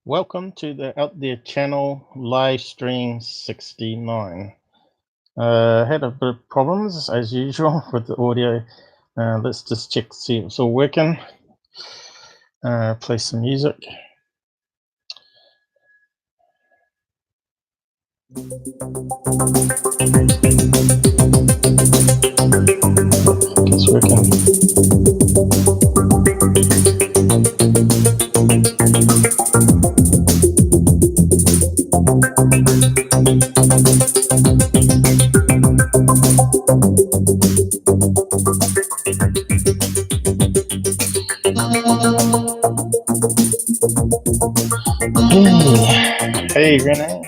Welcome to the Out There channel live stream 69. Had a bit of problems as usual with the audio. Let's just check to see if it's all working. Play some music. It's working. Hey Renee.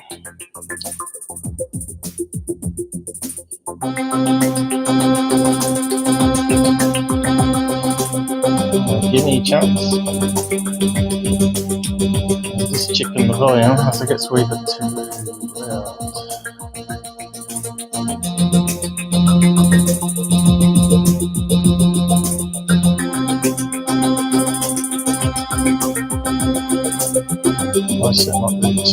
Give me a chance. Just checking the volume. I think it's a wee bit too loud. Why is that not really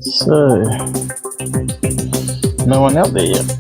So, no one out there yet.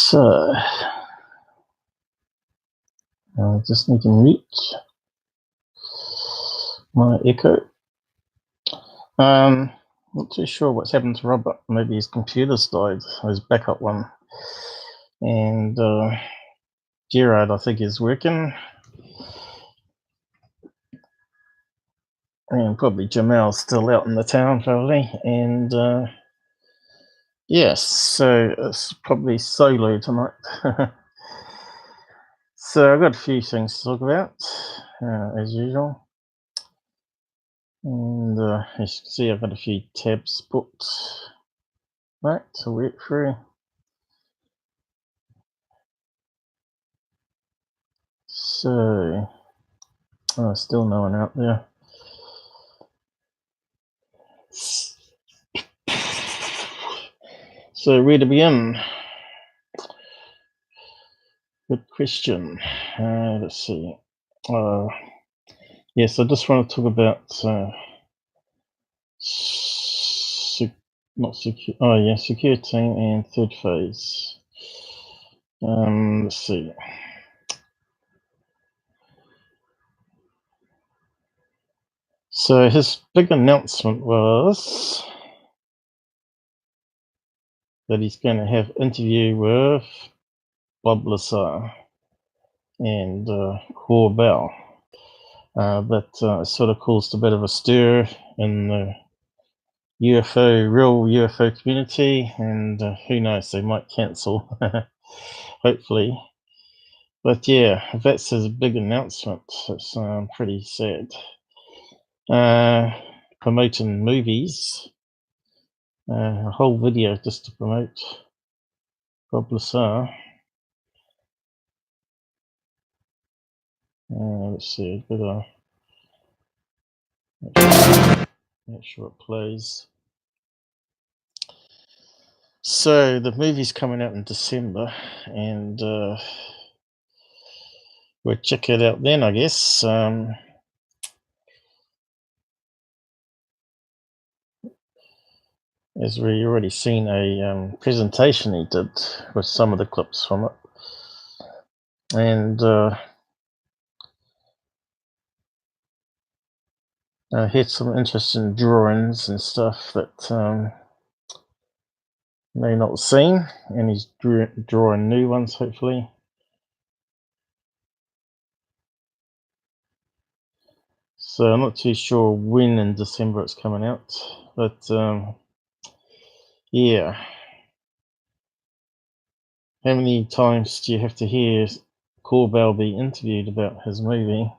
So, I just need to mute my echo. Not too sure what's happened to Robert. Maybe his computer's died, his backup one. And Gerard, I think, is working. And probably Jamel's still out in the town, probably. And Yes, so it's probably solo tonight. So I've got a few things to talk about, as usual. And as you can see, I've got a few tabs booked. Right, to work through. So, still no one out there. So where to begin? Good question. Let's see. Yes, I just want to talk about Secureteam and third phase. Let's see. So his big announcement was that he's going to have an interview with Bob Lazar and Corbell. That sort of caused a bit of a stir in the real UFO community, and who knows, they might cancel, hopefully. But yeah, if that's his big announcement, it's pretty sad. Promoting movies, a whole video just to promote Bob Lazar. Let's see, make sure it plays. So the movie's coming out in December, and we'll check it out then, I guess. As we already seen a presentation he did with some of the clips from it, and had some interesting drawings and stuff that may not have seen, and he's drawing new ones hopefully. So I'm not too sure when in December it's coming out, but yeah. How many times do you have to hear Corbell be interviewed about his movie?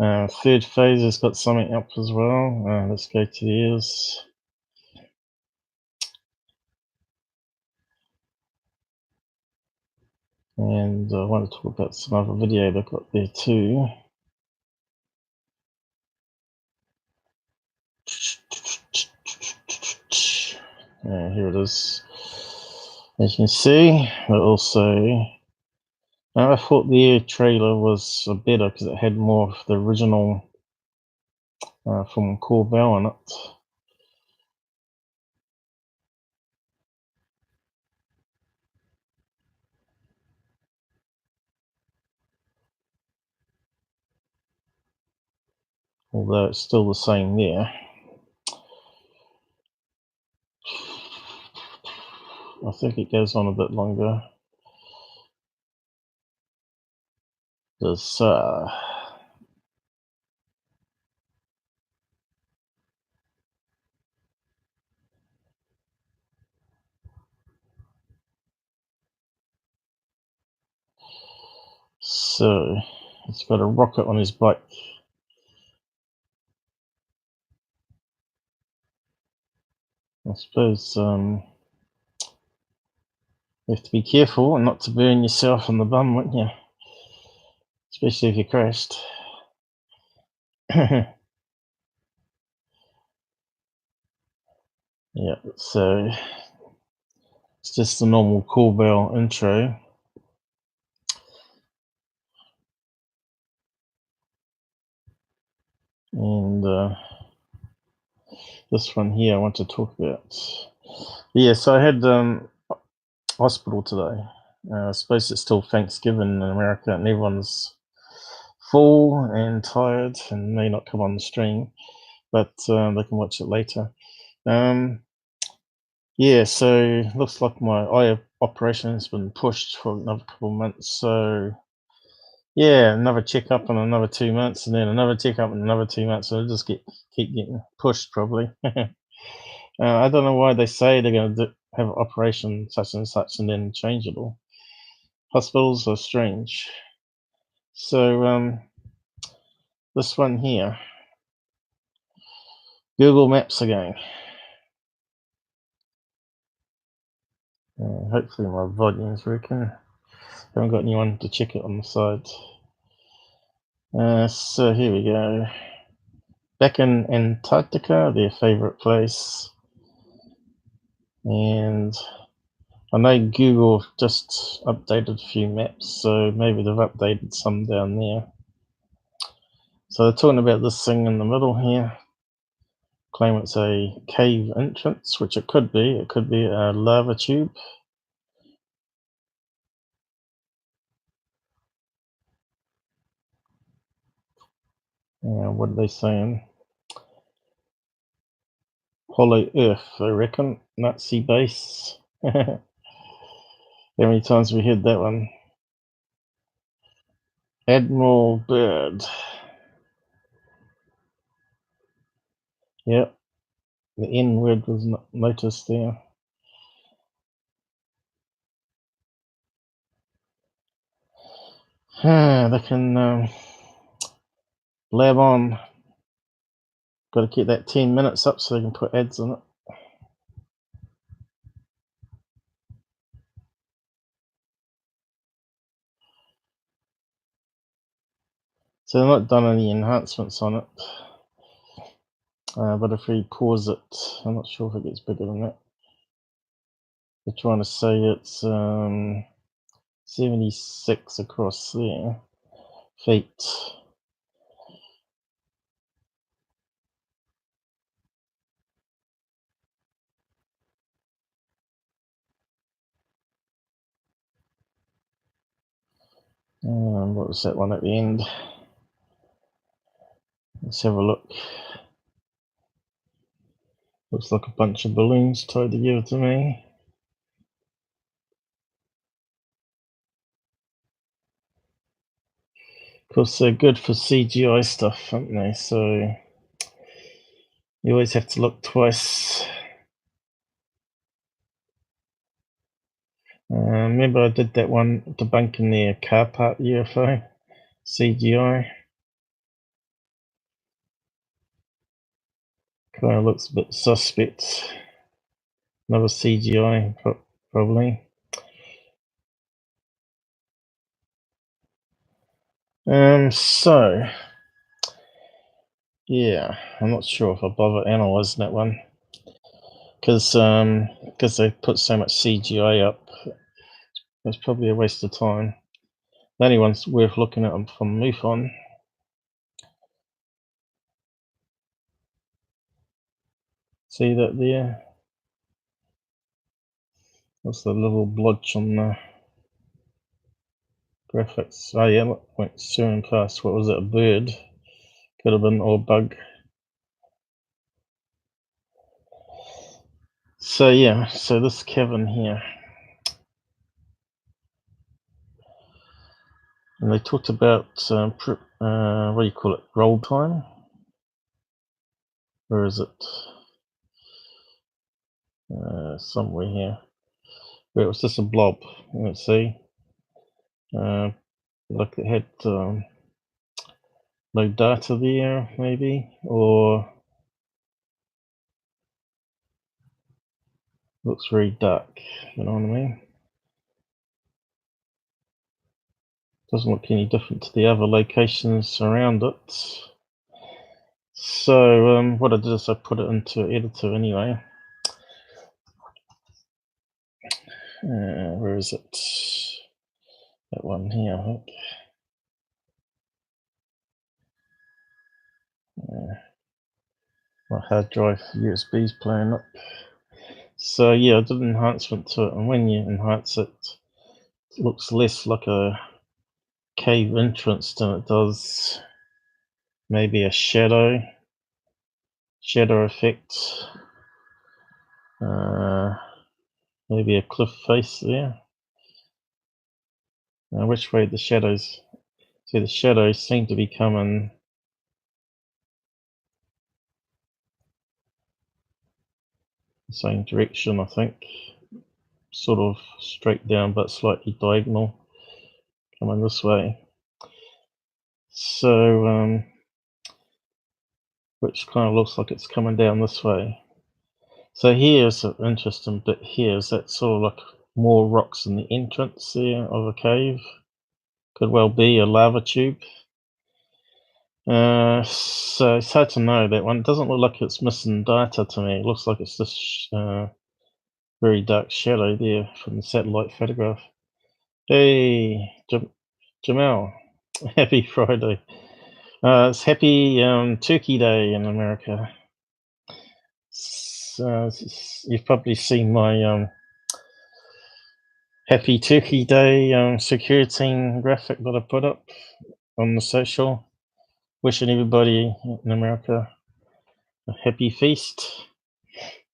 Third phase has got something up as well. Let's go to the ears. And I want to talk about some other video they've got there too. Here it is. As you can see, but also I thought the trailer was better because it had more of the original from Corbell on it. Although it's still the same there. I think it goes on a bit longer. There's so it's got a rocket on his bike. I suppose you have to be careful and not to burn yourself in the bum, wouldn't you? Especially if you crashed. Yeah, so it's just the normal Corbell intro. And this one here I want to talk about. Yeah, so I had hospital today. I suppose it's still Thanksgiving in America and everyone's full and tired and may not come on the stream, but they can watch it later. Yeah, so looks like my eye operation has been pushed for another couple of months. So yeah, another checkup in another 2 months, and then another checkup in another 2 months. So it'll just keep getting pushed probably. I don't know why they say they're going to do. have operation such and such and then change it all. Hospitals are strange. So this one here, Google Maps again. Hopefully my volume's working. Haven't got anyone to check it on the side. So here we go. Back in Antarctica, their favorite place. And I know Google just updated a few maps, so maybe they've updated some down there. So they're talking about this thing in the middle here. Claim it's a cave entrance, which it could be. It could be a lava tube. What are they saying? Hollow Earth, I reckon. Nazi base. How many times we heard that one? Admiral Byrd. Yep. The N word was noticed there. They can blab on. Got to keep that 10 minutes up so they can put ads in it. So they've not done any enhancements on it. But if we pause it, I'm not sure if it gets bigger than that. They're trying to say it's 76 across there feet. What was that one at the end? Let's have a look. Looks like a bunch of balloons tied together to me. Of course, they're good for CGI stuff, aren't they? So you always have to look twice. Remember I did that one debunking their car part UFO CGI. Kind of looks a bit suspect. Another CGI, probably. So yeah, I'm not sure if I bother analysing that one because they put so much CGI up. It's probably a waste of time. The only one's worth looking at from MUFON. See that there? That's the little blotch on the graphics. Oh yeah, look, went soaring past. What was it? A bird? Could have been, or bug. So yeah, so this Kevin here, and they talked about what do you call it? Roll time. Where is it? Somewhere here. Where it was just a blob. Let's see. Like it had no data there, maybe, or looks very dark. You know what I mean? Doesn't look any different to the other locations around it. So what I did is I put it into editor anyway. Where is it? That one here, I think. My hard drive USB's playing up. So yeah, I did an enhancement to it, and when you enhance it, it looks less like a cave entrance than it does maybe a shadow effect. Maybe a cliff face there. Which way the shadows? See, the shadows seem to be coming the same direction, I think. sort of straight down but slightly diagonal coming this way. So which kind of looks like it's coming down this way. So here's an interesting bit here, is that sort of like more rocks in the entrance there of a cave. Could well be a lava tube. So it's hard to know, that one. It doesn't look like it's missing data to me. It looks like it's just very dark shadow there from the satellite photograph. Hey, Jamal, happy Friday. It's happy Turkey Day in America. So you've probably seen my Happy Turkey Day Secureteam graphic that I put up on the social. Wishing everybody in America a happy feast.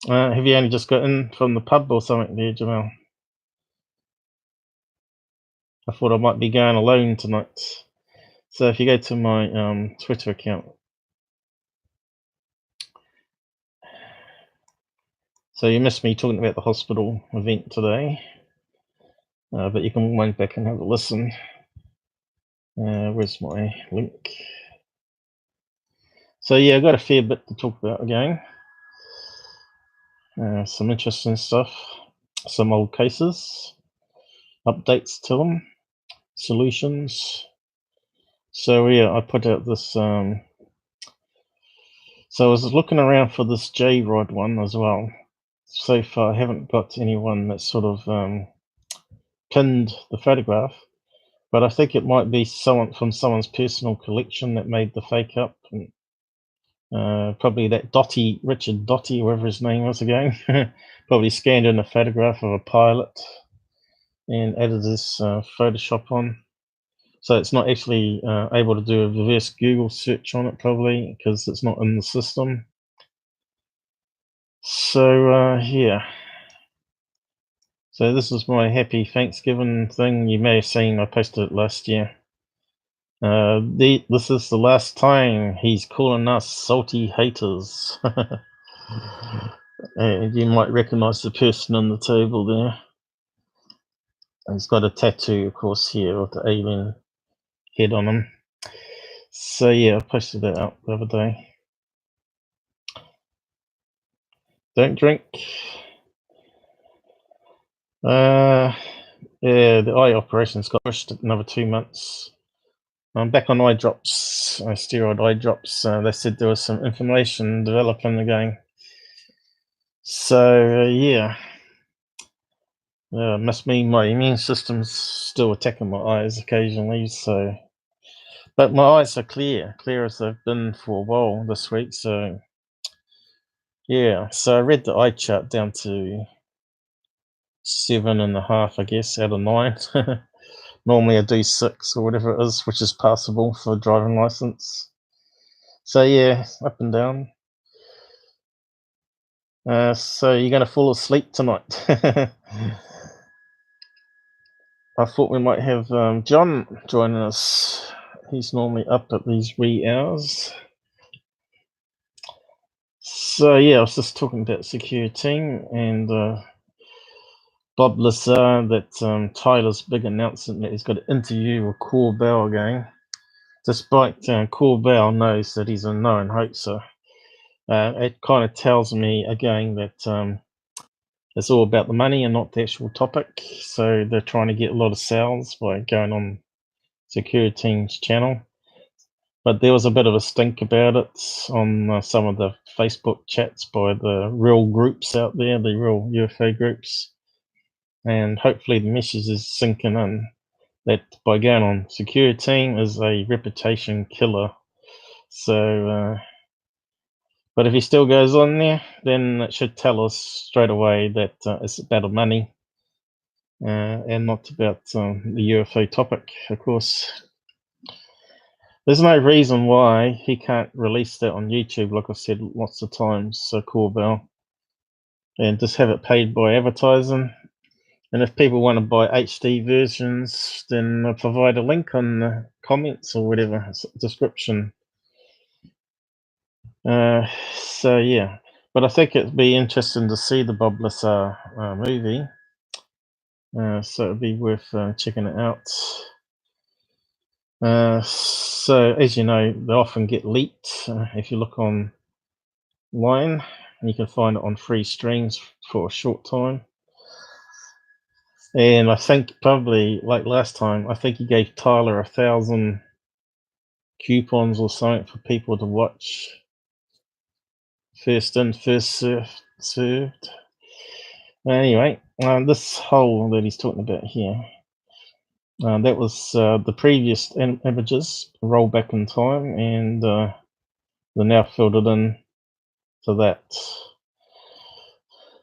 Have you only just got in from the pub or something there, Jamal? I thought I might be going alone tonight. So if you go to my Twitter account, so you missed me talking about the hospital event today, but you can wind back and have a listen. Where's my link? So yeah, I've got a fair bit to talk about again. Some interesting stuff, some old cases, updates to them, solutions. So yeah, I put out this. So I was looking around for this J-Rod one as well. So far, I haven't got anyone that sort of pinned the photograph, but I think it might be someone from someone's personal collection that made the fake up. And, probably that Richard Dotty, whatever his name was again, probably scanned in a photograph of a pilot and added this Photoshop on. So it's not actually able to do a reverse Google search on it, probably, because it's not in the system. So yeah. So this is my happy Thanksgiving thing. You may have seen I posted it last year. This is the last time he's calling us salty haters. And you might recognize the person on the table there. And he's got a tattoo, of course, here of the alien head on him. So yeah, I posted that up the other day. Don't drink. Yeah, the eye operation's got pushed another 2 months. I'm back on eye drops, steroid eye drops. They said there was some inflammation developing again. So yeah, must mean my immune system's still attacking my eyes occasionally. So, but my eyes are clear as they've been for a while this week. So yeah, so I read the eye chart down to 7.5, I guess, out of 9. Normally I do 6 or whatever it is, which is passable for a driving license. So yeah, up and down. So you're gonna fall asleep tonight? I thought we might have John joining us. He's normally up at these wee hours. So yeah, I was just talking about Secureteam and Bob Lazar, that Tyler's big announcement that he's got an interview with Corbell again. Despite Corbell knows that he's a known hoaxer, it kind of tells me again that it's all about the money and not the actual topic. So they're trying to get a lot of sales by going on Secureteam's channel. But there was a bit of a stink about it on some of the Facebook chats by the real groups out there, the real UFO groups. And hopefully the message is sinking in that by going on Secureteam is a reputation killer. So, but if he still goes on there, then it should tell us straight away that it's about money and not about the UFO topic, of course. There's no reason why he can't release that on YouTube, like I said lots of times, so Corbell, and just have it paid by advertising. And if people want to buy HD versions, then I'll provide a link on the comments or whatever description. So yeah, but I think it'd be interesting to see the Bob Lazar movie. so it'd be worth checking it out. So as you know, they often get leaked. If you look online, you can find it on free streams for a short time. And I think probably like last time, I think he gave Tyler 1,000 coupons or something for people to watch. First in, first served. Anyway, this hole that he's talking about here, that was the previous images rolled back in time, and they're now filled in to that.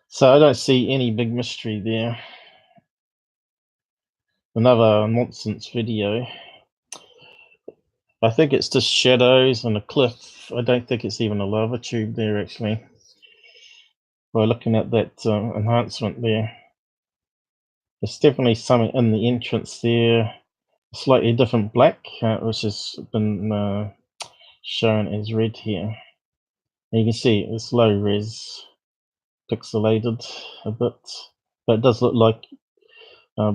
So I don't see any big mystery there. Another nonsense video. I think it's just shadows and a cliff. I don't think it's even a lava tube there, actually. By looking at that enhancement there. There's definitely something in the entrance there. A slightly different black, which has been shown as red here. And you can see it's low res, pixelated a bit. But it does look like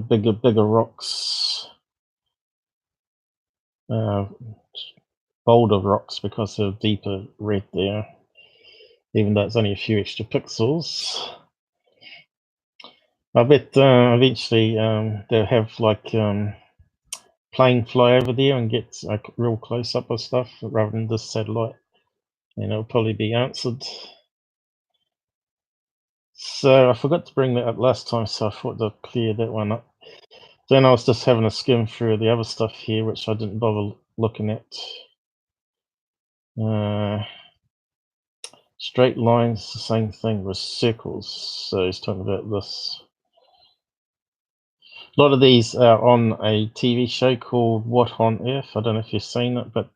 bigger rocks. Bolder rocks because of deeper red there, even though it's only a few extra pixels. I bet eventually they'll have like plane fly over there and get a real close up of stuff rather than this satellite, and it'll probably be answered. So I forgot to bring that up last time, so I thought to clear that one up. Then I was just having a skim through the other stuff here, which I didn't bother looking at. Straight lines, the same thing with circles. So he's talking about this. A lot of these are on a TV show called What on Earth. I don't know if you've seen it, but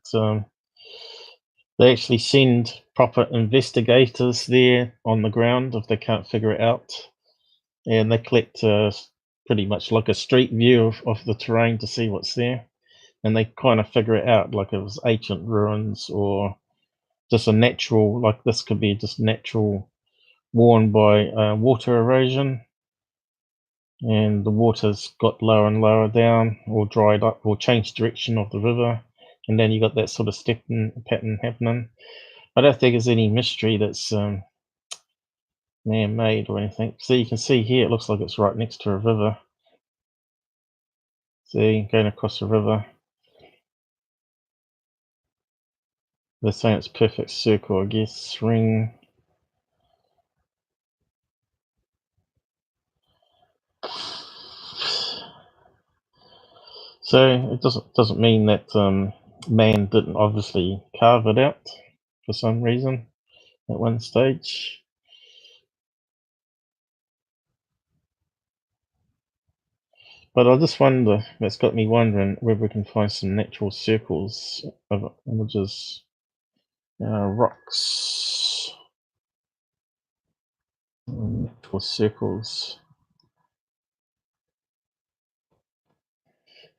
they actually send proper investigators there on the ground if they can't figure it out. And they collect pretty much like a street view of the terrain to see what's there. And they kind of figure it out, like it was ancient ruins or just a natural, like this could be just natural worn by water erosion. And the water's got lower and lower down or dried up or changed direction of the river. And then you got that sort of stepping pattern happening. I don't think there's any mystery that's man-made or anything. So you can see here, it looks like it's right next to a river. See, going across the river. They're saying it's perfect circle, I guess. Ring. So it doesn't mean that man didn't obviously carve it out for some reason at one stage. But I just wonder, that's got me wondering whether we can find some natural circles of images, rocks, natural circles.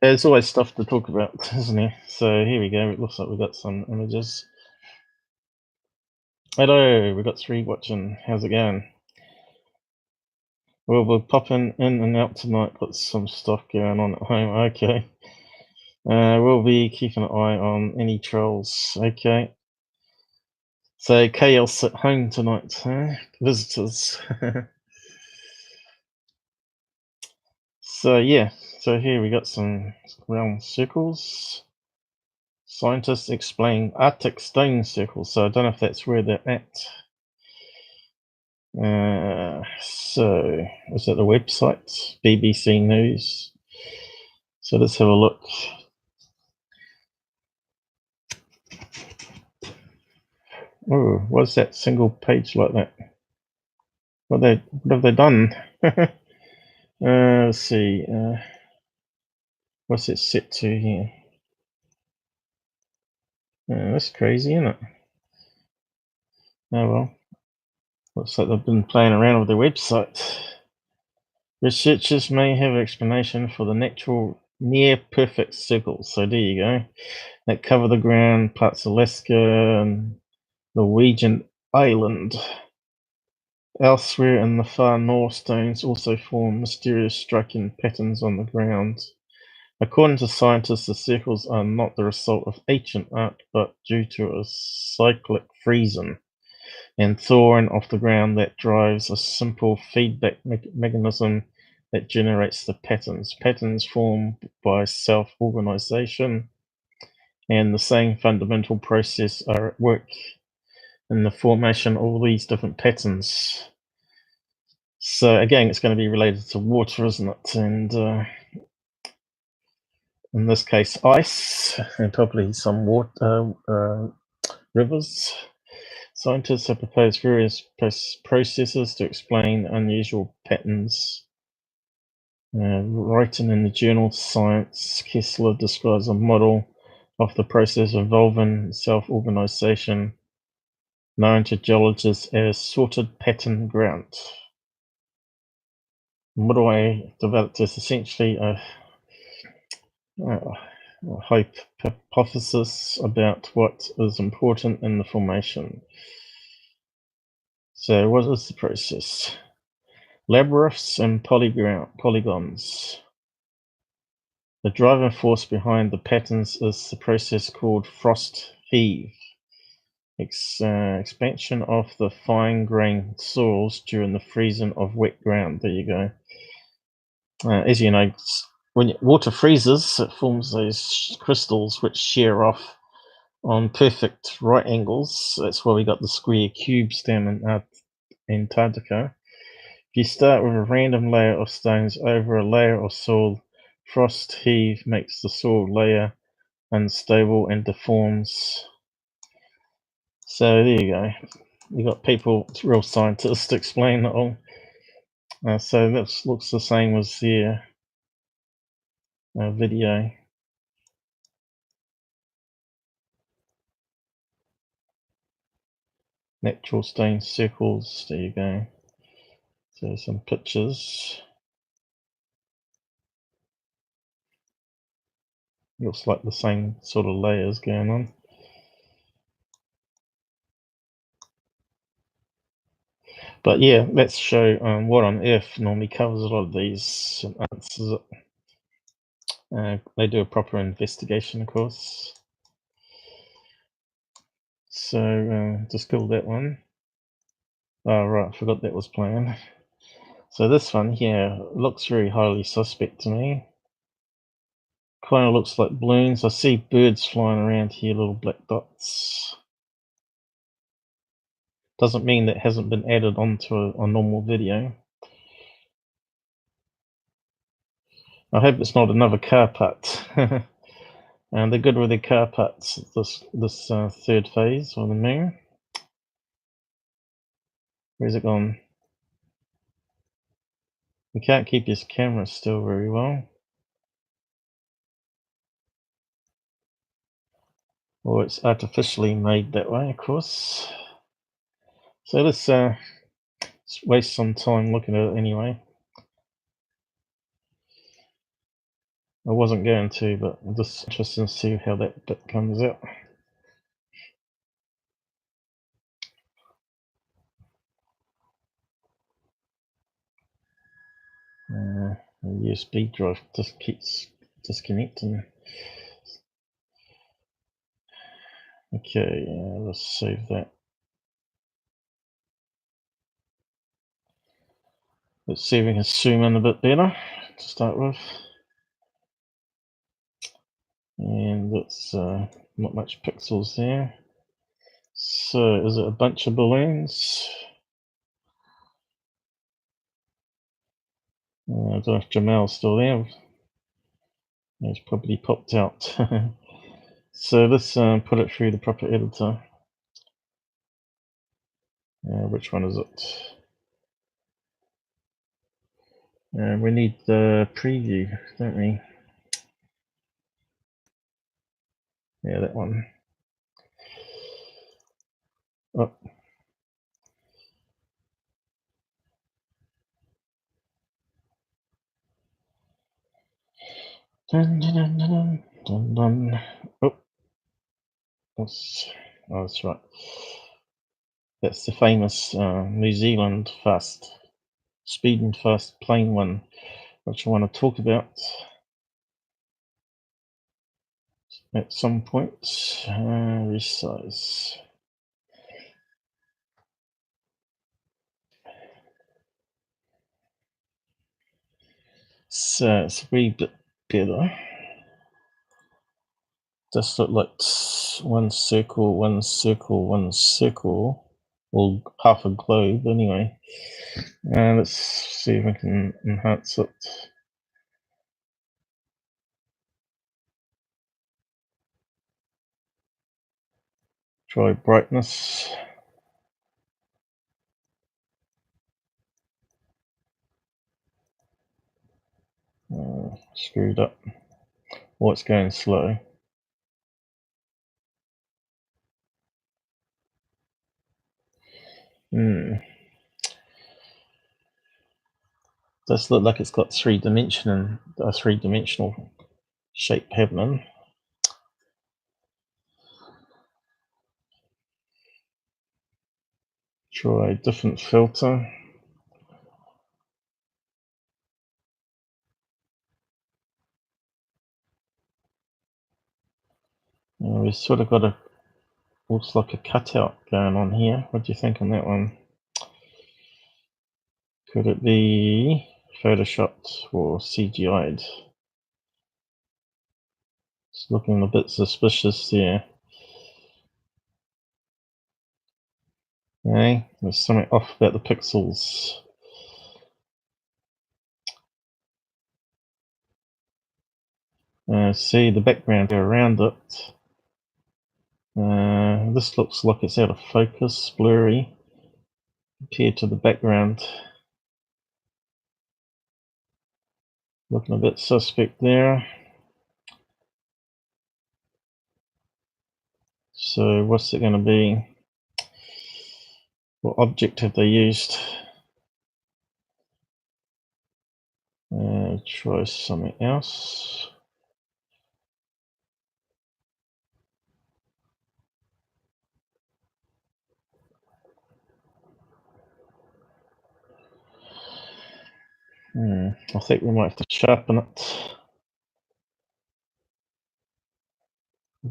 There's always stuff to talk about, isn't there? So here we go. It looks like we've got some images. Hello, we've got three watching. How's it going? Well, we're popping in and out tonight. Got some stuff going on at home. Okay. We'll be keeping an eye on any trolls. Okay. So chaos at home tonight, huh? Visitors. So yeah, so here we got some round circles. Scientists explain Arctic stone circles. So I don't know if that's where they're at. So is that the website? BBC News. So let's have a look. Oh, what's that single page like that? What have they done? Let's see. What's it set to here? That's crazy, isn't it? Oh well. Looks like they've been playing around with their website. Researchers may have an explanation for the natural near-perfect circles. So there you go. That cover the ground, parts of Alaska and Norwegian island. Elsewhere in the far north, stones also form mysterious striking patterns on the ground. According to scientists, the circles are not the result of ancient art, but due to a cyclic freezing and thawing of the ground that drives a simple feedback mechanism that generates the patterns. Patterns formed by self-organization, and the same fundamental process are at work in the formation of all these different patterns. So again, it's going to be related to water, isn't it? And in this case, ice, and probably some water, rivers. Scientists have proposed various processes to explain unusual patterns. Writing in the journal Science, Kessler describes a model of the process involving self-organization known to geologists as sorted pattern ground. The model I developed is essentially a hypothesis about what is important in the formation. So what is the process? Labyrinths and polygons. The driving force behind the patterns is the process called frost heave, expansion of the fine-grained soils during the freezing of wet ground. There you go. As you know, when water freezes, it forms those crystals which shear off on perfect right angles. That's why we got the square cubes down in Antarctica. If you start with a random layer of stones over a layer of soil, frost heave makes the soil layer unstable and deforms. So there you go. You got people, real scientists, to explain it all. So that looks the same as their video. Natural stone circles. There you go. So some pictures. Looks like the same sort of layers going on. But yeah, let's show what on earth normally covers a lot of these and answers it. They do a proper investigation, of course. So just kill that one. Oh right, I forgot that was playing. So this one here looks very highly suspect to me. Kind of looks like balloons. I see birds flying around here, little black dots. Doesn't mean that hasn't been added onto a normal video. I hope it's not another car part. And they're good with their car parts, this third phase of the moon. Where's it gone? We can't keep his camera still very well. Or it's artificially made that way, of course. So let's waste some time looking at it anyway. I wasn't going to, but I'm just interested to see how that bit comes out. The USB drive just keeps disconnecting. Okay, let's save that. Let's see if we can zoom in a bit better to start with. And that's not much pixels there. So is it a bunch of balloons? I don't know if Jamal's still there. He's probably popped out. So let's put it through the proper editor. Which one is it? We need the preview, don't we? Yeah, that one. Oh. Dun, dun, dun, dun, dun, dun. Oh. That's right. That's the famous New Zealand speed and fast plane one, which I want to talk about at some point. Resize. So it's a wee bit better. Just look like one circle, one circle, one circle, or half a globe anyway. Let's see if I can enhance it. Try brightness. Screwed up. Oh, it's going slow. Does look like it's got three-dimensional shape happening. Try a different filter. We've sort of got looks like a cutout going on here. What do you think on that one? Could it be photoshopped or CGI'd? It's looking a bit suspicious there. Okay, there's something off about the pixels. See the background around it. This looks like it's out of focus, blurry, compared to the background. Looking a bit suspect there. So what's it going to be? What object have they used? Try something else. I think we might have to sharpen it.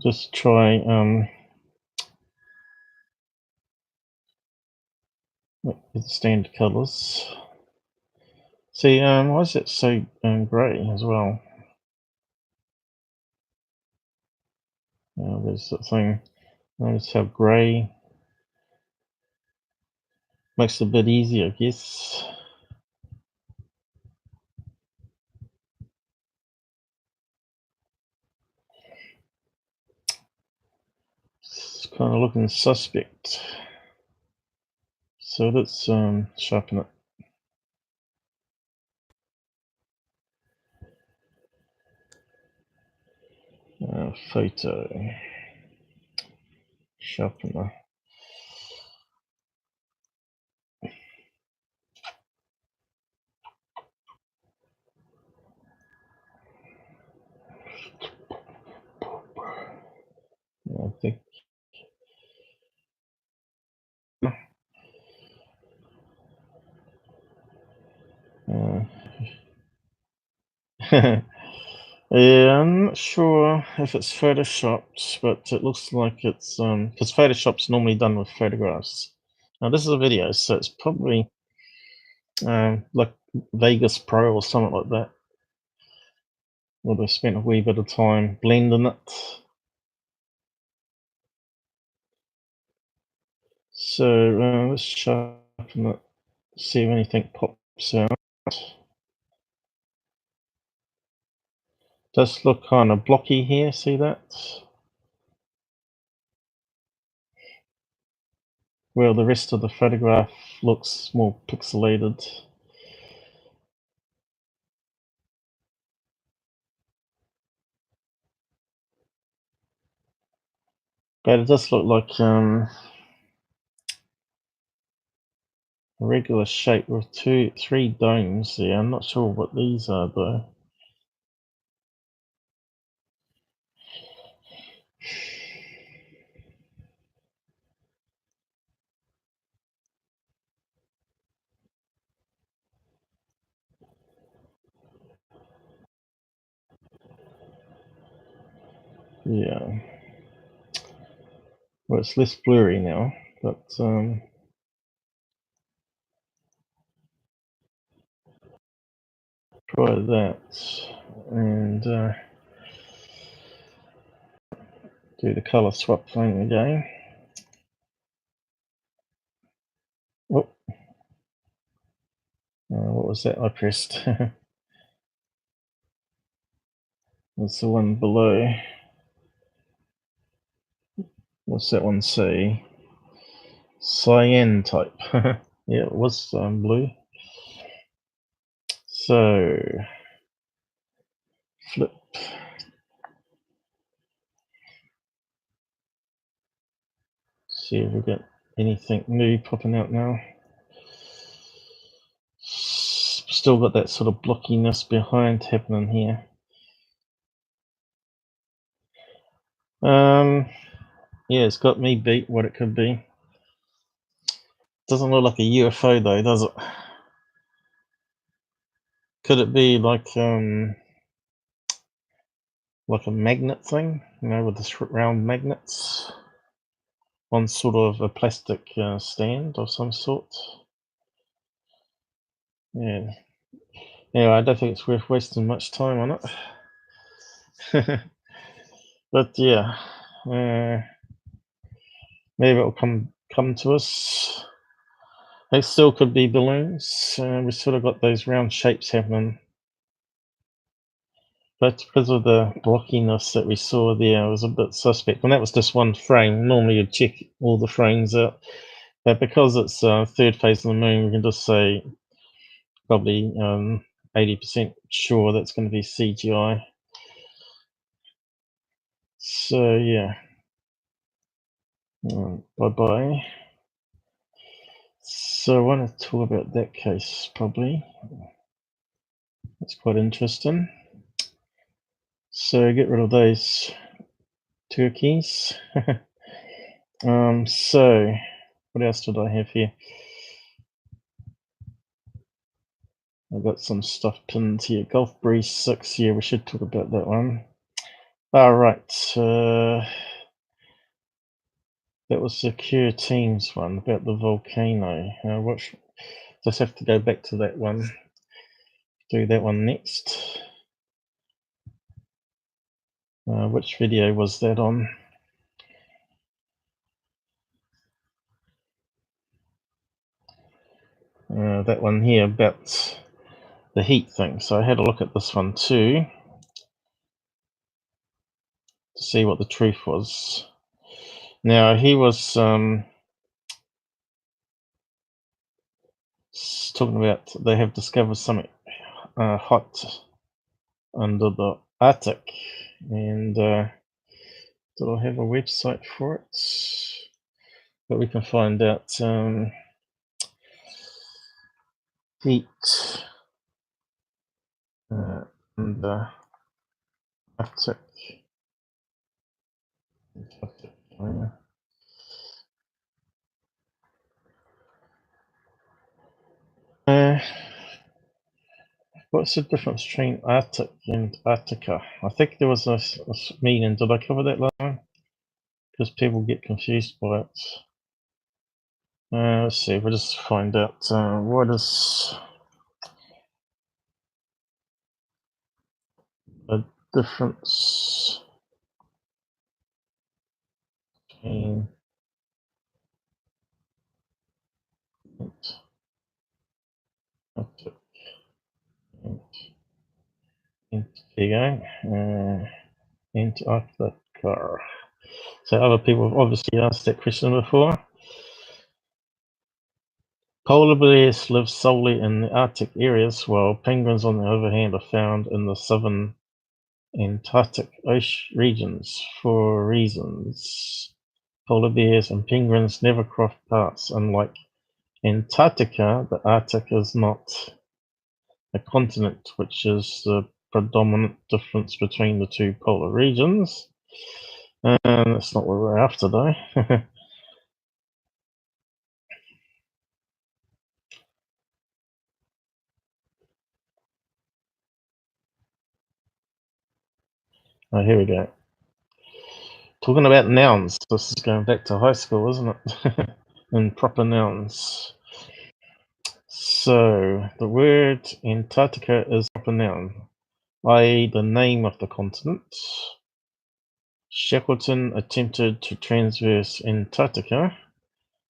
Just try with standard colors. See, why is it so grey as well? There's that thing. Notice how grey makes it a bit easier, I guess. It's kind of looking suspect. So let's sharpen it. Photo. Sharpener. I think. Yeah, I'm not sure if it's photoshopped, but it looks like it's because Photoshop's normally done with photographs. Now this is a video, so it's probably like Vegas Pro or something like that. Where they spent a wee bit of time blending it. So let's sharpen it, see if anything pops out. Does look kind of blocky here, see that? Well, the rest of the photograph looks more pixelated. But it does look like a regular shape with three domes there. I'm not sure what these are though. Yeah. Well, it's less blurry now, but try that and do the color swap thing again. Oh, what was that I pressed? That's the one below. What's that one say? Cyan type. Yeah, it was blue. So flip. See if we get anything new popping out now. Still got that sort of blockiness behind happening here. Yeah, it's got me beat what it could be. Doesn't look like a UFO though, does it? Could it be like a magnet thing, you know, with the round magnets on sort of a plastic stand of some sort? Yeah. Yeah, I don't think it's worth wasting much time on it. But yeah, maybe it'll come to us. They still could be balloons. We sort of got those round shapes happening. But because of the blockiness that we saw there, it was a bit suspect. And that was just one frame. Normally you'd check all the frames out. But because it's third phase of the moon, we can just say probably 80% sure that's going to be CGI. So yeah. Bye-bye. So I want to talk about that case probably. That's quite interesting. So get rid of those turkeys. So what else did I have here? I've got some stuff pinned here. Gulf Breeze 6, yeah, we should talk about that one. All right, that was Secureteam's one about the volcano. Just have to go back to that one. Do that one next. Which video was that on? That one here about the heat thing. So I had a look at this one too to see what the truth was. Now he was talking about they have discovered something hot under the Arctic, and did I have a website for it? But we can find out heat and Arctic. What's the difference between Arctic and Antarctica? I think there was a meaning. Did I cover that line? Because people get confused by it. Let's see. We'll just find out what is the difference between Arctic and Antarctica. So other people have obviously asked that question before. Polar bears live solely in the Arctic areas, while penguins, on the other hand, are found in the southern Antarctic regions for reasons. Polar bears and penguins never cross paths. Unlike Antarctica, the Arctic is not a continent, which is the predominant difference between the two polar regions. And that's not what we're after, though. Oh, here we go. Talking about nouns. This is going back to high school, isn't it? And proper nouns. So the word Antarctica is a proper noun, i.e. the name of the continent. Shackleton attempted to traverse Antarctica.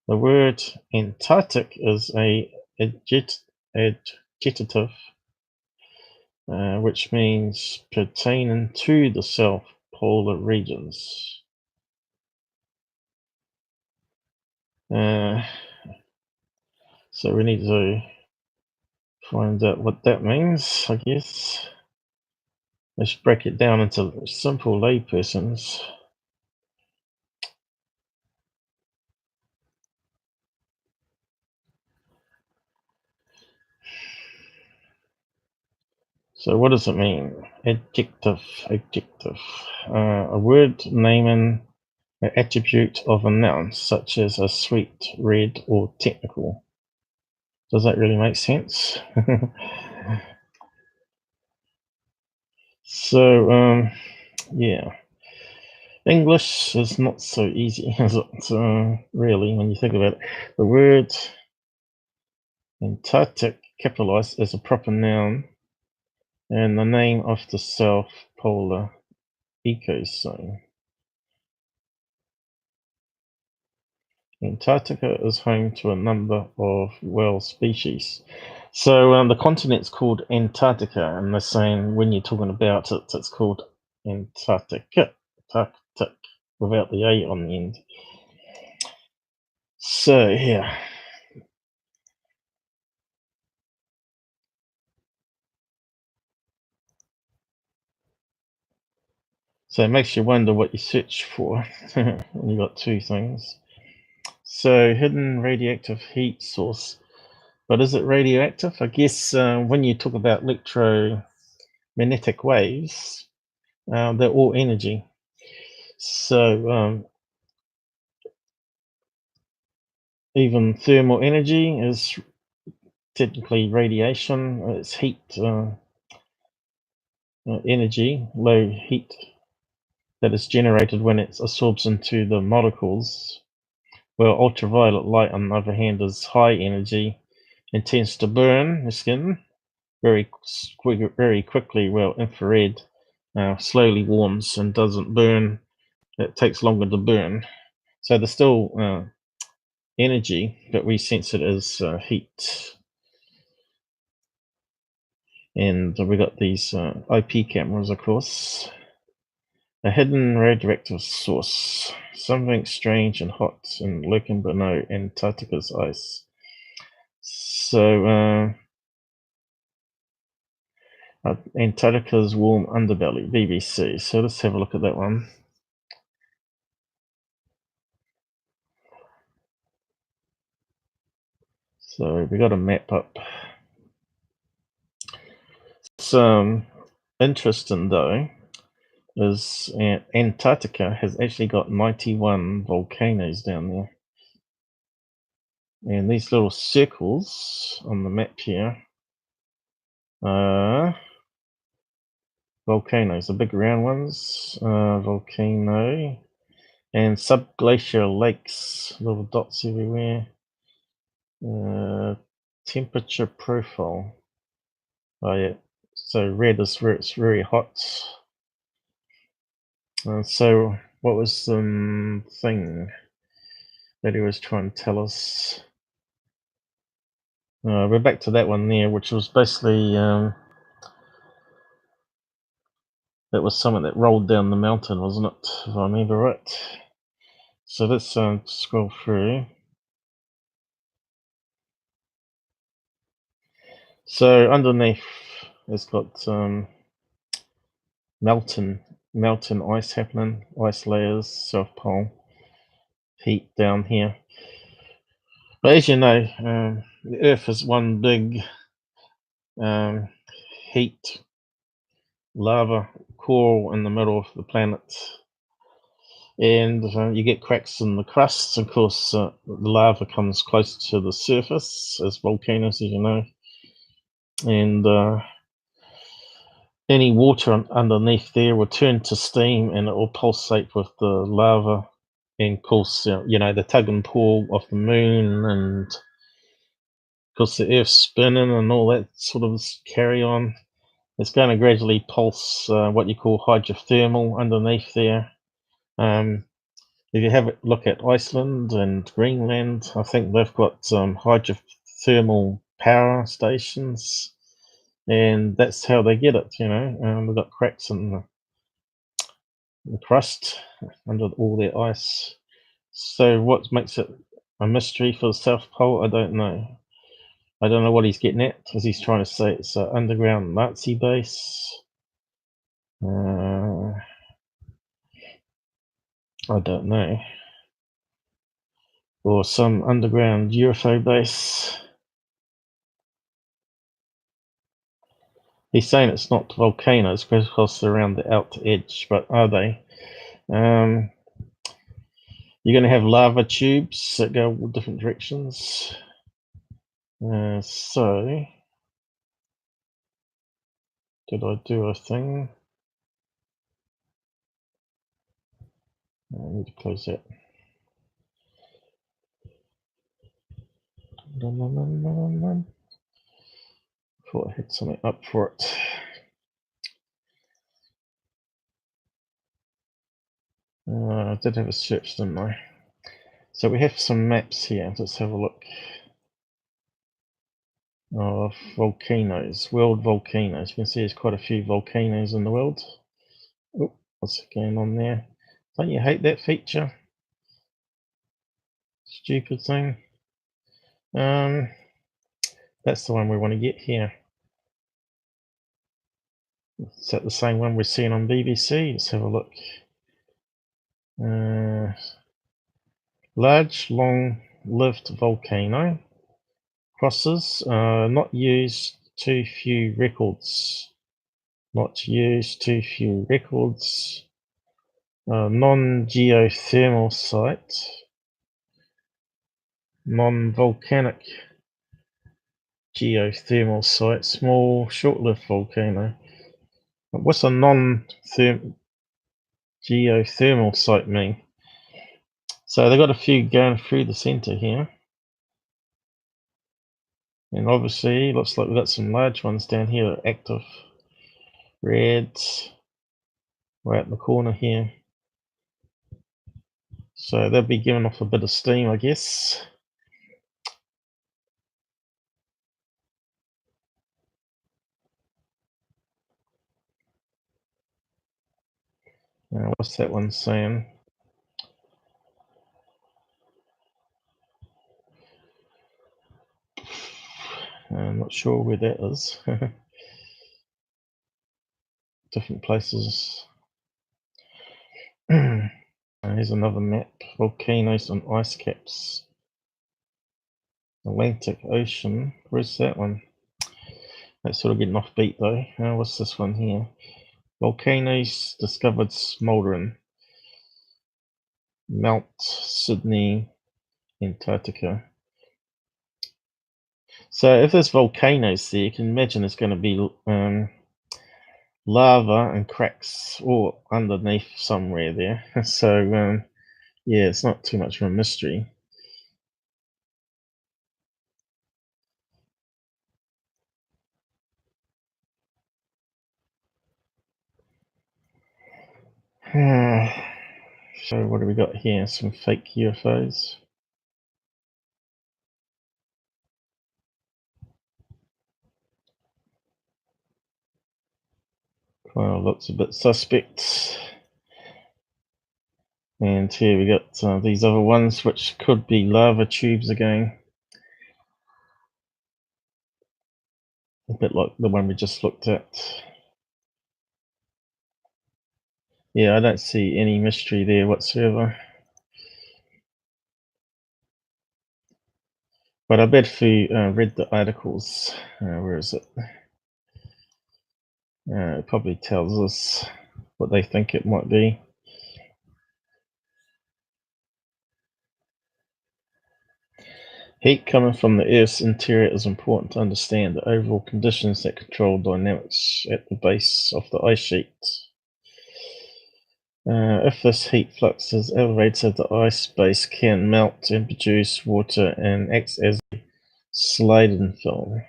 The word Antarctic is a adjective, which means pertaining to the South Polar regions. So we need to find out what that means, I guess. Let's break it down into simple laypersons. So what does it mean? Adjective. A word naming an attribute of a noun, such as a sweet, red, or technical. Does that really make sense? So, yeah. English is not so easy, is it? Really, when you think about it. The word Antarctic, capitalized as a proper noun, and the name of the South Polar ecozone. Antarctica is home to a number of whale species. So the continent's called Antarctica, and they're saying when you're talking about it, it's called Antarctica, Antarctic, without the A on the end. So, yeah. So it makes you wonder what you search for when you've got two things. So hidden radioactive heat source. But is it radioactive? I guess when you talk about electromagnetic waves, they're all energy. So even thermal energy is technically radiation. It's heat energy, low heat that is generated when it absorbs into the molecules. Well, ultraviolet light, on the other hand, is high energy and tends to burn the skin very quickly. Well, infrared slowly warms and doesn't burn. It takes longer to burn. So there's still energy, but we sense it as heat. And we got these IP cameras, of course. A hidden radioactive source. Something strange and hot and lurking below Antarctica's ice. So Antarctica's warm underbelly, BBC. So let's have a look at that one. So we got a map up. It's interesting though, is Antarctica has actually got 91 volcanoes down there. And these little circles on the map here are volcanoes, the big round ones, volcano, and subglacial lakes, little dots everywhere. Temperature profile. Oh yeah, so red is where it's very hot. So what was the thing that he was trying to tell us? We're back to that one there, which was basically that was something that rolled down the mountain, wasn't it? If I remember right. So let's scroll through. So underneath, it's got melting ice happening, ice layers, South Pole, heat down here. But as you know, the Earth is one big heat lava core in the middle of the planet, and you get cracks in the crust. Of course, the lava comes close to the surface as volcanoes, as you know, and any water underneath there will turn to steam and it will pulsate with the lava. And of course, the tug and pull of the moon, and of course the Earth's spinning and all that sort of carry on. It's going to gradually pulse what you call hydrothermal underneath there. If you have a look at Iceland and Greenland, I think they've got hydrothermal power stations, and that's how they get it. They've got cracks in the crust under all their ice. So what makes it a mystery for the South Pole? I don't know. I don't know what he's getting at, because he's trying to say it's an underground Nazi base. I don't know. Or some underground UFO base. He's saying it's not volcanoes because they're around the outer edge, but are they? You're going to have lava tubes that go different directions. So, did I do a thing? I need to close that. Thought I had something up for it. I did have a search, didn't I? So we have some maps here. Let's have a look. Of volcanoes, world volcanoes. You can see there's quite a few volcanoes in the world. Oh, what's going on there? Don't you hate that feature? Stupid thing. That's the one we want to get here. Is that the same one we're seeing on BBC? Let's have a look. Large, long-lived volcano. Crosses. Not used. Too few records. Not used. Too few records. Non-geothermal site. Non-volcanic geothermal site. Small, short-lived volcano. What's a non-geothermal site mean? So they've got a few going through the center here. And obviously, looks like we've got some large ones down here, active. Red, right in the corner here. So they'll be giving off a bit of steam, I guess. What's that one saying? I'm not sure where that is. Different places. Here's another map. Volcanoes and ice caps. Atlantic Ocean. Where's that one? That's sort of getting off beat though. What's this one here? Volcanoes discovered smoldering. Mount Sydney, Antarctica. So if there's volcanoes there, you can imagine there's going to be lava and cracks all underneath somewhere there. So yeah, it's not too much of a mystery. So what do we got here? Some fake UFOs. Well, looks a bit suspect. And here we got these other ones, which could be lava tubes again. A bit like the one we just looked at. Yeah, I don't see any mystery there whatsoever. But I bet if you read the articles, where is it? It probably tells us what they think it might be. Heat coming from the Earth's interior is important to understand the overall conditions that control dynamics at the base of the ice sheet. If this heat flux is elevated, the ice base can melt and produce water and acts as a sliding film.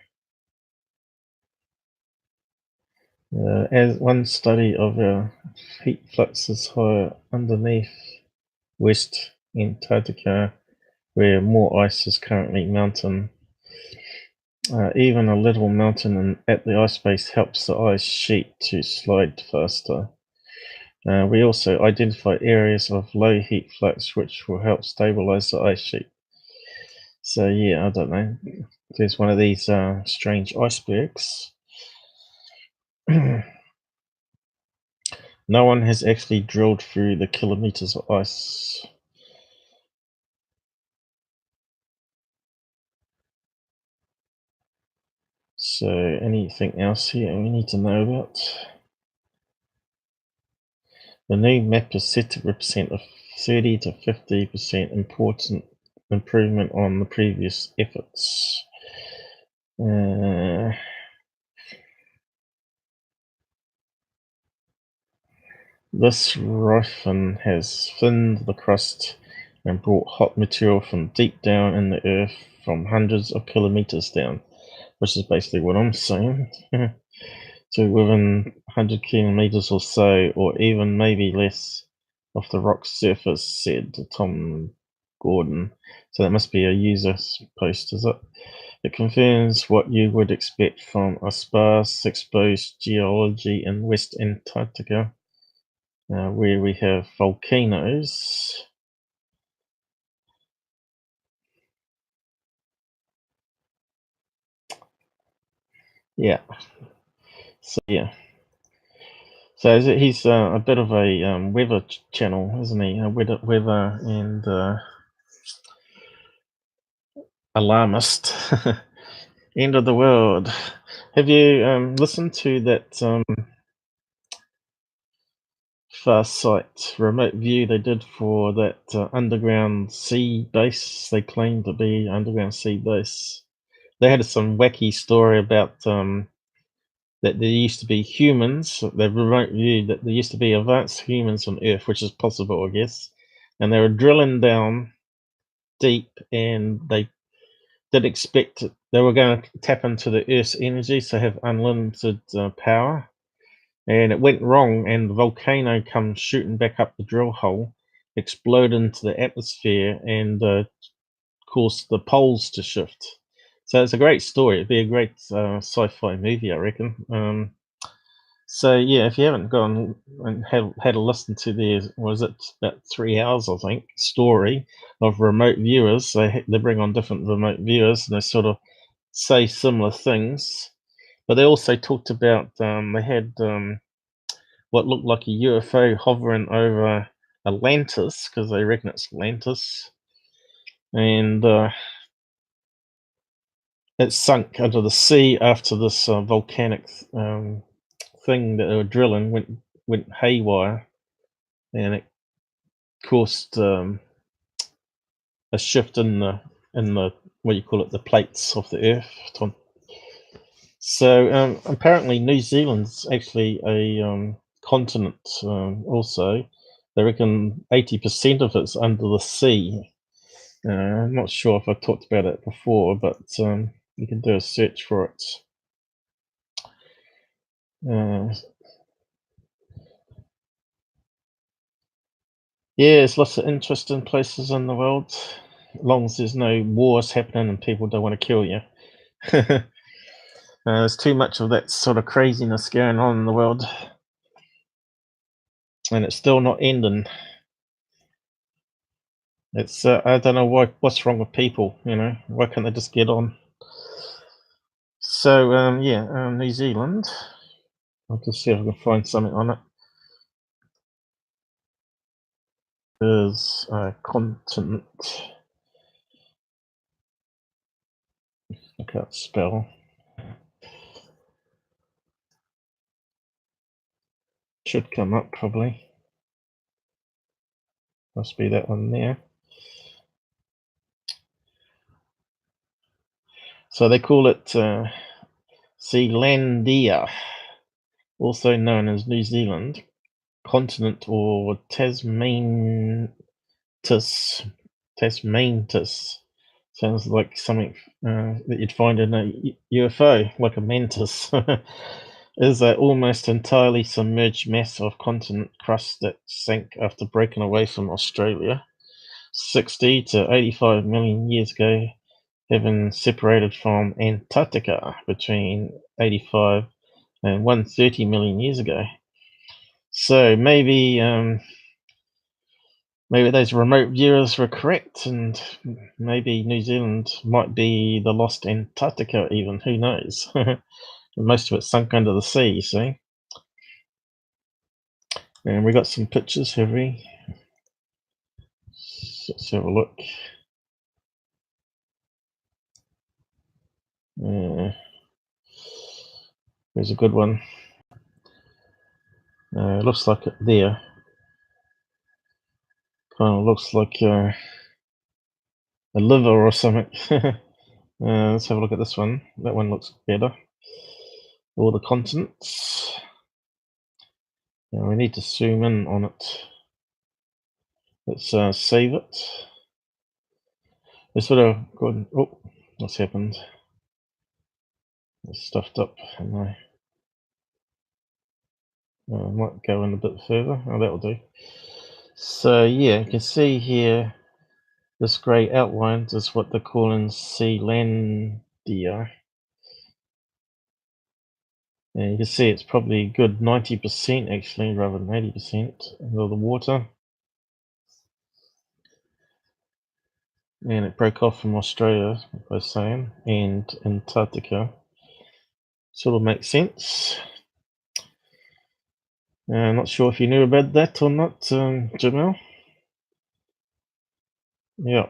As one study of heat fluxes higher underneath West Antarctica, where more ice is currently mountain. Even a little mountain at the ice base helps the ice sheet to slide faster. We also identify areas of low heat flux which will help stabilize the ice sheet. So yeah, I don't know. There's one of these strange icebergs. No one has actually drilled through the kilometers of ice. So anything else here we need to know about? The new map is said to represent a 30 to 50% important improvement on the previous efforts. This rifle has thinned the crust and brought hot material from deep down in the earth from hundreds of kilometers down, which is basically what I'm saying, to within 100 kilometers or so, or even maybe less of the rock's surface, said Tom Gordon. So that must be a user post, is it? It confirms what you would expect from a sparse exposed geology in West Antarctica, where we have volcanoes. Yeah. So yeah. So he's a bit of a weather channel, isn't he? Weather and alarmist. End of the world. Have you listened to that Far Sight remote view they did for that underground sea base? They claimed to be underground sea base. They had some wacky story about that there used to be humans. The remote view that there used to be advanced humans on Earth, which is possible, I guess. And they were drilling down deep, and they did expect they were going to tap into the Earth's energy, so have unlimited power. And it went wrong, and the volcano comes shooting back up the drill hole, explode into the atmosphere, and caused the poles to shift. So it's a great story. It'd be a great sci-fi movie, I reckon. So yeah, if you haven't gone and had a listen to their, was it about 3 hours, I think, story of remote viewers. They bring on different remote viewers, and they sort of say similar things. But they also talked about they had what looked like a UFO hovering over Atlantis, because they reckon it's Atlantis, and it sunk under the sea after this volcanic thing that they were drilling went haywire, and it caused a shift in the what you call it, the plates of the Earth. So apparently New Zealand's actually a continent. Also, they reckon 80% of it's under the sea. I'm not sure if I talked about it before, but you can do a search for it. Yeah, there's lots of interesting places in the world, as long as there's no wars happening and people don't want to kill you. There's too much of that sort of craziness going on in the world, and it's still not ending. It's I don't know what's wrong with people. Why can't they just get on? So yeah, New Zealand. I'll just see if I can find something on it. Is a continent. I can't spell. Should come up probably. Must be that one there. So they call it Zealandia, also known as New Zealand continent, or Tasmantis. Sounds like something that you'd find in a UFO, like a mantis. Is an almost entirely submerged mass of continent crust that sank after breaking away from Australia 60 to 85 million years ago, having separated from Antarctica between 85 and 130 million years ago. So maybe those remote viewers were correct, and maybe New Zealand might be the lost Antarctica even, who knows? Most of it sunk under the sea, you see. And we got some pictures, have we? Let's have a look. Here's a good one. Looks like it there. Kind of looks like a liver or something. Let's have a look at this one. That one looks better. All the continents. Now we need to zoom in on it. Let's save it. It's sort of good. Oh, what's happened? It's stuffed up. I might go in a bit further. Oh, that'll do. So yeah, you can see here this grey outline is what they're calling Zealandia. And you can see it's probably good 90% actually, rather than 80% of all the water. And it broke off from Australia, like I was saying, and Antarctica. Sort of makes sense. Not sure if you knew about that or not, Jamel. Yeah.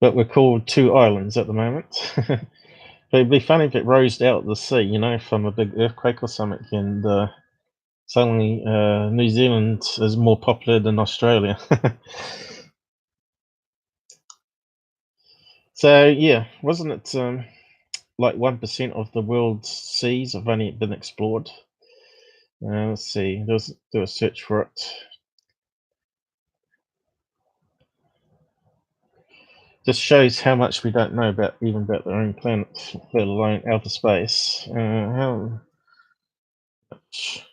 But we're called two islands at the moment. It'd be funny if it rose out of the sea, you know, from a big earthquake or something, and suddenly New Zealand is more popular than Australia. So yeah, wasn't it like 1% of the world's seas have only been explored? Let's see, do a search for it. Just shows how much we don't know about even about our own planet, let alone outer space. How much?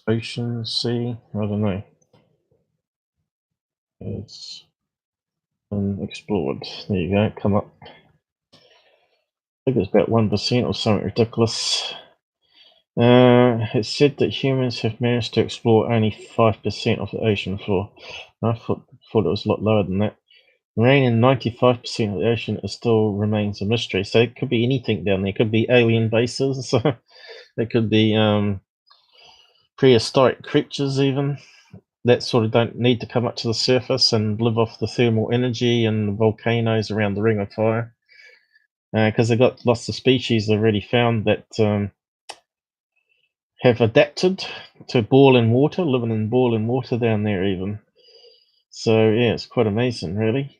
Ocean, sea, I don't know. It's unexplored. There you go, come up. I think it's about 1% or something ridiculous. It's said that humans have managed to explore only 5% of the ocean floor. I thought it was a lot lower than that. Remaining 95% of the ocean still remains a mystery. So it could be anything down there. It could be alien bases. It could be prehistoric creatures even that sort of don't need to come up to the surface and live off the thermal energy and volcanoes around the Ring of Fire. Because they've got lots of species already found that have adapted to boiling water, living in boiling water down there even. So yeah, it's quite amazing, really.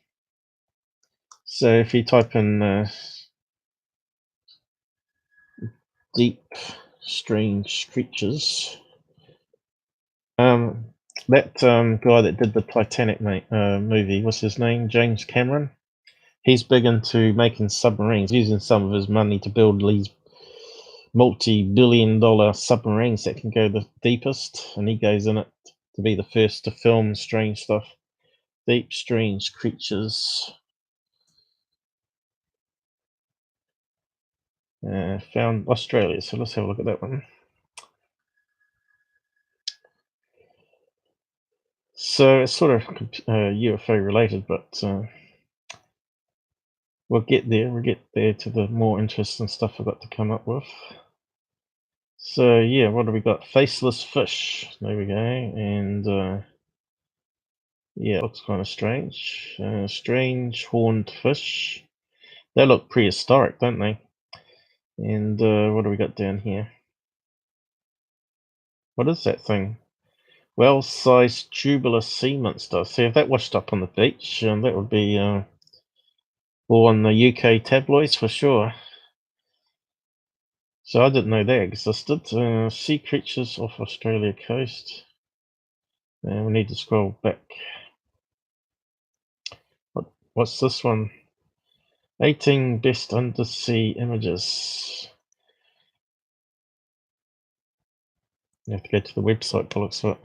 So if you type in deep strange creatures, that guy that did the Titanic movie, what's his name? James Cameron. He's big into making submarines, using some of his money to build these multi-billion-dollar submarines that can go the deepest, and he goes in it to be the first to film strange stuff. Deep strange creatures. Found Australia, so let's have a look at that one. So it's sort of UFO related, but we'll get there. We'll get there to the more interesting stuff I've got to come up with. So yeah, what do we got? Faceless fish. There we go. And yeah, looks kind of strange. Strange horned fish. They look prehistoric, don't they? And what do we got down here? What is that thing? Well-sized tubular sea monster. See, if that washed up on the beach, that would be all on the UK tabloids for sure. So I didn't know that existed. Sea creatures off Australia coast. We need to scroll back. What's this one? 18 best undersea images. You have to go to the website to look for it.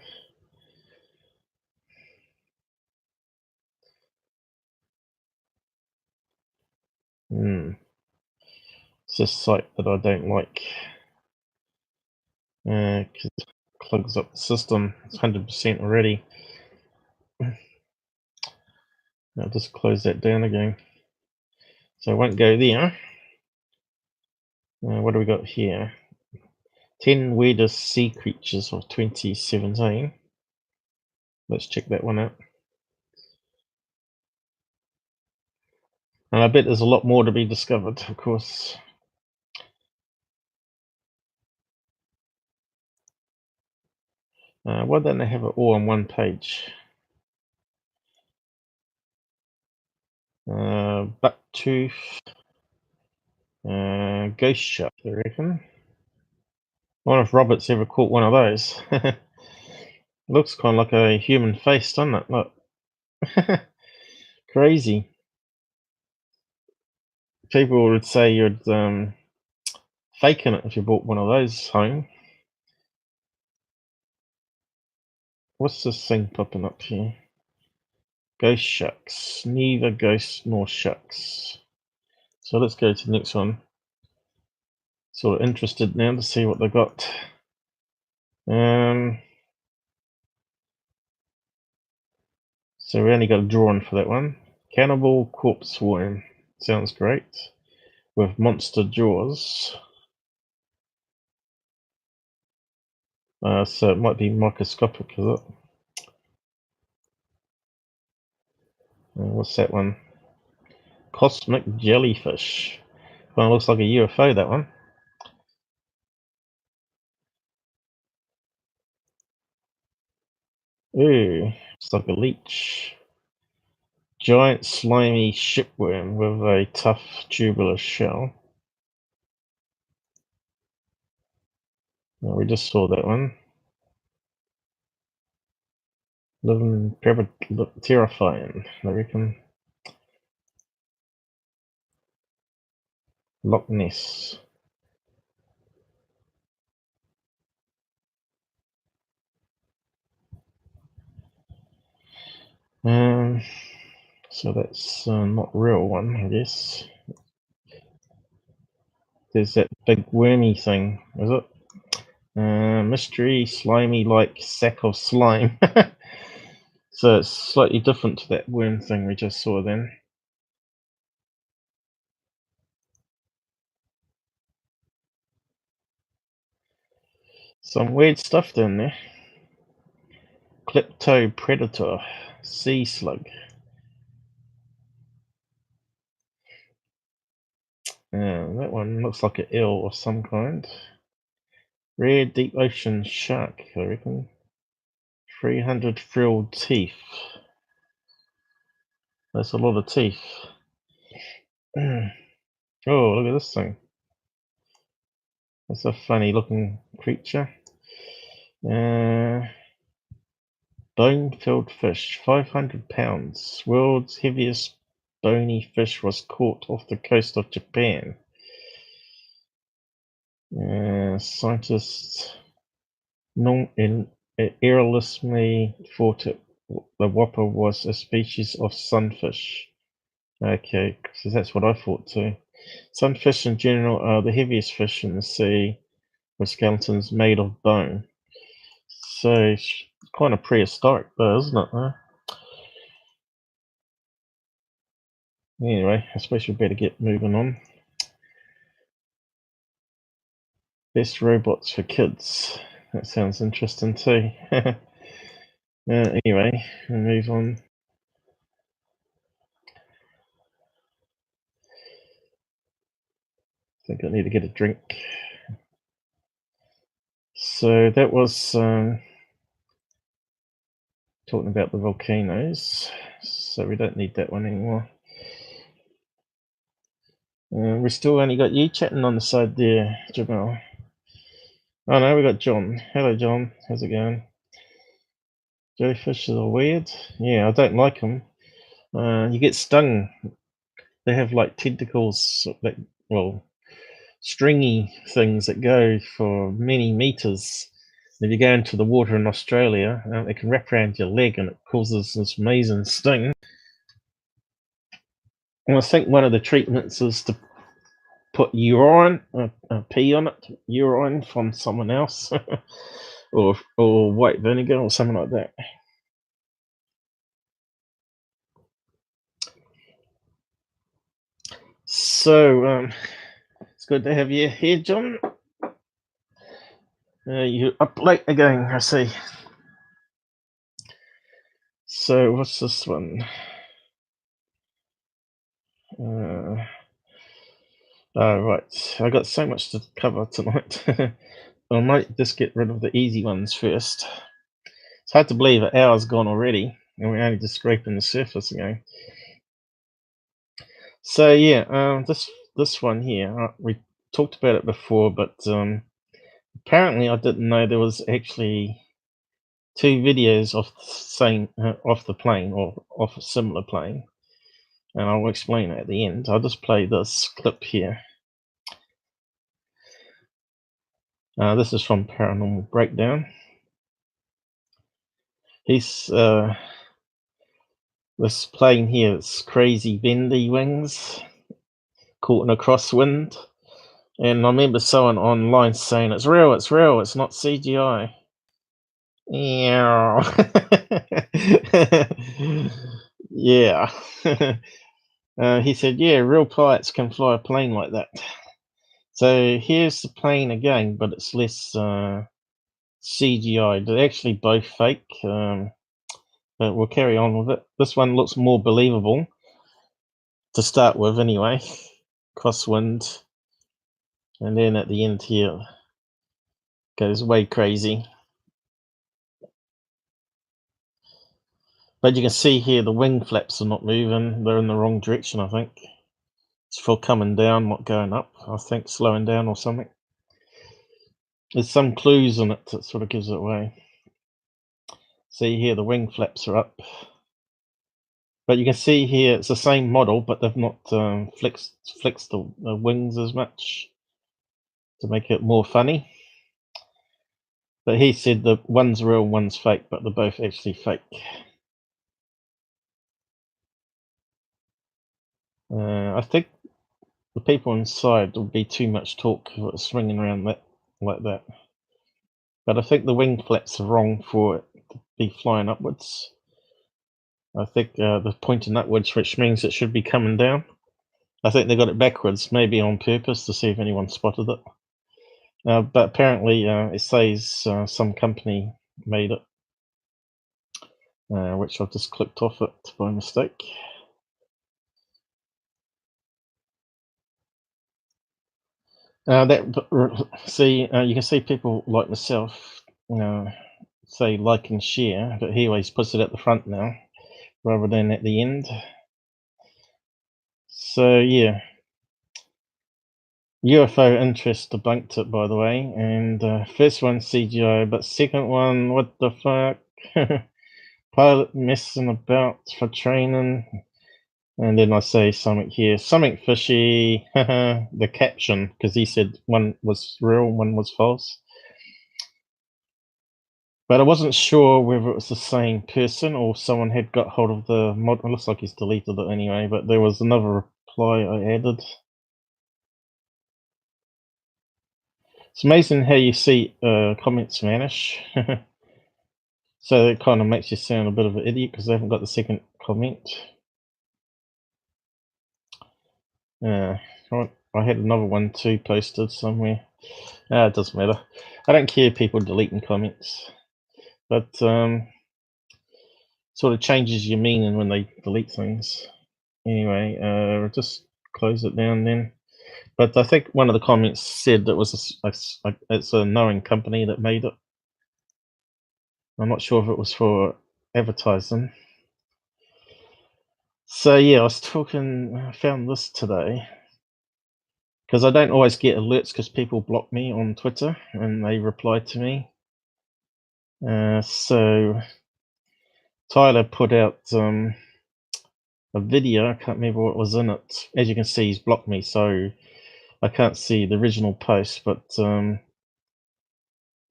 It's this site that I don't like. Because it clogs up the system. It's 100% already. I'll just close that down again. So I won't go there. What do we got here? 10 weirdest sea creatures of 2017. Let's check that one out. And I bet there's a lot more to be discovered, of course. Why don't they have it all on one page? Bucktooth, ghost shark, I reckon. I wonder if Robert's ever caught one of those. Looks kind of like a human face, doesn't it? Look. Crazy. People would say you'd faking it if you bought one of those home. What's this thing popping up here? Ghost sharks. Neither ghosts nor sharks. So let's go to the next one. Sort of interested now to see what they got. So we only got a drawing for that one. Cannibal corpse worm. Sounds great. With monster jaws. So it might be microscopic, is it? What's that one? Cosmic jellyfish. Kind of looks like a UFO, that one. Ooh, it's like a leech. Giant slimy shipworm with a tough tubular shell. We just saw that one. Living terrifying, I reckon. Loch Ness. So that's not real one, I guess. There's that big wormy thing, is it? Mystery slimy like sack of slime. So it's slightly different to that worm thing we just saw then. Some weird stuff down there. Kleptopredator, sea slug. That one looks like an eel of some kind. Rare deep ocean shark, I reckon. 300 frilled teeth. That's a lot of teeth. Oh, look at this thing. That's a funny looking creature. Bone-filled fish, 500 pounds. World's heaviest bony fish was caught off the coast of Japan. Scientists erroneously thought the whopper was a species of sunfish. Okay, so that's what I thought too. Sunfish in general are the heaviest fish in the sea, with skeletons made of bone. So it's kind of prehistoric though, isn't it? Huh? Anyway, I suppose we better get moving on. Best robots for kids. That sounds interesting too. Anyway, we'll move on. I think I need to get a drink. So that was talking about the volcanoes, so we don't need that one anymore. We still only got you chatting on the side there, Jamal. Oh no, we got John. Hello, John. How's it going? Jellyfishes are weird. Yeah, I don't like them. You get stung. They have like tentacles, like, well, stringy things that go for many meters. If you go into the water in Australia, it can wrap around your leg and it causes this amazing sting. And I think one of the treatments is to put urine, pee on it, urine from someone else, or white vinegar or something like that. So it's good to have you here, John. You're up late again, I see. So what's this one? Oh right, I got so much to cover tonight. I might just get rid of the easy ones first. It's hard to believe an hour's gone already, and we're only just scraping the surface again. So yeah, this one here, we talked about it before, but apparently I didn't know there was actually two videos of the same off the plane or off a similar plane, and I'll explain it at the end. I'll just play this clip here. This is from Paranormal Breakdown. He's this plane here, it's crazy bendy wings caught in a crosswind. And I remember someone online saying, it's real, it's not CGI. Yeah. Yeah. He said, yeah, real pilots can fly a plane like that. So here's the plane again, but it's less CGI. They're actually both fake, but we'll carry on with it. This one looks more believable to start with anyway. Crosswind. And then at the end here, goes way crazy. But you can see here the wing flaps are not moving. They're in the wrong direction, I think. It's for coming down, not going up. I think slowing down or something. There's some clues in it that sort of gives it away. See here, the wing flaps are up. But you can see here, it's the same model, but they've not flexed the wings as much to make it more funny. But he said the one's real, one's fake, but they're both actually fake. I think the people inside would be too much talk if it was swinging around like that. But I think the wing flaps are wrong for it to be flying upwards. I think they're pointing upwards, which means it should be coming down. I think they got it backwards, maybe on purpose to see if anyone spotted it. But apparently it says some company made it, which I've just clicked off it by mistake. You can see people like myself say like and share, but he always puts it at the front now rather than at the end. So yeah, UFO interest debunked it, by the way, and first one CGI, but second one, what the fuck? Pilot messing about for training. And then I say something here, something fishy. The caption, because he said one was real, one was false. But I wasn't sure whether it was the same person or someone had got hold of the mod. It looks like he's deleted it anyway, but there was another reply I added. It's amazing how you see comments vanish. So it kind of makes you sound a bit of an idiot because they haven't got the second comment. I had another one too posted somewhere. It doesn't matter. I don't care people deleting comments, but sort of changes your meaning when they delete things. Anyway, we'll just close it down then. But I think one of the comments said that was it's a knowing company that made it. I'm not sure if it was for advertise them. So yeah, I found this today because I don't always get alerts because people block me on Twitter and they reply to me. So Tyler put out a video. I can't remember what was in it. As you can see, he's blocked me, so I can't see the original post. But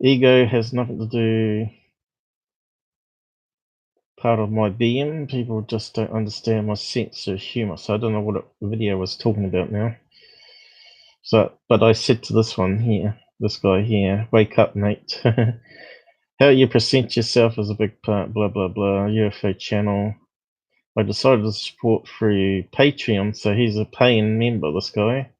ego has nothing to do part of my being. People just don't understand my sense of humor. So I don't know what the video was talking about now. So, but I said to this one here, this guy here, wake up, mate. How you present yourself is a big part, blah, blah, blah, UFO channel. I decided to support through Patreon, so he's a paying member, this guy.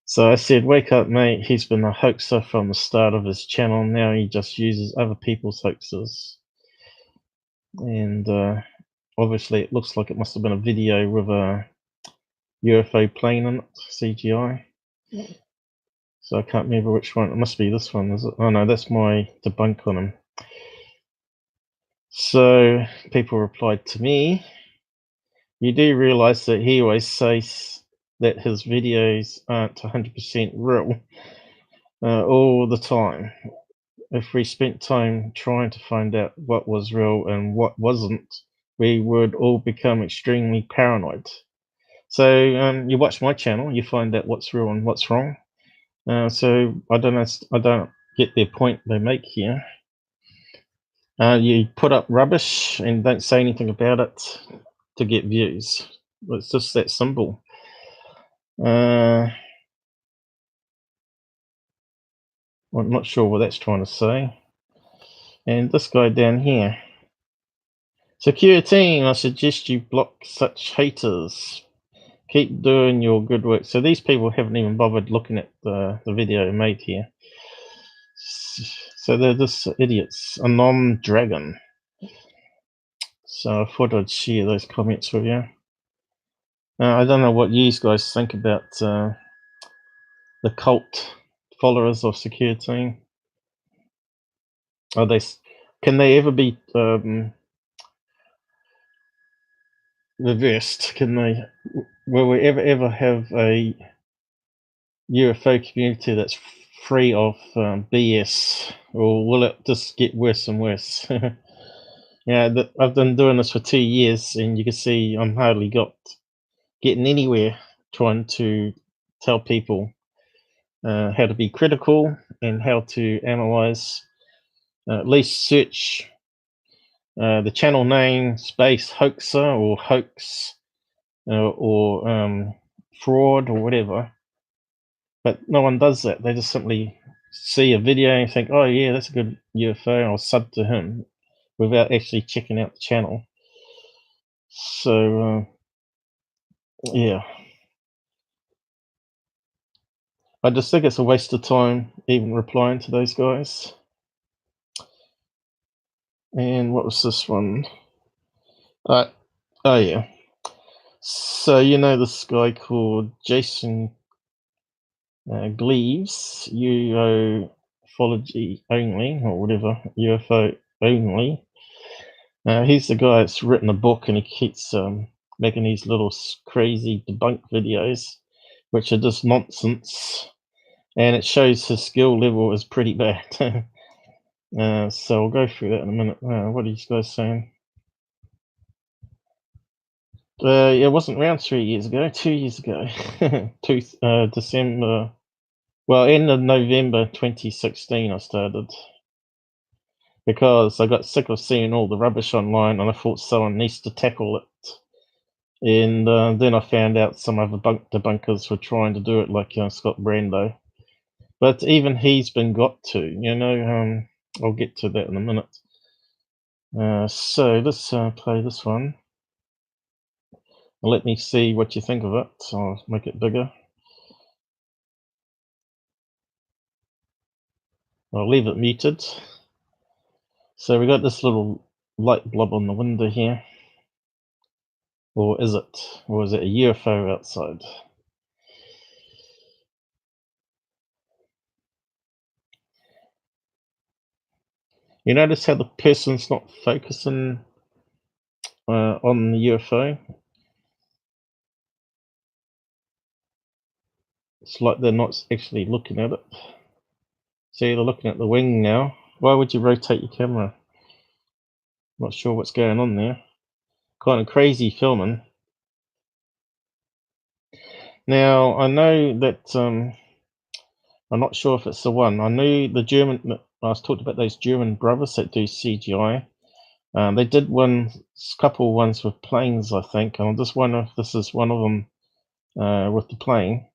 So I said, wake up, mate. He's been a hoaxer from the start of his channel. Now he just uses other people's hoaxes. And obviously it looks like it must have been a video with a UFO plane in it, CGI. So I can't remember which one. It must be this one, is it? Oh no, that's my debunk on him. So people replied to me, you do realize that he always says that his videos aren't 100% real all the time. If we spent time trying to find out what was real and what wasn't, we would all become extremely paranoid. So you watch my channel, you find out what's real and what's wrong. So I don't get their point they make here. You put up rubbish and don't say anything about it to get views. It's just that simple. I'm not sure what that's trying to say. And this guy down here. Secureteam, I suggest you block such haters. Keep doing your good work. So these people haven't even bothered looking at the video I made here. So they're just idiots. A non-dragon. So I thought I'd share those comments with you. I don't know what you guys think about the cult followers of Secureteam. Are they? Can they ever be reversed? Can they? Will we ever have a UFO community that's free of BS, or will it just get worse and worse? Yeah, I've been doing this for 2 years, and you can see I'm hardly getting anywhere trying to tell people how to be critical and how to analyze. At least search the channel name space hoaxer or hoax or fraud or whatever. But no one does that. They just simply see a video and think, oh yeah, that's a good UFO, I'll sub to him, without actually checking out the channel. So yeah, I just think it's a waste of time even replying to those guys. And what was this one? Oh yeah. So you know this guy called Jason Gleaves, ufology only, or whatever, UFO only. He's the guy that's written a book, and he keeps making these little crazy debunk videos, which are just nonsense, and it shows his skill level is pretty bad. So I'll go through that in a minute. What are you guys saying? It wasn't around 3 years ago, 2 years ago. December, well, end of November 2016 I started, because I got sick of seeing all the rubbish online, and I thought someone needs to tackle it. And then I found out some other debunkers were trying to do it, like Scott Brando. But even he's been got to, I'll get to that in a minute. So let's play this one. Let me see what you think of it. I'll make it bigger. I'll leave it muted. So we got this little light blob on the window here. Or is it? Or is it a UFO outside? You notice how the person's not focusing on the UFO? It's like they're not actually looking at it. See, they're looking at the wing now. Why would you rotate your camera? Not sure what's going on there. Kind of crazy filming. Now, I know that, I'm not sure if it's the one. I knew the German, I was talking about those German brothers that do CGI. They did couple ones with planes, I think. I just wonder if this is one of them with the plane.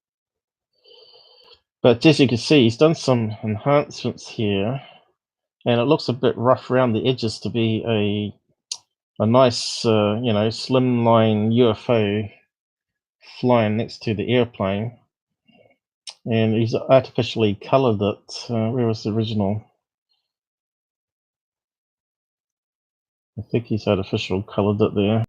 But as you can see, he's done some enhancements here, and it looks a bit rough around the edges to be a nice, slimline UFO flying next to the airplane. And he's artificially colored it. Where was the original? I think he's artificial colored it there.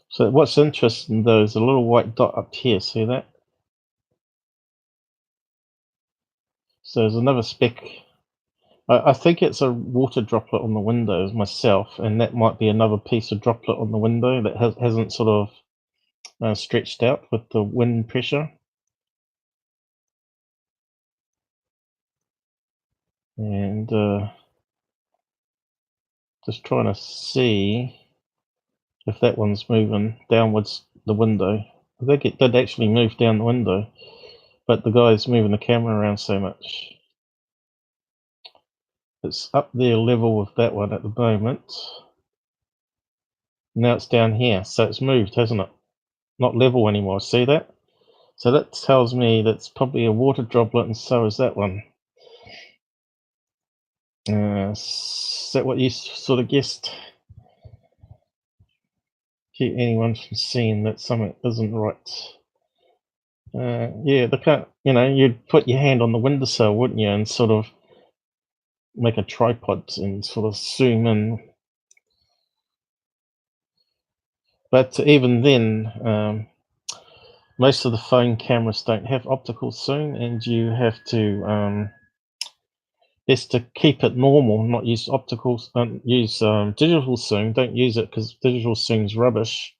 So what's interesting though is a little white dot up here. See that? So there's another speck. I think it's a water droplet on the window myself, and that might be another piece of droplet on the window that hasn't sort of stretched out with the wind pressure. And just trying to see if that one's moving downwards the window. I think it did actually move down the window, but the guy's moving the camera around so much. It's up there level with that one at the moment. Now it's down here, so it's moved, hasn't it? Not level anymore, see that? So that tells me that's probably a water droplet, and so is that one. Is that what you sort of guessed? Keep anyone from seeing that something isn't right. Yeah, they can't, you'd put your hand on the windowsill, wouldn't you, and sort of make a tripod and sort of zoom in. But even then, most of the phone cameras don't have optical zoom, and you have to best to keep it normal, not use optical, use digital zoom. Don't use it because digital zoom's rubbish.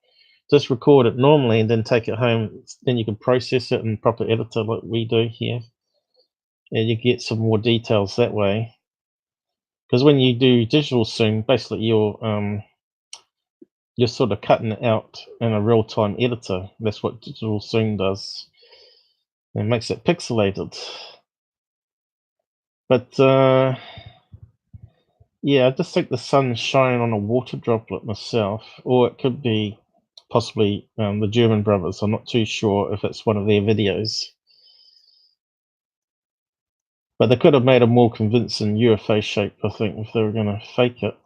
Just record it normally and then take it home. Then you can process it in proper editor like we do here, and you get some more details that way. Because when you do digital zoom, basically you're sort of cutting it out in a real-time editor. That's what digital zoom does. It makes it pixelated. But yeah, I just think the sun's shining on a water droplet myself, or it could be possibly the German brothers. I'm not too sure if it's one of their videos. But they could have made a more convincing UFO shape, I think, if they were going to fake it.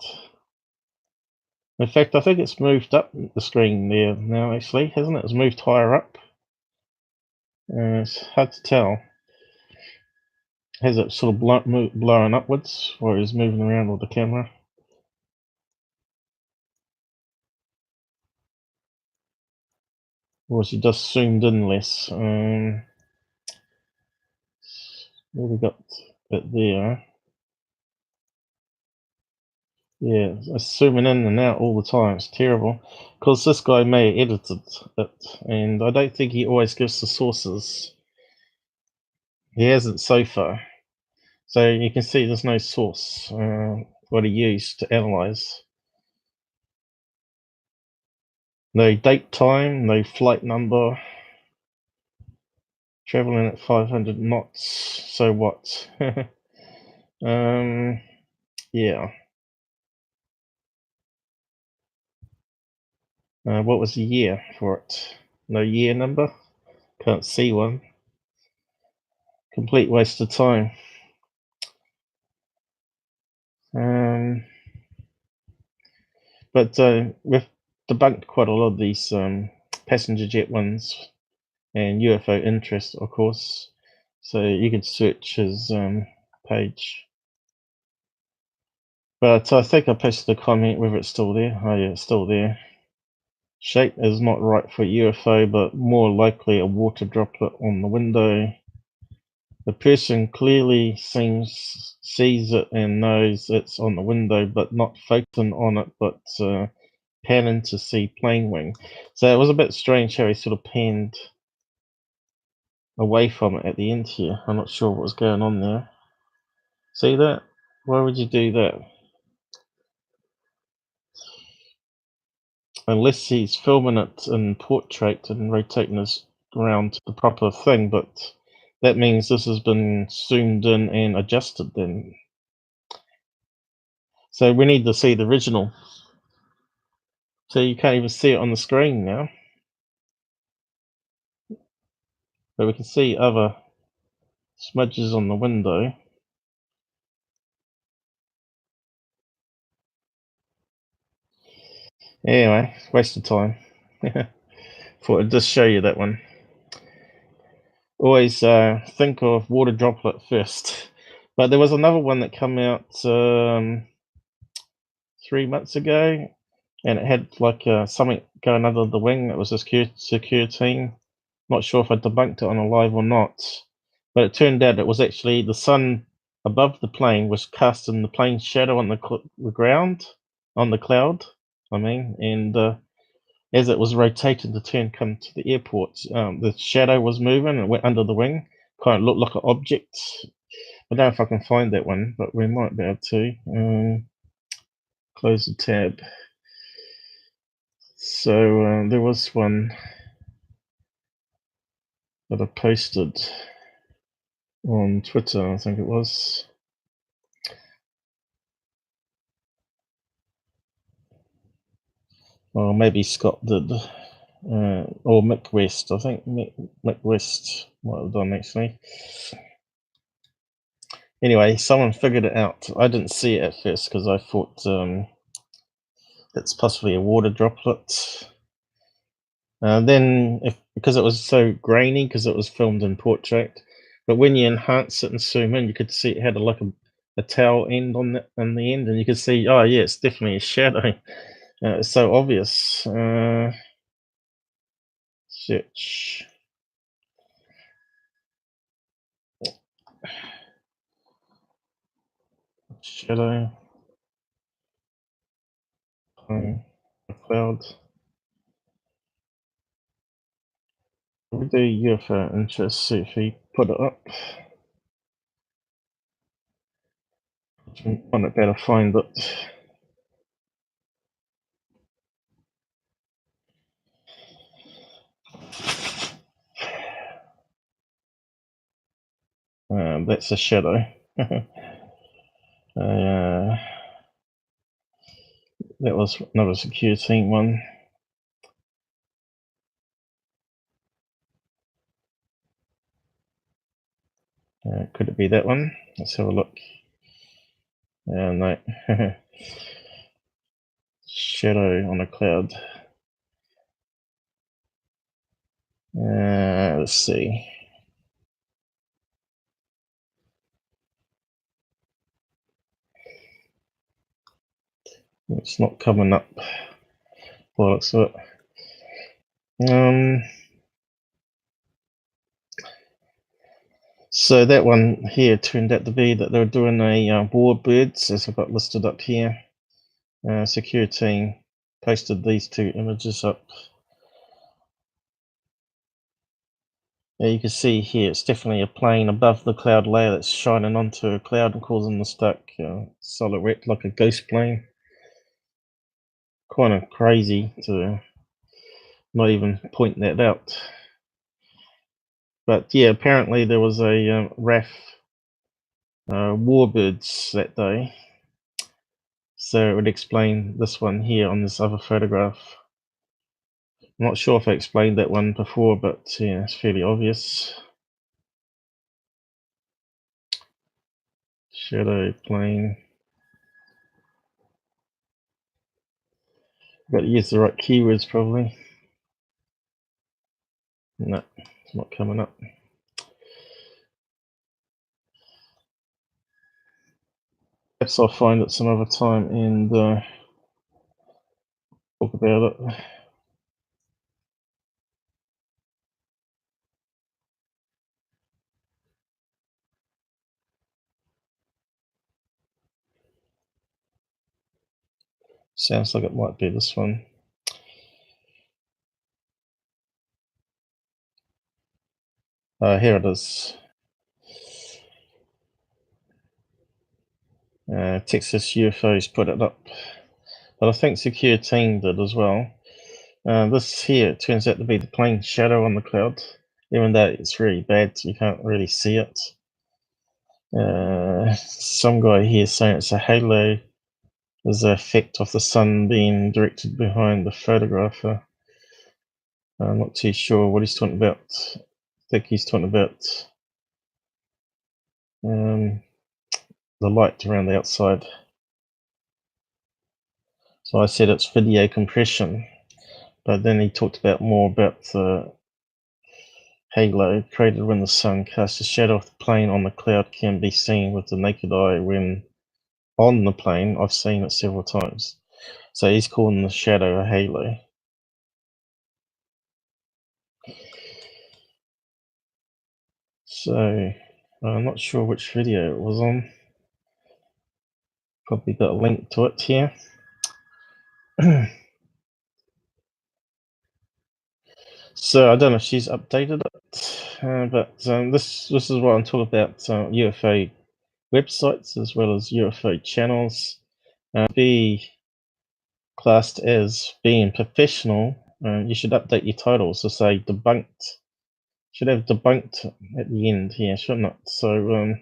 In fact, I think it's moved up the screen there now, actually, hasn't it? It's moved higher up. It's hard to tell. Has it sort of blowing upwards while he's moving around with the camera? Or is he just zoomed in less? What have we got it there? Yeah, it's zooming in and out all the time. It's terrible. Because this guy may have edited it, and I don't think he always gives the sources. He hasn't so far. So you can see there's no source what he used to analyze. No date time, no flight number. Traveling at 500 knots. So what? Yeah. What was the year for it? No year number? Can't see one. Complete waste of time. But we've debunked quite a lot of these passenger jet ones and UFO interest, of course. So you can search his page. But I think I posted a comment whether it's still there. Oh yeah, it's still there. Shape is not right for UFO, but more likely a water droplet on the window. The person clearly sees it and knows it's on the window, but not focusing on it, but panning to see plane wing. So it was a bit strange how he sort of panned away from it at the end here. I'm not sure what was going on there. See that? Why would you do that? Unless he's filming it in portrait and rotating his around the proper thing, but that means this has been zoomed in and adjusted then. So we need to see the original. So you can't even see it on the screen now. But we can see other smudges on the window. Anyway, waste of time. Thought I'd just show you that one. Always think of water droplet first. But there was another one that came out 3 months ago, and it had like something going under the wing. It was a Secureteam. Not sure if I debunked it on a live or not, but it turned out it was actually the sun above the plane was casting the plane's shadow on the ground, on the cloud. I mean, and as it was rotating to come to the airport, the shadow was moving and it went under the wing. Kind of looked like an object. I don't know if I can find that one, but we might be able to. Close the tab. So there was one that I posted on Twitter, I think it was. Or maybe Scott did. Or Mick West. I think Mick West might have done actually. Anyway, someone figured it out. I didn't see it at first because I thought it's possibly a water droplet. Then, because it was so grainy, because it was filmed in portrait, but when you enhance it and zoom in, you could see it had like a tail end on the end, and you could see, oh yeah, it's definitely a shadow. It's so obvious. Search shadow cloud. We do UFO interest. See if he put it up. Find it better. Find it. That's a shadow. That was another Secureteam one. Could it be that one? Let's have a look. No. Shadow on a cloud. Let's see. It's not coming up. Well, it's it. So that one here turned out to be that they were doing a warbirds, as I've got listed up here. Secureteam posted these two images up. You can see here it's definitely a plane above the cloud layer that's shining onto a cloud and causing the stuck silhouette like a ghost plane. Kind of crazy to not even point that out. But yeah, apparently there was a RAF warbirds that day. So it would explain this one here on this other photograph. I'm not sure if I explained that one before, but yeah, it's fairly obvious. Shadow plane. Got to use the right keywords probably. No, it's not coming up. Perhaps I'll find it some other time and talk about it. Sounds like it might be this one. Here it is. Texas UFOs put it up, but I think Secureteam did as well. This here turns out to be the plane shadow on the cloud, even though it's really bad, so you can't really see it. Some guy here saying it's a halo as the effect of the sun being directed behind the photographer. I'm not too sure what he's talking about. I think he's talking about the light around the outside. So I said it's video compression, but then he talked about more about the halo created when the sun casts a shadow of the plane on the cloud can be seen with the naked eye when on the plane. I've seen it several times. So he's calling the shadow a halo. So I'm not sure which video it was on. Probably got a link to it here. So I don't know if she's updated it, but this is what I'm talking about: UFO websites as well as UFO channels. Be classed as being professional. You should update your titles to say debunked. Should have debunked at the end here, shouldn't it? So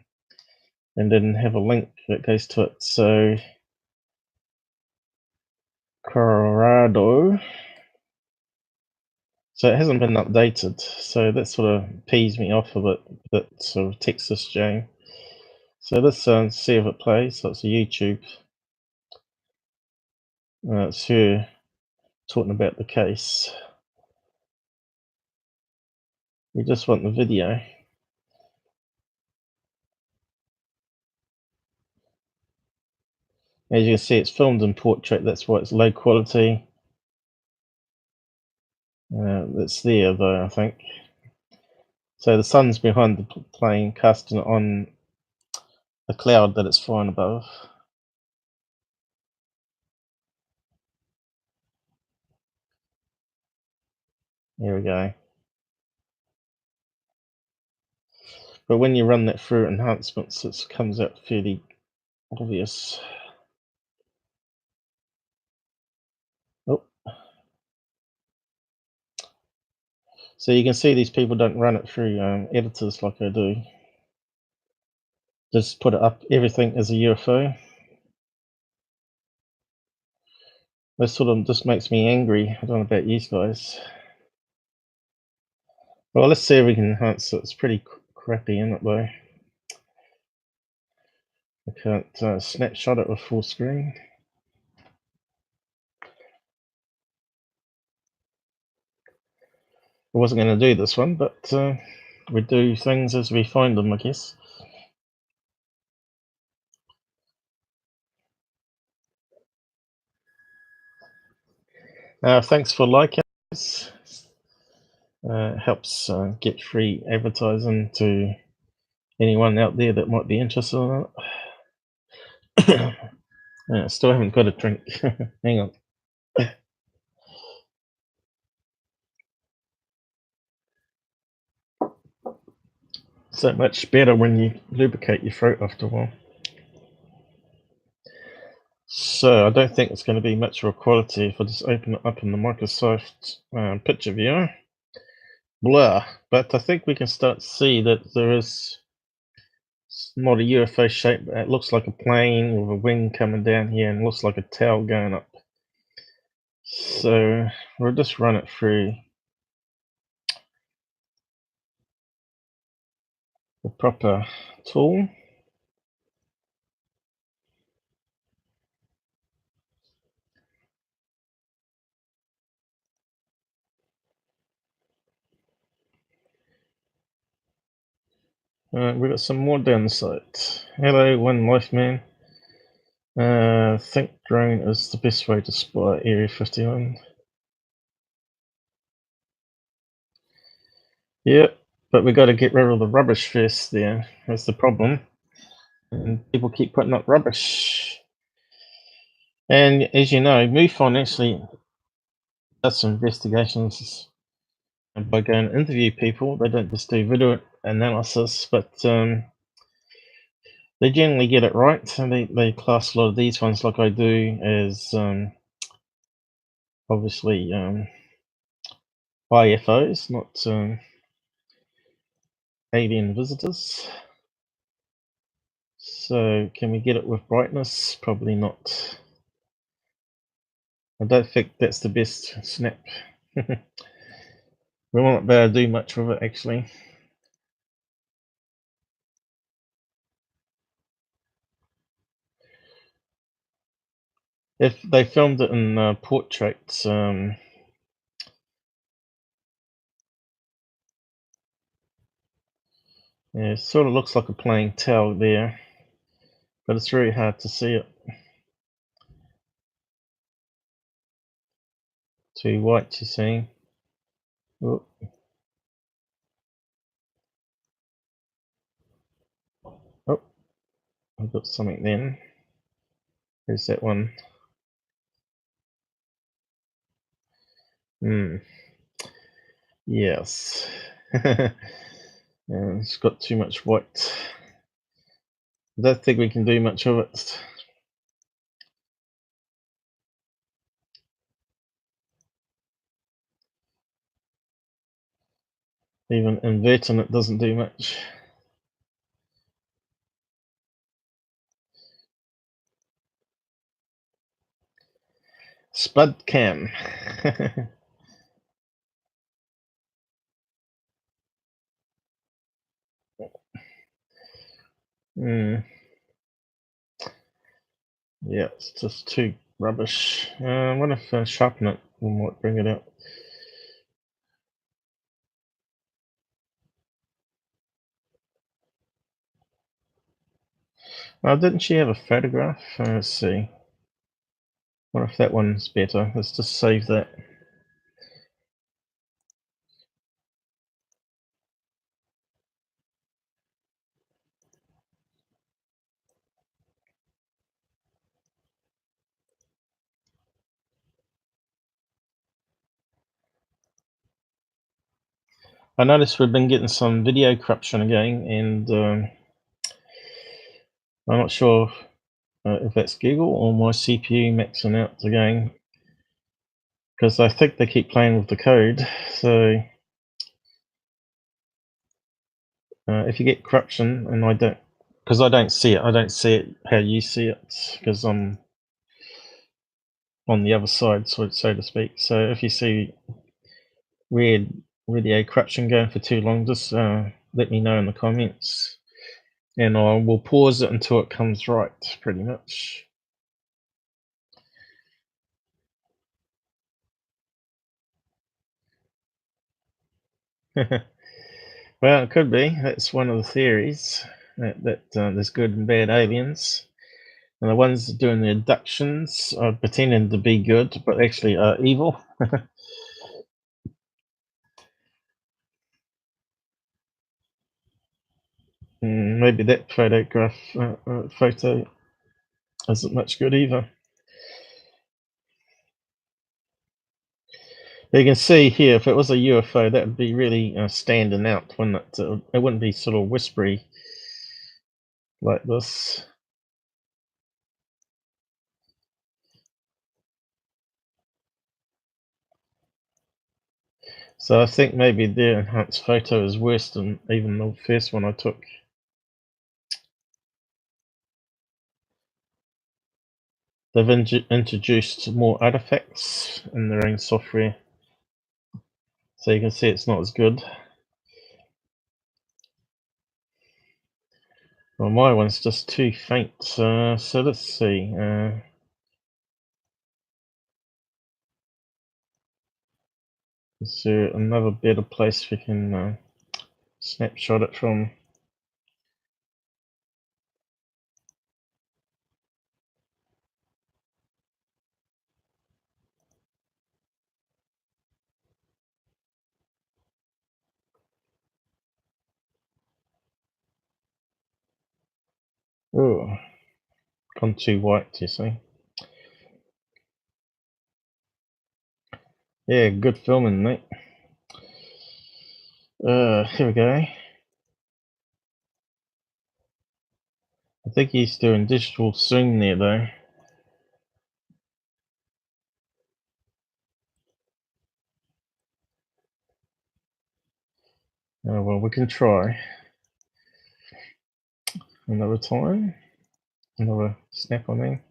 and then have a link that goes to it. So Colorado. So it hasn't been updated, so that sort of pees me off a bit, that sort of Texas Jane. So let's see if it plays. So it's a YouTube. It's her talking about the case. We just want the video. As you can see, it's filmed in portrait, that's why it's low quality. It's there though, I think. So the sun's behind the plane, casting it on the cloud that it's flying above. There we go. But when you run that through enhancements, it comes out fairly obvious. Oh. So you can see these people don't run it through editors like I do. Just put it up, everything as a UFO. That sort of just makes me angry. I don't know about you guys. Well, let's see if we can enhance it. It's pretty crappy, isn't it, though? I can't snapshot it with full screen. I wasn't going to do this one, but we do things as we find them, I guess. Thanks for liking this. Helps get free advertising to anyone out there that might be interested in it. Still haven't got a drink. Hang on. So much better when you lubricate your throat after a while. So I don't think it's going to be much of a quality if I just open it up in the Microsoft picture viewer. Blur. But I think we can start to see that there is not a UFO shape. It looks like a plane with a wing coming down here and looks like a tail going up. So we'll just run it through the proper tool. We've got some more down the site. Hello, One Life Man. Think drone is the best way to spot Area 51. Yep, but we got to get rid of the rubbish first there. That's the problem. And people keep putting up rubbish. And as you know, MUFON actually does some investigations by going to interview people. They don't just do video analysis, but they generally get it right. And they class a lot of these ones, like I do, as obviously UFOs, not alien visitors. So can we get it with brightness? Probably not. I don't think that's the best snap. We won't be able to do much with it, actually. If they filmed it in portraits, yeah, it sort of looks like a plain towel there, but it's very hard to see it. Too white, you see. Oh, oh, I've got something then. Where's that one? Hmm. Yes. It's got too much white. I don't think we can do much of it. Even inverting it doesn't do much. Spud cam. Mm, yeah, it's just too rubbish. I wonder if sharpen it might bring it out. Didn't she have a photograph? Let's see. What if that one's better? Let's just save that. I noticed we've been getting some video corruption again, and I'm not sure if that's Google or my CPU maxing out again, because I think they keep playing with the code. So if you get corruption, and I don't, because I don't see it how you see it, because I'm on the other side, so to speak. So if you see weird video corruption going for too long, just let me know in the comments, and I will pause it until it comes right, pretty much. Well, it could be. That's one of the theories that there's good and bad aliens, and the ones doing the abductions are pretending to be good, but actually are evil. Maybe that photo isn't much good either. You can see here, if it was a UFO, that would be really standing out, wouldn't it? It wouldn't be sort of whispery like this. So I think maybe their enhanced photo is worse than even the first one I took. They've introduced more artifacts in their own software, so you can see it's not as good. Well, my one's just too faint, so let's see. Is there another better place we can snapshot it from? Oh, gone too white, you see. Yeah, good filming, mate. Here we go. I think he's doing digital soon there, though. Oh, well, we can try another time. Another snap, I mean.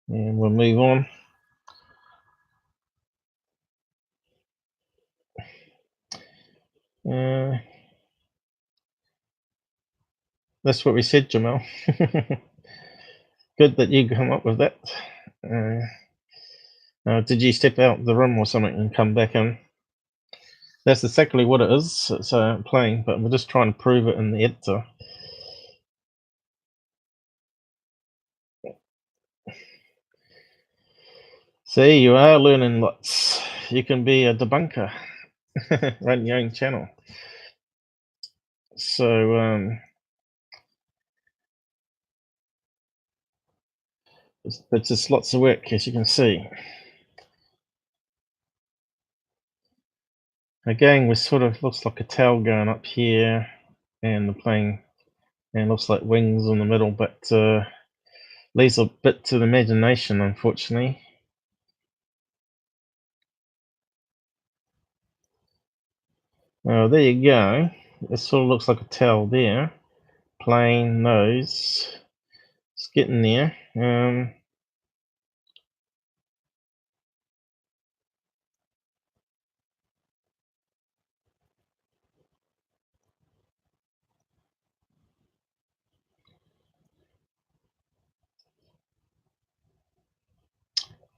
And we'll move on. That's what we said, Jamal. Good that you come up with that. Did you step out the room or something and come back in? That's exactly what it is. It's playing, but we're just trying to prove it in the editor. See, you are learning lots. You can be a debunker, run your own channel. So it's just lots of work, as you can see. Again, we sort of looks like a tail going up here, and the plane, and looks like wings in the middle, but leaves a bit to the imagination, unfortunately. Oh, there you go. It sort of looks like a tail there. Plane, nose. It's getting there.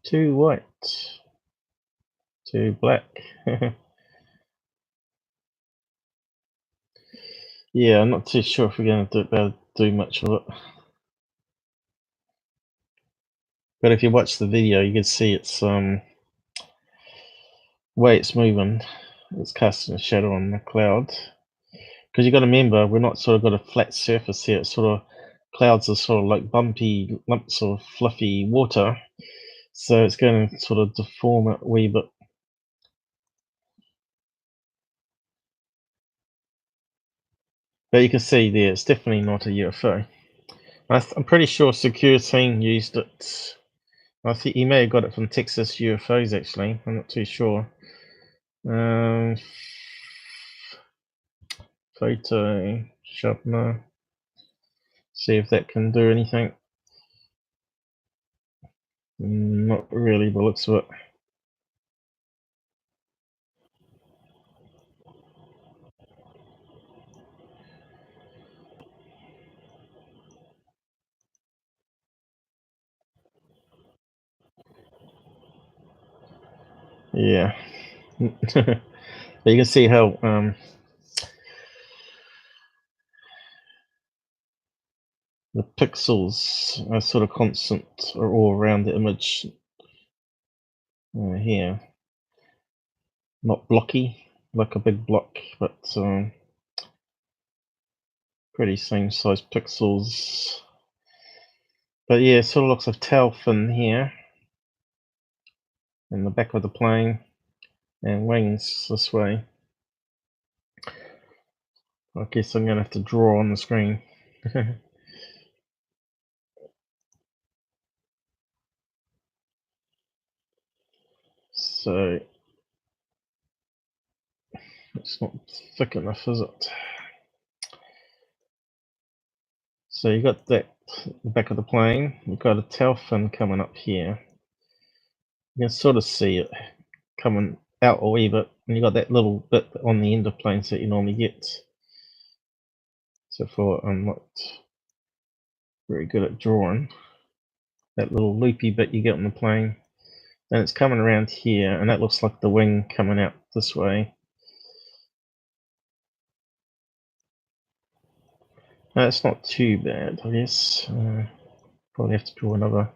2 white, 2 black. Yeah, I'm not too sure if we're going to be able to do much of it. But if you watch the video, you can see it's way it's moving. It's casting a shadow on the cloud. Because you got to remember, we're not sort of got a flat surface here. It's sort of clouds are sort of like bumpy lumps of fluffy water, so it's going to sort of deform it a wee bit. But you can see there, it's definitely not a UFO. I'm pretty sure Secureteam used it. I think he may have got it from Texas UFOs, actually. I'm not too sure. Photo sharpener. See if that can do anything. Not really, but looks of it. Yeah. But you can see how the pixels are sort of constant are all around the image here. Not blocky, like a big block, but pretty same size pixels. But yeah, it sort of looks like tail fin here in the back of the plane, and wings this way. I guess I'm going to have to draw on the screen. So it's not thick enough, is it? So you got that the back of the plane. You've got a tail fin coming up here. You can sort of see it coming out a wee bit, and you got that little bit on the end of planes that you normally get. So for I'm not very good at drawing, that little loopy bit you get on the plane, and it's coming around here, and that looks like the wing coming out this way. It's not too bad, I guess. Probably have to draw another.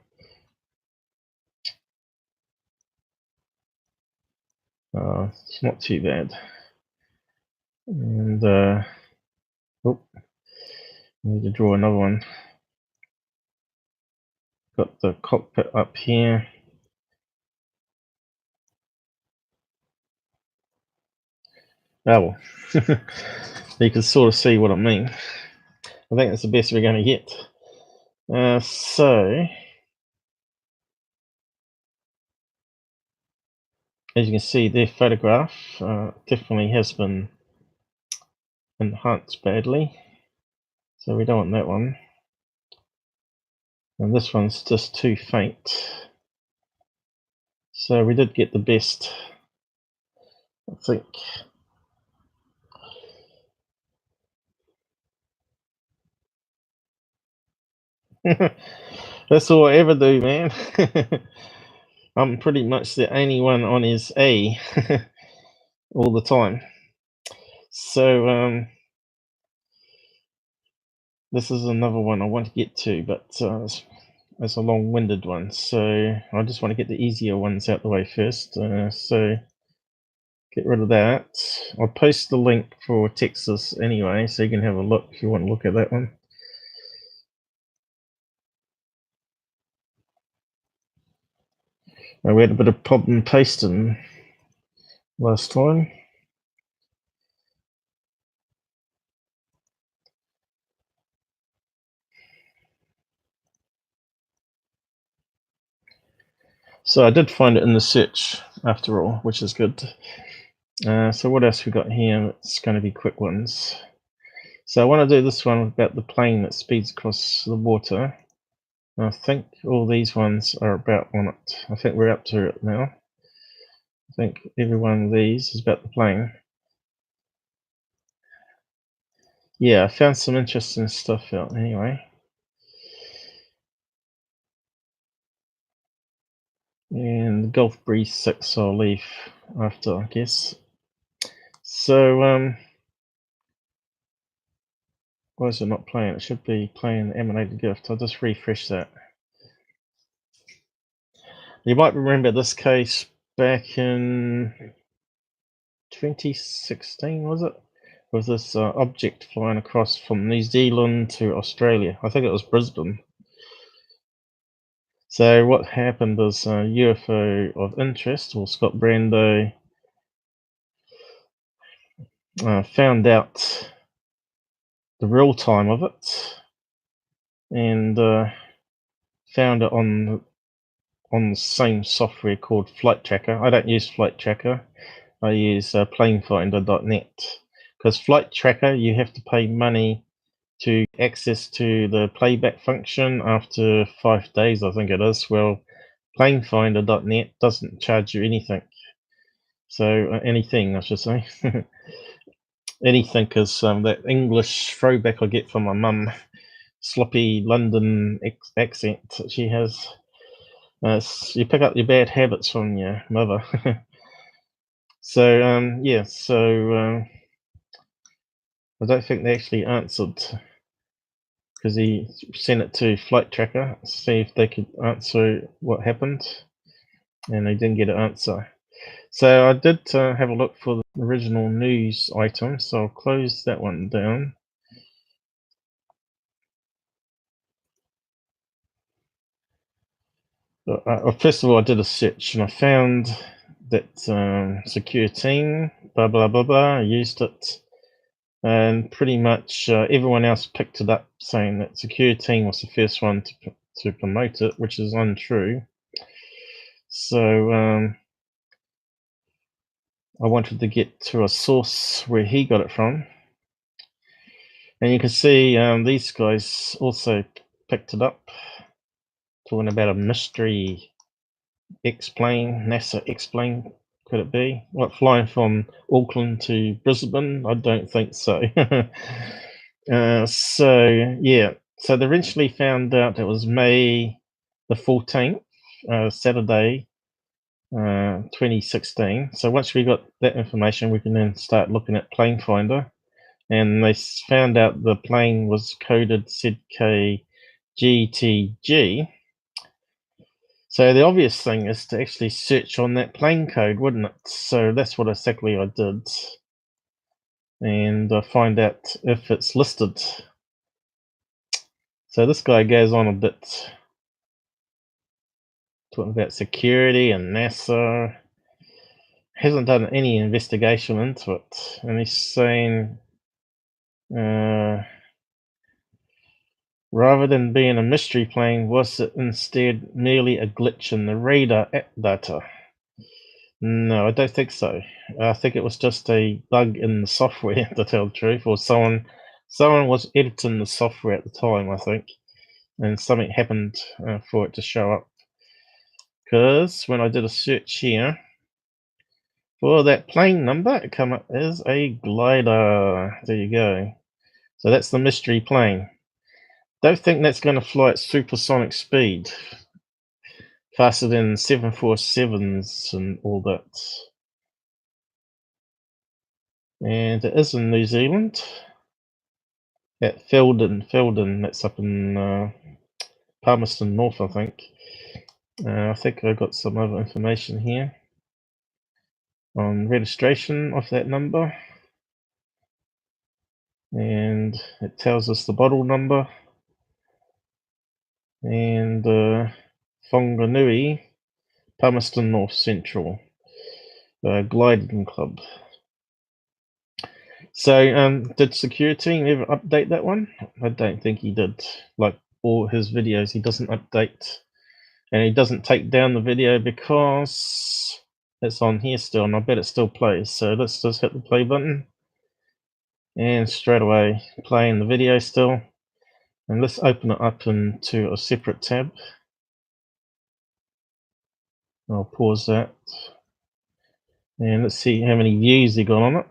It's not too bad. And oh, need to draw another one. Got the cockpit up here. Oh, well. You can sort of see what I mean. I think that's the best we're going to get. So, as you can see, their photograph definitely has been enhanced badly. So we don't want that one. And this one's just too faint. So we did get the best, I think. That's all I ever do, man. I'm pretty much the only one on his A all the time. So this is another one I want to get to, but it's a long-winded one. So I just want to get the easier ones out the way first. So get rid of that. I'll post the link for Texas anyway, so you can have a look if you want to look at that one. We had a bit of problem pasting last time. So I did find it in the search after all, which is good. So what else we got here? It's going to be quick ones. So I want to do this one about the plane that speeds across the water. I think all these ones are about on it. I think we're up to it now. I think every one of these is about the plane. Yeah, I found some interesting stuff out anyway. And the Gulf Breeze 6 I'll leave after, I guess. So, why is it not playing? It should be playing Emanated Gift. I'll just refresh that. You might remember this case back in 2016, was it? With this object flying across from New Zealand to Australia. I think it was Brisbane. So what happened is UFO of interest, or Scott Brando, found out the real time of it, and found it on the same software called Flight Tracker. I don't use Flight Tracker. I use planefinder.net, because Flight Tracker you have to pay money to access to the playback function after 5 days, I think it is. Well, planefinder.net doesn't charge you anything. So anything, I should say. Anything is that English throwback I get from my mum, sloppy London accent that she has. You pick up your bad habits from your mother. So yeah, so I don't think they actually answered, because he sent it to Flight Tracker, see if they could answer what happened, and they didn't get an answer. So I did have a look for the original news item, so I'll close that one down. First of all, I did a search and I found that Secureteam, blah blah blah blah, used it, and pretty much everyone else picked it up, saying that Secureteam was the first one to promote it, which is untrue. So I wanted to get to a source where he got it from, and you can see these guys also picked it up, talking about a mystery X-plane, NASA X-plane. Could it be? What, flying from Auckland to Brisbane? I don't think so. So yeah, so they eventually found out it was May the 14th, Saturday, 2016. So once we got that information, we can then start looking at Plane Finder, and they found out the plane was coded ZKGTG. So the obvious thing is to actually search on that plane code, wouldn't it? So that's what exactly I did, and find out if it's listed. So this guy goes on a bit, talking about security and NASA, hasn't done any investigation into it, and he's saying rather than being a mystery plane, was it instead merely a glitch in the radar data? No, I don't think so. I think it was just a bug in the software, to tell the truth, or someone was editing the software at the time, I think, and something happened for it to show up. Because when I did a search here for that plane number, it came up as a glider. There you go. So that's the mystery plane. Don't think that's going to fly at supersonic speed, faster than 747s and all that. And it is in New Zealand, at Feldon. That's up in Palmerston North, I think. I think I got some other information here on registration of that number, and it tells us the bottle number and Whanganui, Palmerston North Central Gliding Club. So, did Secureteam ever update that one? I don't think he did. Like all his videos, he doesn't update, and he doesn't take down the video because it's on here still, and I bet it still plays. So let's just hit the play button, and straight away playing the video still. And let's open it up into a separate tab. I'll pause that, and let's see how many views he got on it.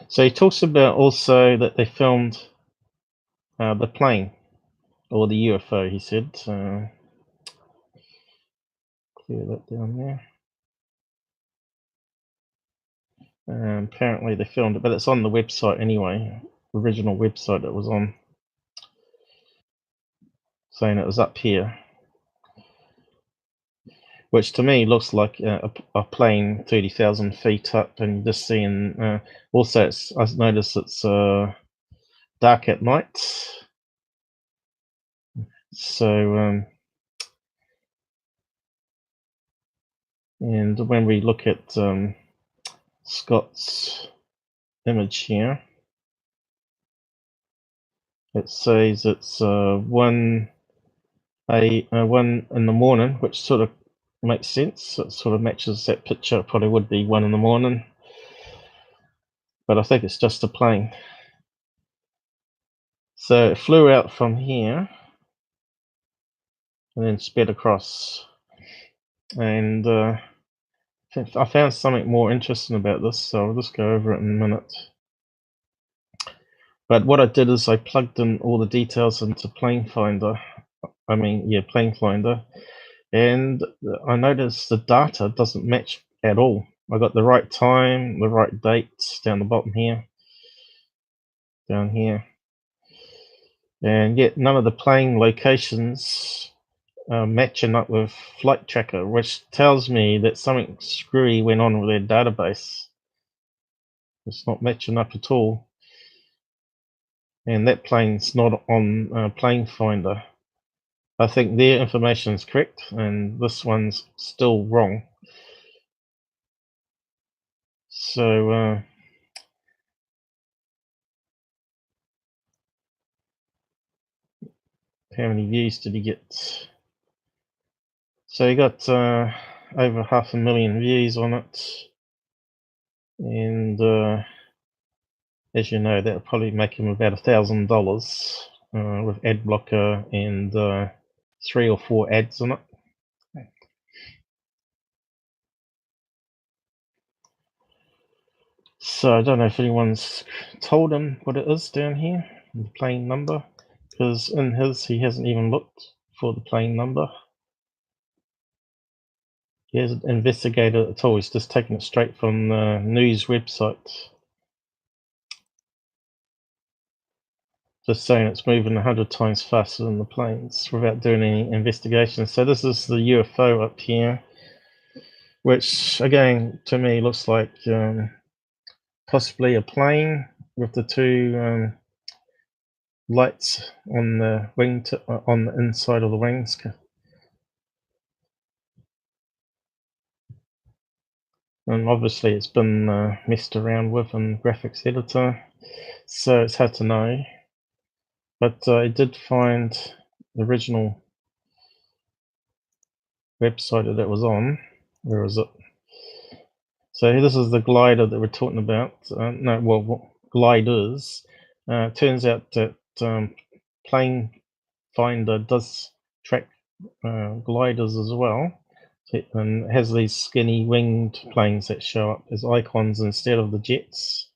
So he talks about also that they filmed the plane, or the UFO, he said. Clear that down there. Apparently they filmed it, but it's on the website anyway, the original website it was on, saying it was up here, which to me looks like a plane 30,000 feet up, and just seeing, also I noticed it's dark at night, so and when we look at Scott's image here, it says it's 1 in the morning, which sort of makes sense. It sort of matches that picture. It probably would be 1 in the morning, but I think it's just a plane. So it flew out from here and then sped across, and I found something more interesting about this, so I'll just go over it in a minute. But what I did is I plugged in all the details into Plane Finder, and I noticed the data doesn't match at all. I got the right time, the right dates down the bottom here, down here, and yet none of the plane locations matching up with Flight Tracker, which tells me that something screwy went on with their database. It's not matching up at all, and that plane's not on Plane Finder. I think their information is correct, and this one's still wrong. So how many views did he get? So he got over 500,000 views on it, and as you know, that'll probably make him about $1,000 with ad blocker and 3 or 4 ads on it. So I don't know if anyone's told him what it is down here, the plane number, because in his he hasn't even looked for the plane number. He hasn't investigated it at all. He's just taken it straight from the news website, just saying it's moving 100 times faster than the planes without doing any investigation. So this is the UFO up here, which again to me looks like possibly a plane with the 2 lights on the wing on the inside of the wings. and obviously it's been messed around with in graphics editor, so it's hard to know. But I did find the original website that it was on. Where is it? So this is the glider that we're talking about. Gliders. Turns out that Plane Finder does track gliders as well, and has these skinny winged planes that show up as icons instead of the jets.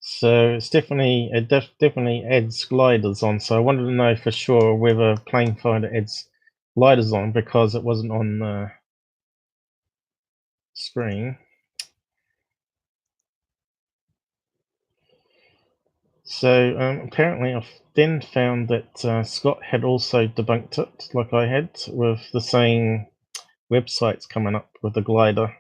So it's definitely definitely adds gliders on. So I wanted to know for sure whether Plane Finder adds gliders on, because it wasn't on the screen. So apparently I've then found that Scott had also debunked it, like I had, with the same websites coming up with the glider.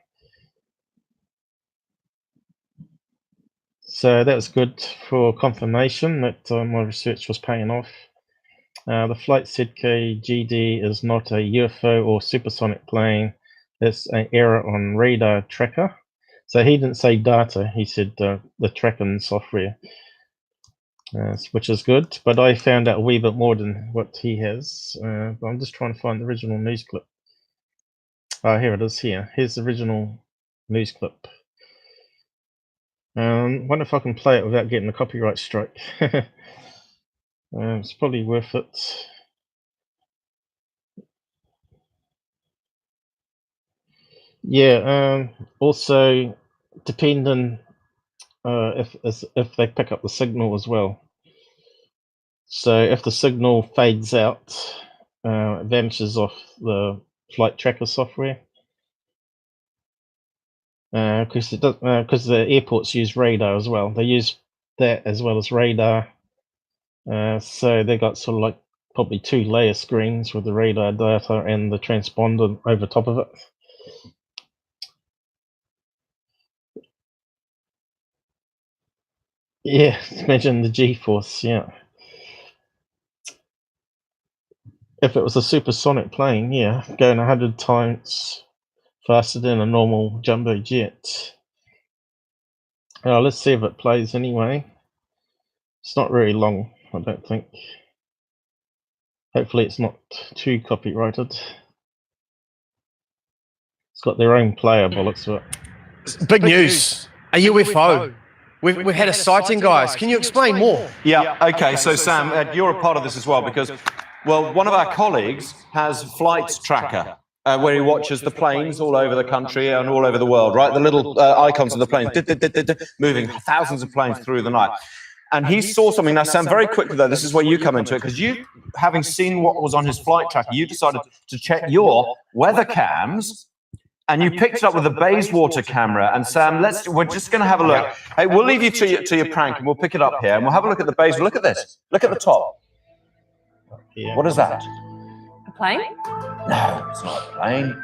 So that was good for confirmation that my research was paying off. The flight said GD is not a UFO or supersonic plane. It's an error on radar tracker. So he didn't say data, he said the tracking software. Which is good, but I found out a wee bit more than what he has. But I'm just trying to find the original news clip. Oh, here it is. Here's the original news clip. Wonder if I can play it without getting a copyright strike. It's probably worth it. Yeah. Also, depending if they pick up the signal as well. So if the signal fades out, it vanishes off the flight tracker software. Because the airports use radar as well. They use that as well as radar. So they got sort of like probably 2-layer screens with the radar data and the transponder over top of it. Yeah, imagine the G-force. Yeah. If it was a supersonic plane, yeah, going 100 times faster than a normal jumbo jet. Let's see if it plays anyway. It's not very long, I don't think. Hopefully it's not too copyrighted. It's got their own player, bollocks to it. Big news. A UFO. We've had a sighting, guys. Can you explain more? Yeah, okay, so Sam, you're a part of this as well, because, well, one of our colleagues has Flight Tracker, where he watches the planes all over the country and all over the world, right? The little icons of the planes, moving thousands of planes through the night. And he saw something. Now, Sam, very quickly, though, this is where you come into it, because you, having seen what was on his Flight Tracker, you decided to check your weather cams, and you picked it up with a Bayswater camera. And Sam, we're just going to have a look. Hey, we'll leave you to your prank, and we'll pick it up here, and we'll have a look at the Bayswater. Look at this. Look at the top. What is that? A plane? No, it's not a plane.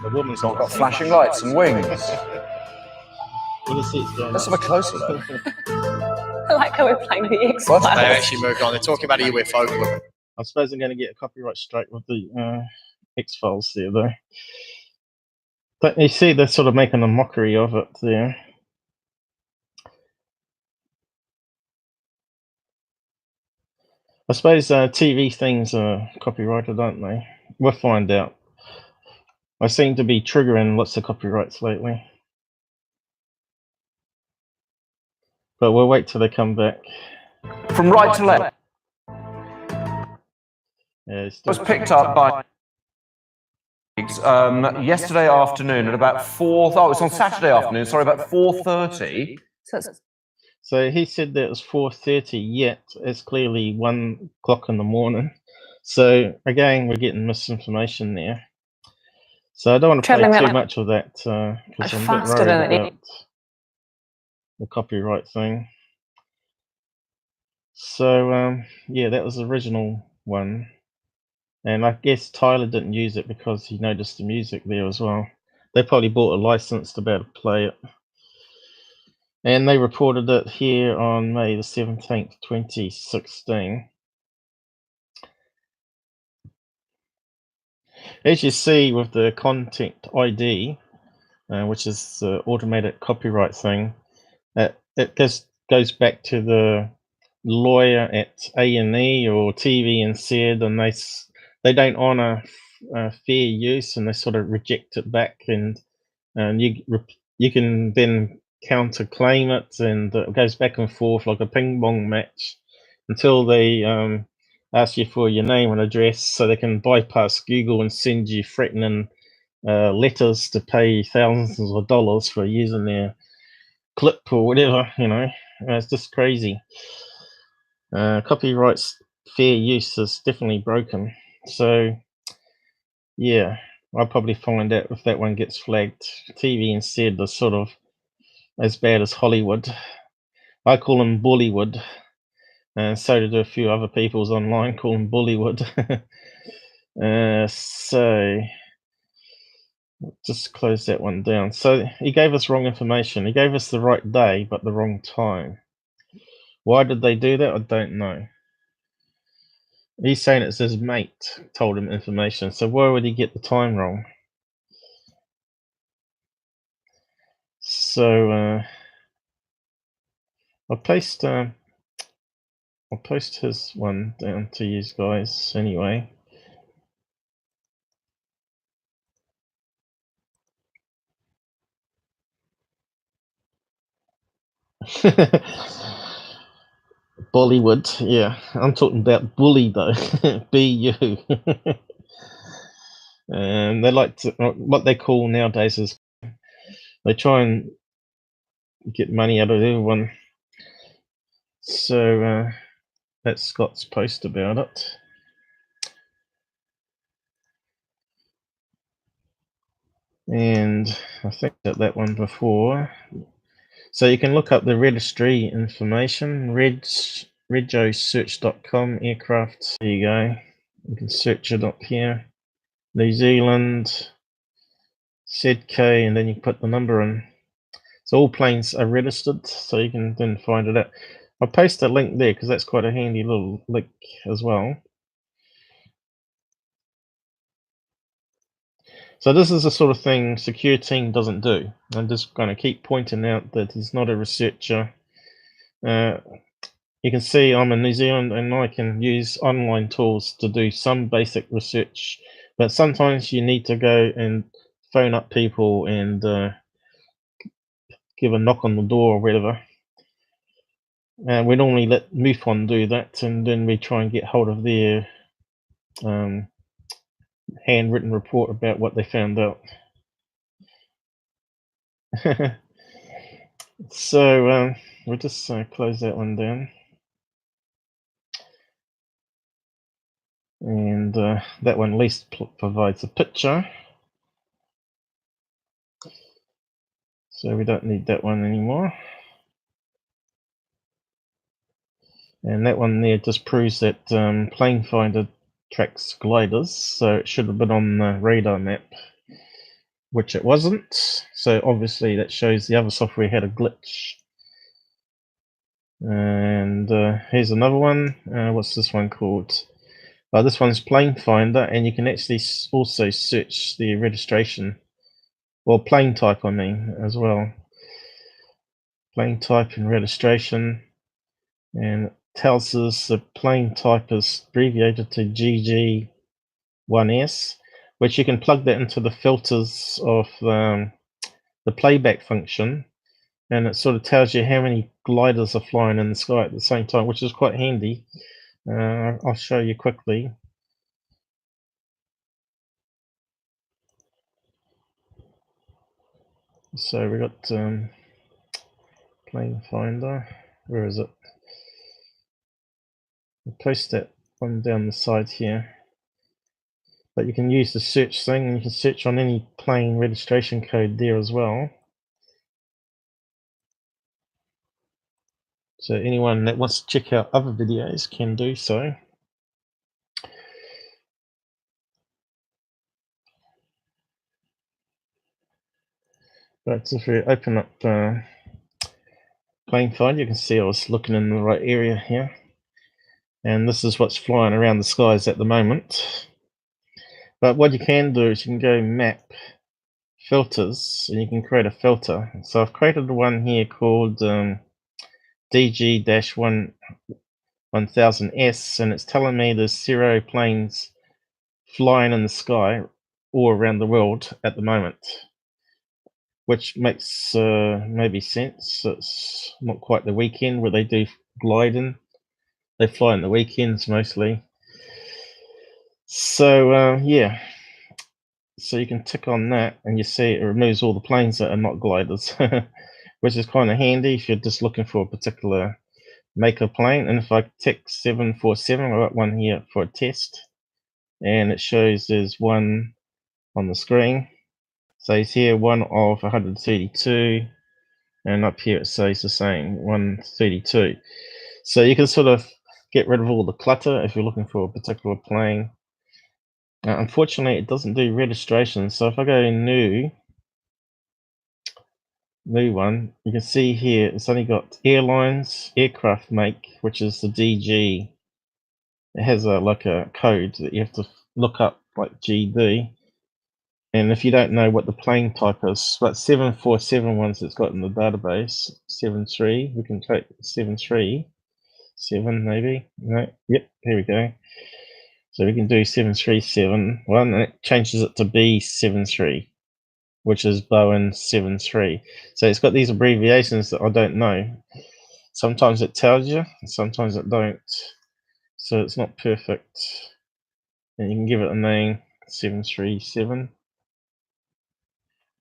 The woman's It's got flashing lights and wings. Let's have a closer look. I like how we're playing the X-Files. They actually moved on. They're talking about a UFO. I suppose I'm going to get a copyright strike with the X-Files there, though. But you see, they're sort of making a mockery of it there. I suppose TV things are copyrighted, aren't they? We'll find out. I seem to be triggering lots of copyrights lately. But we'll wait till they come back. From right to left. Yeah, It was picked up by yesterday afternoon at about 4. Oh, it's on Saturday afternoon. Sorry, about 4:30. So he said that it was 4:30, yet it's clearly 1 o'clock in the morning. So again, we're getting misinformation there. So I don't want to play too much of that because I'm a bit worried about the copyright thing. So yeah, that was the original one. And I guess Tyler didn't use it because he noticed the music there as well. They probably bought a license to be able to play it. And they reported it here on May the 17th, 2016. As you see with the contact ID, which is the automated copyright thing. It goes back to the lawyer at A&E or TV and said, and they don't honour fair use, and they sort of reject it back, and you can then counterclaim it, and it goes back and forth like a ping pong match until they ask you for your name and address, so they can bypass Google and send you threatening letters to pay thousands of dollars for using their clip or whatever. It's just crazy. Copyright's fair use is definitely broken. So yeah, I'll probably find out if that one gets flagged. TV instead is sort of as bad as Hollywood. I call them Bollywood, and so do a few other people's online call them Bollywood. So just close that one down. So he gave us wrong information. He gave us the right day, but the wrong time. Why did they do that? I don't know. He's saying it's his mate told him information. So why would he get the time wrong? So I'll post his one down to you guys anyway. Bollywood, yeah. I'm talking about bully though. B-U. And they like to, what they call nowadays is they try and get money out of everyone. So that's Scott's post about it. And I think that one before. So you can look up the registry information, regosearch.com aircraft. There you go. You can search it up here. New Zealand, ZK, and then you can put the number in. So all planes are registered, so you can then find it out. I'll paste a link there because that's quite a handy little link as well. So this is the sort of thing Secureteam doesn't do. I'm just going to keep pointing out that he's not a researcher. You can see I'm in New Zealand and I can use online tools to do some basic research, but sometimes you need to go and phone up people and give a knock on the door or whatever. And we normally let MUFON do that, and then we try and get hold of their handwritten report about what they found out. So we'll just close that one down. And that one at least provides a picture. So we don't need that one anymore. And that one there just proves that plane finder tracks gliders, so it should have been on the radar map, which it wasn't. So obviously that shows the other software had a glitch. And here's another one. What's this one called? This one's plane finder, and you can actually also search the registration, or plane type I mean, as well. Plane type and registration, and it tells us the plane type is abbreviated to GG1S, which you can plug that into the filters of the playback function, and it sort of tells you how many gliders are flying in the sky at the same time, which is quite handy. I'll show you quickly. So we got plane finder. Where is it? I'll post that one down the side here. But you can use the search thing, and you can search on any plane registration code there as well. So anyone that wants to check out other videos can do so. But if we open up plane finder, you can see I was looking in the right area here. And this is what's flying around the skies at the moment. But what you can do is you can go map filters, and you can create a filter. So I've created one here called DG-1000S, and it's telling me there's 0 planes flying in the sky all around the world at the moment, which makes maybe sense. It's not quite the weekend where they do gliding. They fly on the weekends mostly. So yeah, so you can tick on that and you see it removes all the planes that are not gliders, which is kind of handy if you're just looking for a particular make a plane. And if I tick 747, I've got one here for a test, and it shows there's one on the screen. Says here 1 of 132, and up here it says the same, 132. So you can sort of get rid of all the clutter if you're looking for a particular plane. Unfortunately, it doesn't do registration. So if I go new one, you can see here it's only got airlines, aircraft make, which is the DG. It has like a code that you have to look up, like GD. And if you don't know what the plane type is, but 747 ones it's got in the database, 73, we can take 737 maybe. No, yep, here we go. So we can do 737 one, and it changes it to B73, which is Boeing 73. So it's got these abbreviations that I don't know. Sometimes it tells you, and sometimes it don't. So it's not perfect. And you can give it a name, 737.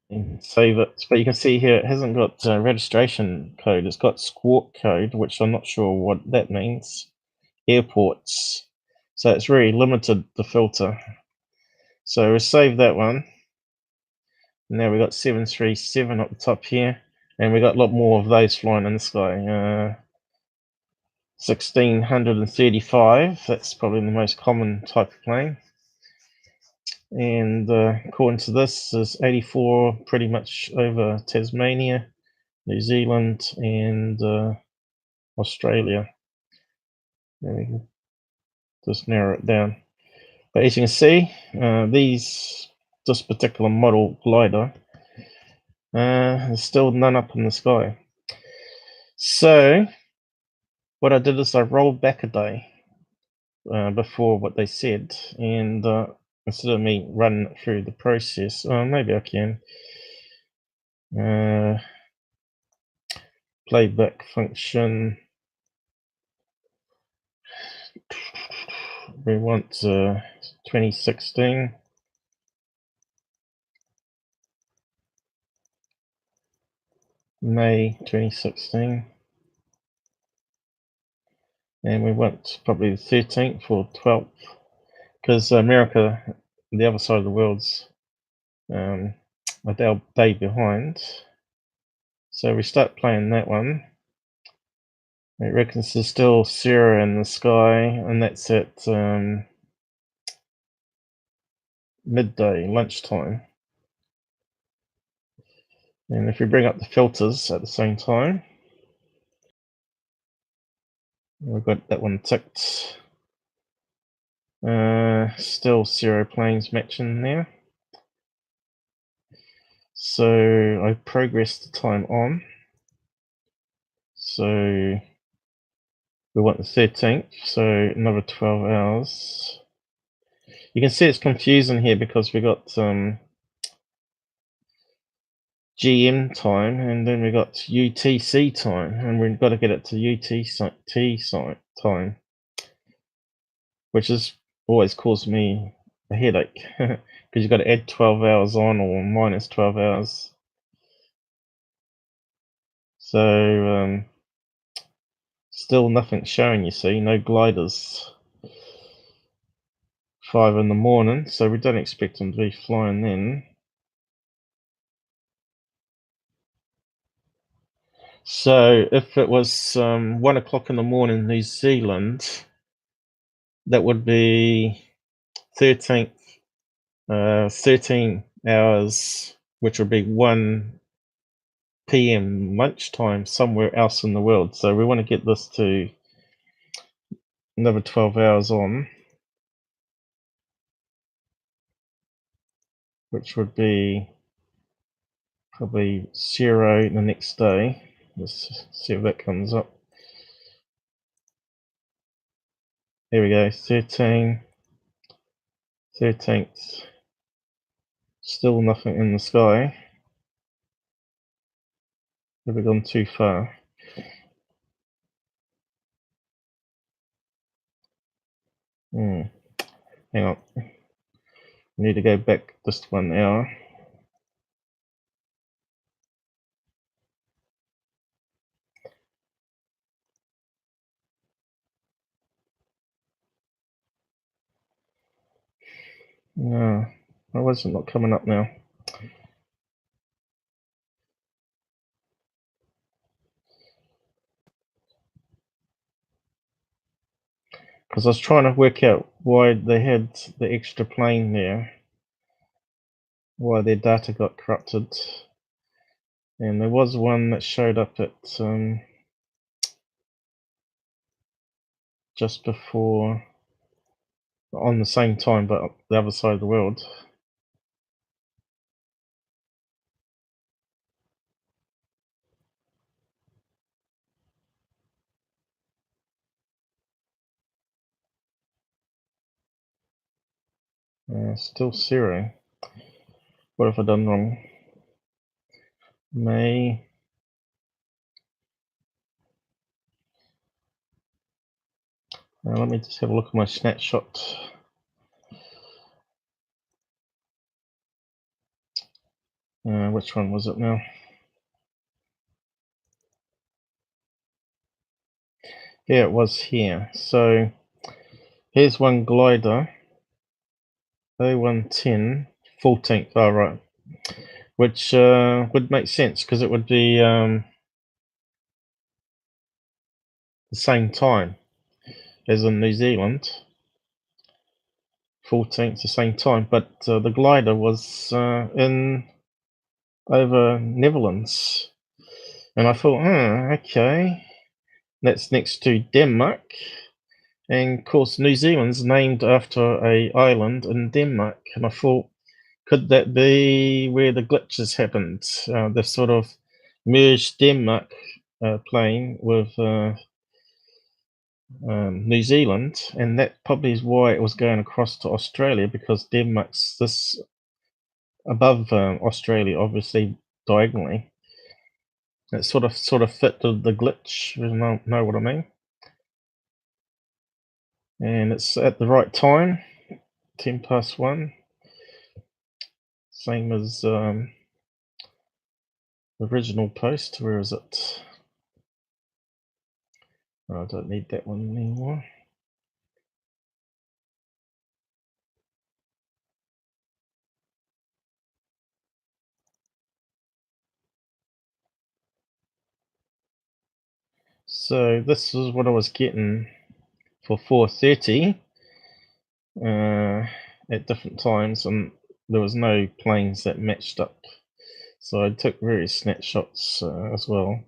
And save it. But you can see here it hasn't got registration code. It's got squawk code, which I'm not sure what that means. Airports. So it's really limited the filter. So we'll save that one. Now we've got 737 up the top here, and we got a lot more of those flying in the sky. 1635, that's probably the most common type of plane. And according to this, there's 84 pretty much over Tasmania, New Zealand, and Australia. And we can just narrow it down. But as you can see, this particular model glider, there's still none up in the sky. So what I did is I rolled back a day before what they said, and instead of me running it through the process, maybe I can. Playback function. We want 2016. May 2016. And we want probably the 13th or 12th, because America, the other side of the world's a day behind. So we start playing that one. It reckons there's still 0 in the sky, and that's at midday, lunchtime. And if we bring up the filters at the same time, we've got that one ticked. Still 0 planes matching there. So I progressed the time on. So we want the 13th, so another 12 hours. You can see it's confusing here because we got GM time, and then we got UTC time, and we've got to get it to UTC time, which has always caused me a headache because you've got to add 12 hours on or minus 12 hours. So still nothing showing, you see, no gliders. 5 in the morning, so we don't expect them to be flying then. So if it was 1 o'clock in the morning, New Zealand, that would be 13 hours, which would be 1 p.m. lunchtime somewhere else in the world. So we want to get this to another 12 hours on, which would be probably 0 the next day. Let's see if that comes up. Here we go, 13th, still nothing in the sky. Have we gone too far? Hang on, we need to go back just 1 hour. No, why was it not coming up now? Because I was trying to work out why they had the extra plane there, why their data got corrupted. And there was one that showed up at just before, on the same time, but the other side of the world. Still 0. What have I done wrong? May. Let me just have a look at my snapshot. Which one was it now? Yeah, it was here. So here's one glider, 0110, 14th. Oh, right. Which would make sense because it would be the same time as in New Zealand. 14th, the same time, but the glider was in over Netherlands, and I thought, okay, that's next to Denmark, and of course New Zealand's named after a island in Denmark, and I thought, could that be where the glitches happened? They sort of merged Denmark plane with New Zealand, and that probably is why it was going across to Australia, because Denmark's this above Australia, obviously diagonally. It sort of fit the glitch. You know what I mean? And it's at the right time, 1:10. Same as the original post. Where is it? Oh, I don't need that one anymore. So this is what I was getting for 4:30 at different times, and there was no planes that matched up. So I took various snapshots as well.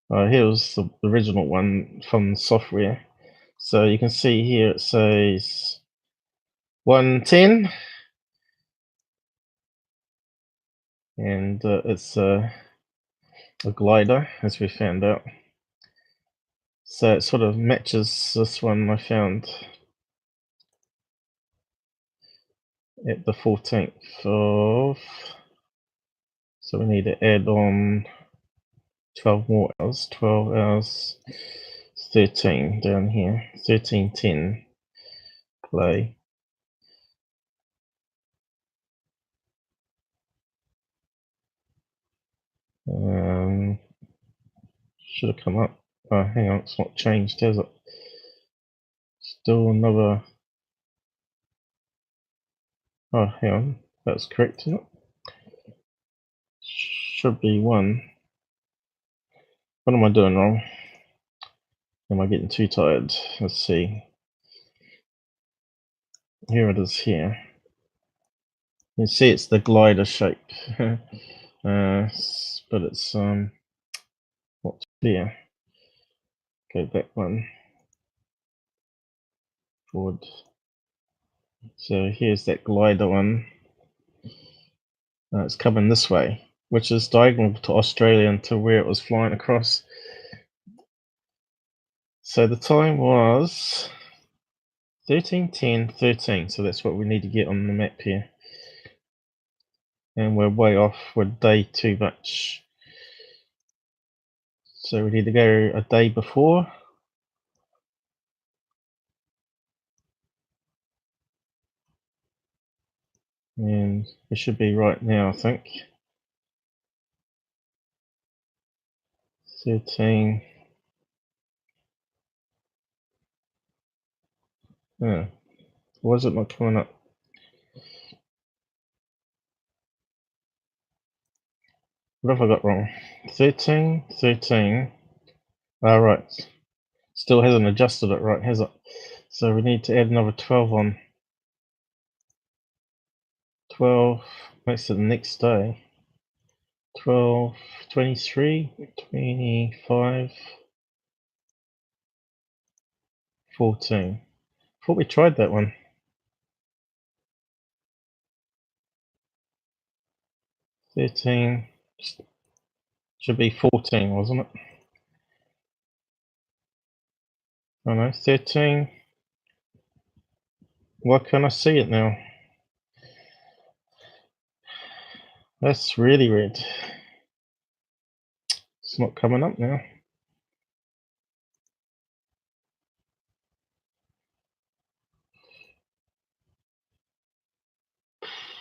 Here's the original one from the software. So you can see here it says 110, and it's a glider, as we found out. So it sort of matches this one I found at the 14th of. So we need to add on 12 more hours. 12 hours, 13 down here. 13:10. Play. Should have come up. Oh, hang on, it's not changed, has it? Still another. Oh, hang on, that's correct, isn't it? Should be 1. What am I doing wrong? Am I getting too tired? Let's see. Here it is here. You can see it's the glider shape. But it's what's here? Go back 1. Forward. So here's that glider one. It's coming this way, which is diagonal to Australia and to where it was flying across. So the time was 13:10:13. So that's what we need to get on the map here. And we're way off. We're day too much. So we need to go a day before. And it should be right now, I think. 13. Oh, why is it not coming up? What have I got wrong? 13:13. Ah, right. Still hasn't adjusted it right, has it? So we need to add another 12 on. 12 makes it the next day. 12, 23, 25, 14. Thought we tried that one. 13. Should be 14, wasn't it? Oh no, 13. Why can't I see it now? That's really weird. It's not coming up now.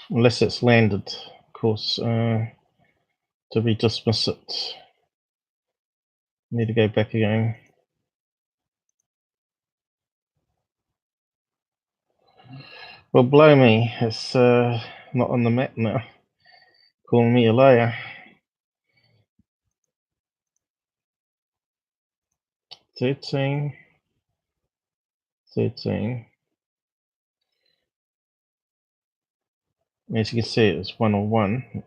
Unless it's landed, of course. Did we just miss it? Need to go back again. Well, blow me. It's not on the map now. Calling me a liar. 13. 13. As you can see, it was 101.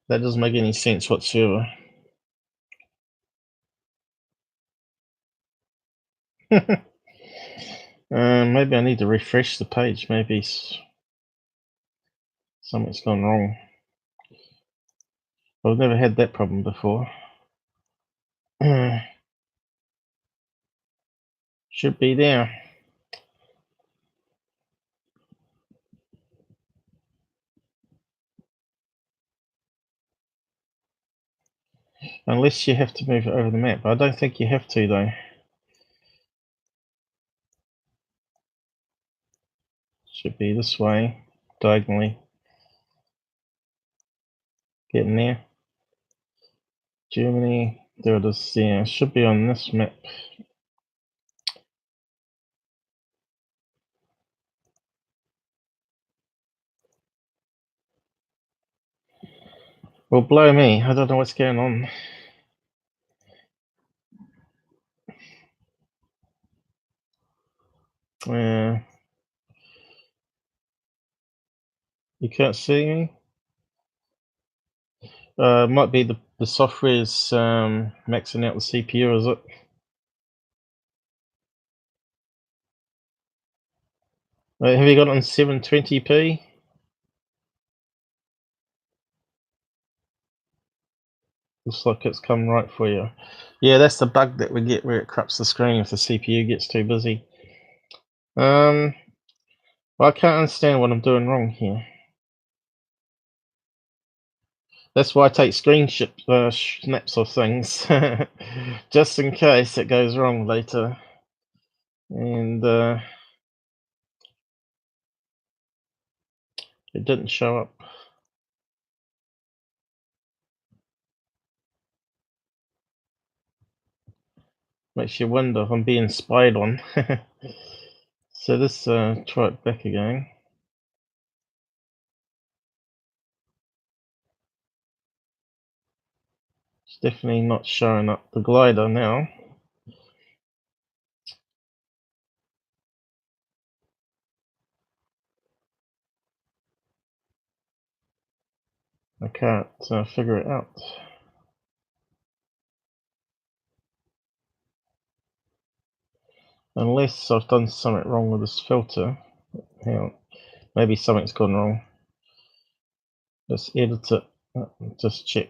That doesn't make any sense whatsoever. Maybe I need to refresh the page. Maybe something's gone wrong. I've never had that problem before. Should be there. Unless you have to move it over the map. I don't think you have to, though. Should be this way, diagonally. Getting there. Germany. There it is. Yeah, should be on this map. Well, blow me. I don't know what's going on. You can't see me? Might be the software's maxing out the CPU, is it? Have you got it on 720p? Looks like it's come right for you. Yeah, that's the bug that we get where it corrupts the screen if the CPU gets too busy. Well, I can't understand what I'm doing wrong here. That's why I take snaps of things, just in case it goes wrong later. And it didn't show up. Makes you wonder if I'm being spied on. So let's try it back again. It's definitely not showing up the glider now. I can't figure it out. Unless I've done something wrong with this filter. Hang on. Maybe something's gone wrong. Let's edit it. Just check.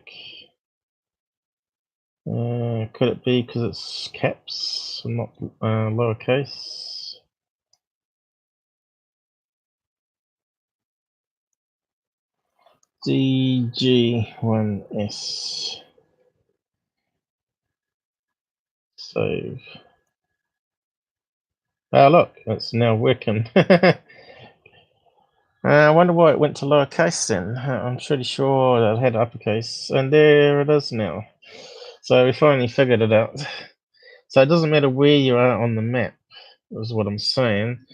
Could it be because it's caps and not lowercase? DG1S. Save. Ah, look, it's now working. I wonder why it went to lowercase then. I'm pretty sure that it had uppercase, and there it is now. So we finally figured it out. So it doesn't matter where you are on the map, is what I'm saying.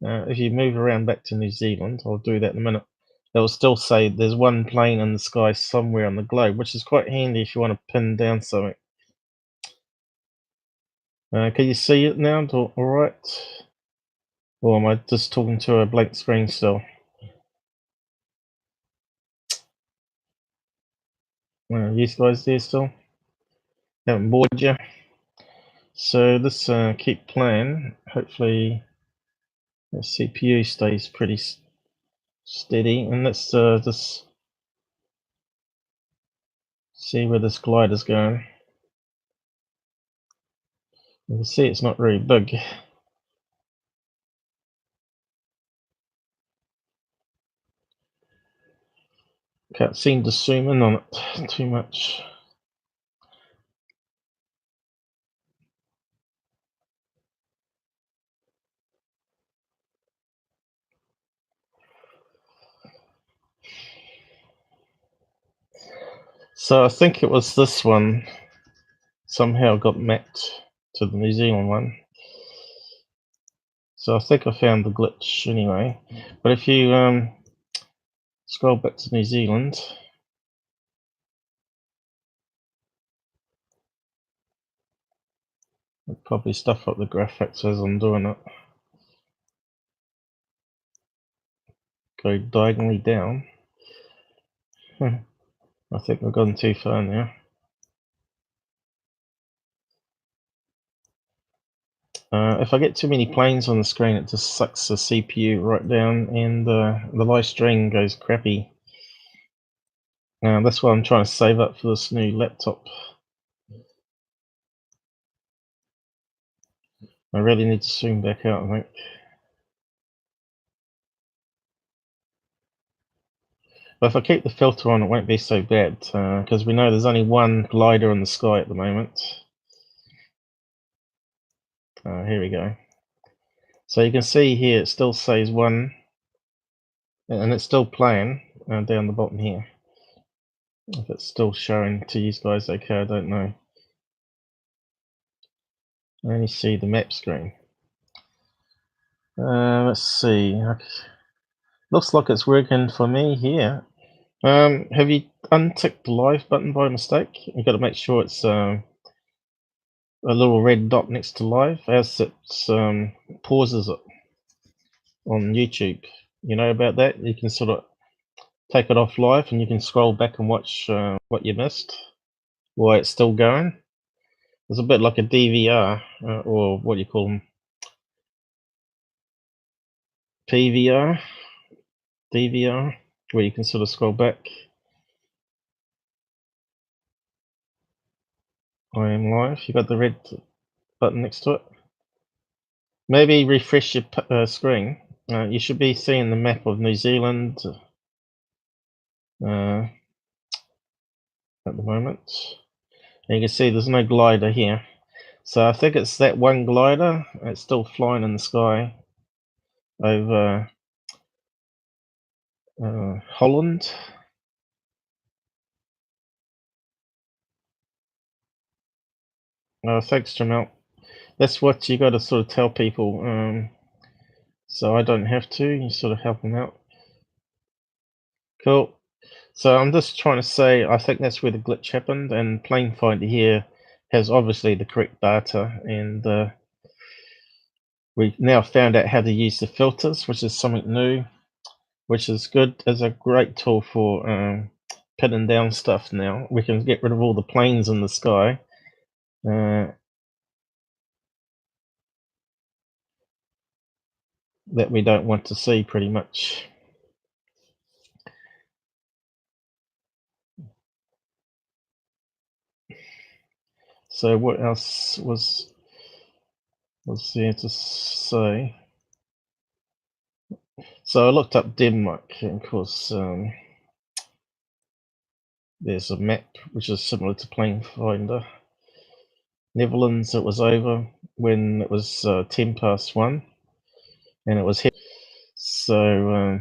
If you move around back to New Zealand, I'll do that in a minute, it will still say there's one plane in the sky somewhere on the globe, which is quite handy if you want to pin down something. Can you see it now? All right? Or am I just talking to a blank screen still? You guys there still? Haven't bored you? So this keep playing. Hopefully the CPU stays pretty steady, and let's just see where this glider's going. You can see it's not very big. Can't seem to zoom in on it too much. So I think it was this one somehow got mapped to the New Zealand one. So I think I found the glitch anyway. But if you scroll back to New Zealand, I'll probably stuff up the graphics as I'm doing it. Go diagonally down. I think I've gone too far now. If I get too many planes on the screen, it just sucks the CPU right down, and the live stream goes crappy. That's why I'm trying to save up for this new laptop. I really need to zoom back out, I think. But if I keep the filter on, it won't be so bad, because we know there's only one glider in the sky at the moment. Here we go. So you can see here, it still says 1, and it's still playing down the bottom here. If it's still showing to you guys okay, I don't know. I only see the map screen. Let's see. Looks like it's working for me here. Have you unticked the live button by mistake? You've got to make sure it's a little red dot next to live, as it pauses it on YouTube. You know about that? You can sort of take it off live and you can scroll back and watch what you missed while it's still going. It's a bit like a DVR, or what do you call them? PVR? DVR, where you can sort of scroll back. I am live. You got the red button next to it. Maybe refresh your screen. You should be seeing the map of New Zealand at the moment. And you can see there's no glider here. So I think it's that one glider. It's still flying in the sky over Holland. Thanks, Jamel. That's what you got to sort of tell people. So I don't have to. You sort of help them out. Cool. So I'm just trying to say, I think that's where the glitch happened, and Plane Finder here has obviously the correct data, and we've now found out how to use the filters, which is something new, which is good. It's a great tool for pinning down stuff now. We can get rid of all the planes in the sky. that we don't want to see, pretty much. So what else was there to say? So I looked up Denmark, and of course there's a map which is similar to Plane Finder. Netherlands, it was over when it was 1:10, and it was hit. So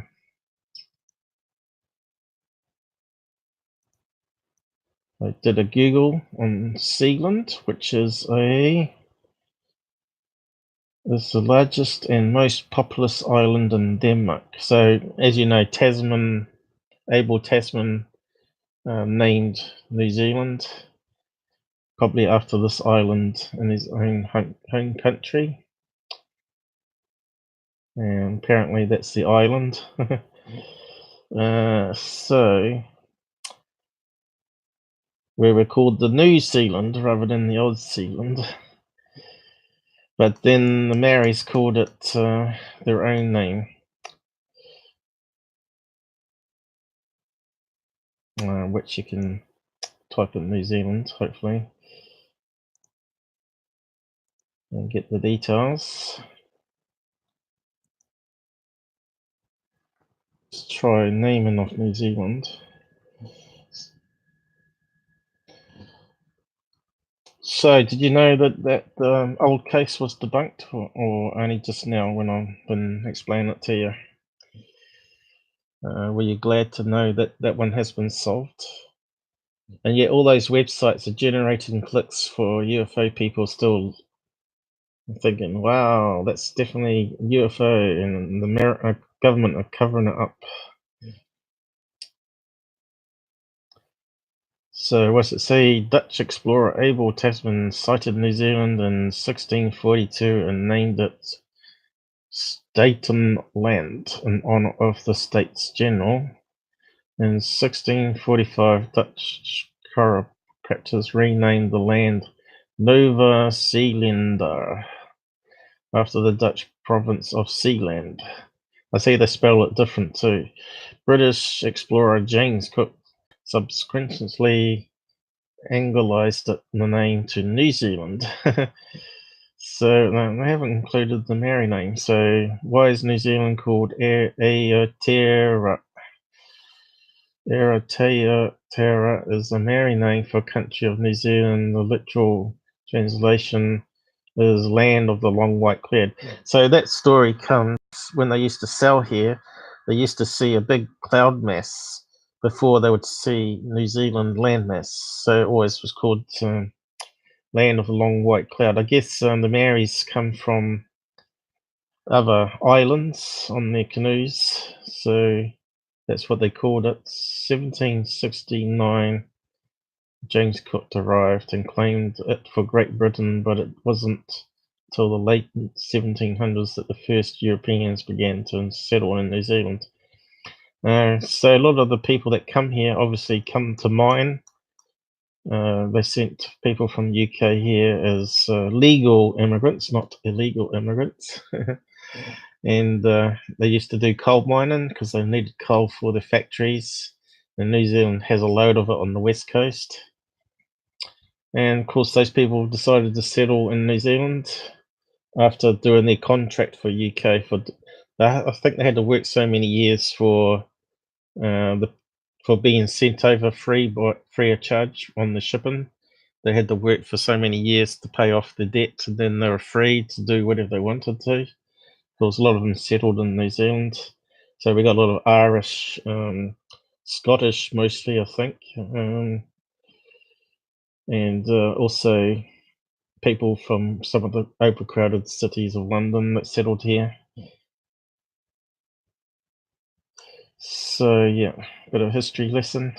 I did a Google on Sealand, which is the largest and most populous island in Denmark. So, as you know, Abel Tasman named New Zealand, probably after this island in his own home country. And apparently that's the island. So we were called the New Zealand rather than the Old Zealand. But then the Maoris called it their own name, which you can type in New Zealand, hopefully, and get the details. Let's try naming of New Zealand. So, did you know that old case was debunked, or only just now when I've been explaining it to you? Were you glad to know that one has been solved? And yet all those websites are generating clicks for UFO people still thinking, wow, that's definitely UFO, and the government are covering it up. So what's it say? Dutch explorer Abel Tasman sighted New Zealand in 1642 and named it Staten Land in honor of the States General. In 1645, Dutch chiropractors renamed the land Nova Zeelander after the Dutch province of Zeeland. I see they spell it different too. British explorer James Cook subsequently anglicized the name to New Zealand. So they haven't included the Maori name. So why is New Zealand called Aotearoa? Aotearoa is a Maori name for country of New Zealand. The literal translation is land of the long white cloud. So that story comes when they used to sail here. They used to see a big cloud mass before they would see New Zealand landmass. So it always was called land of the long white cloud. I guess the Maoris come from other islands on their canoes, so that's what they called it. 1769, James Cook arrived and claimed it for Great Britain, but it wasn't till the late 1700s that the first Europeans began to settle in New Zealand. So a lot of the people that come here obviously come to mine. They sent people from UK here as legal immigrants, not illegal immigrants. And they used to do coal mining because they needed coal for their factories. And New Zealand has a load of it on the west coast. And of course, those people decided to settle in New Zealand after doing their contract for UK. I think they had to work so many years for being sent over free of charge on the shipping. They had to work for so many years to pay off the debt, and then they were free to do whatever they wanted to. There was a lot of them settled in New Zealand. So we got a lot of Irish, Scottish mostly, I think, and also people from some of the overcrowded cities of London that settled here. So yeah, bit of a history lesson.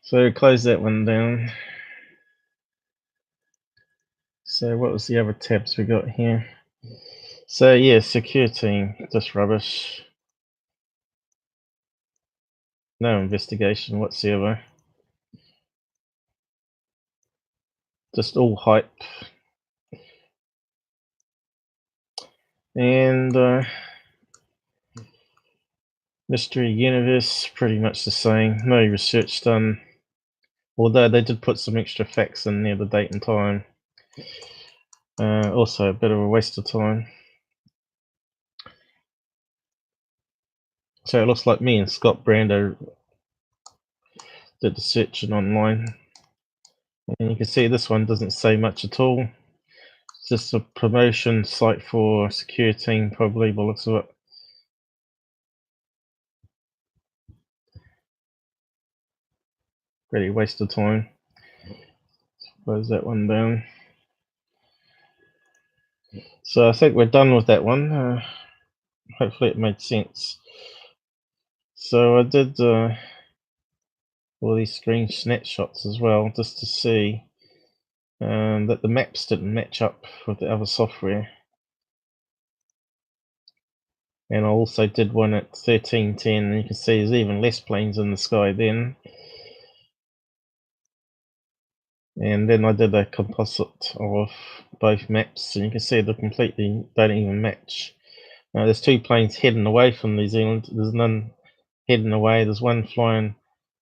So close that one down. So what was the other tabs we got here? So yeah, Secureteam, just rubbish. No investigation whatsoever. Just all hype. And Mystery universe, pretty much the same. No research done. Although they did put some extra facts in there, the date and time. Also a bit of a waste of time. So it looks like me and Scott Brando did the searching online. And you can see this one doesn't say much at all. It's just a promotion site for Secureteam, probably, by the looks of it. Pretty waste of time. Close that one down. So I think we're done with that one. Hopefully it made sense. So I did all these screen snapshots as well, just to see that the maps didn't match up with the other software. And I also did one at 1310, and you can see there's even less planes in the sky then. And then I did a composite of both maps, and you can see they completely don't even match. There's two planes heading away from New Zealand. There's none heading away. There's one flying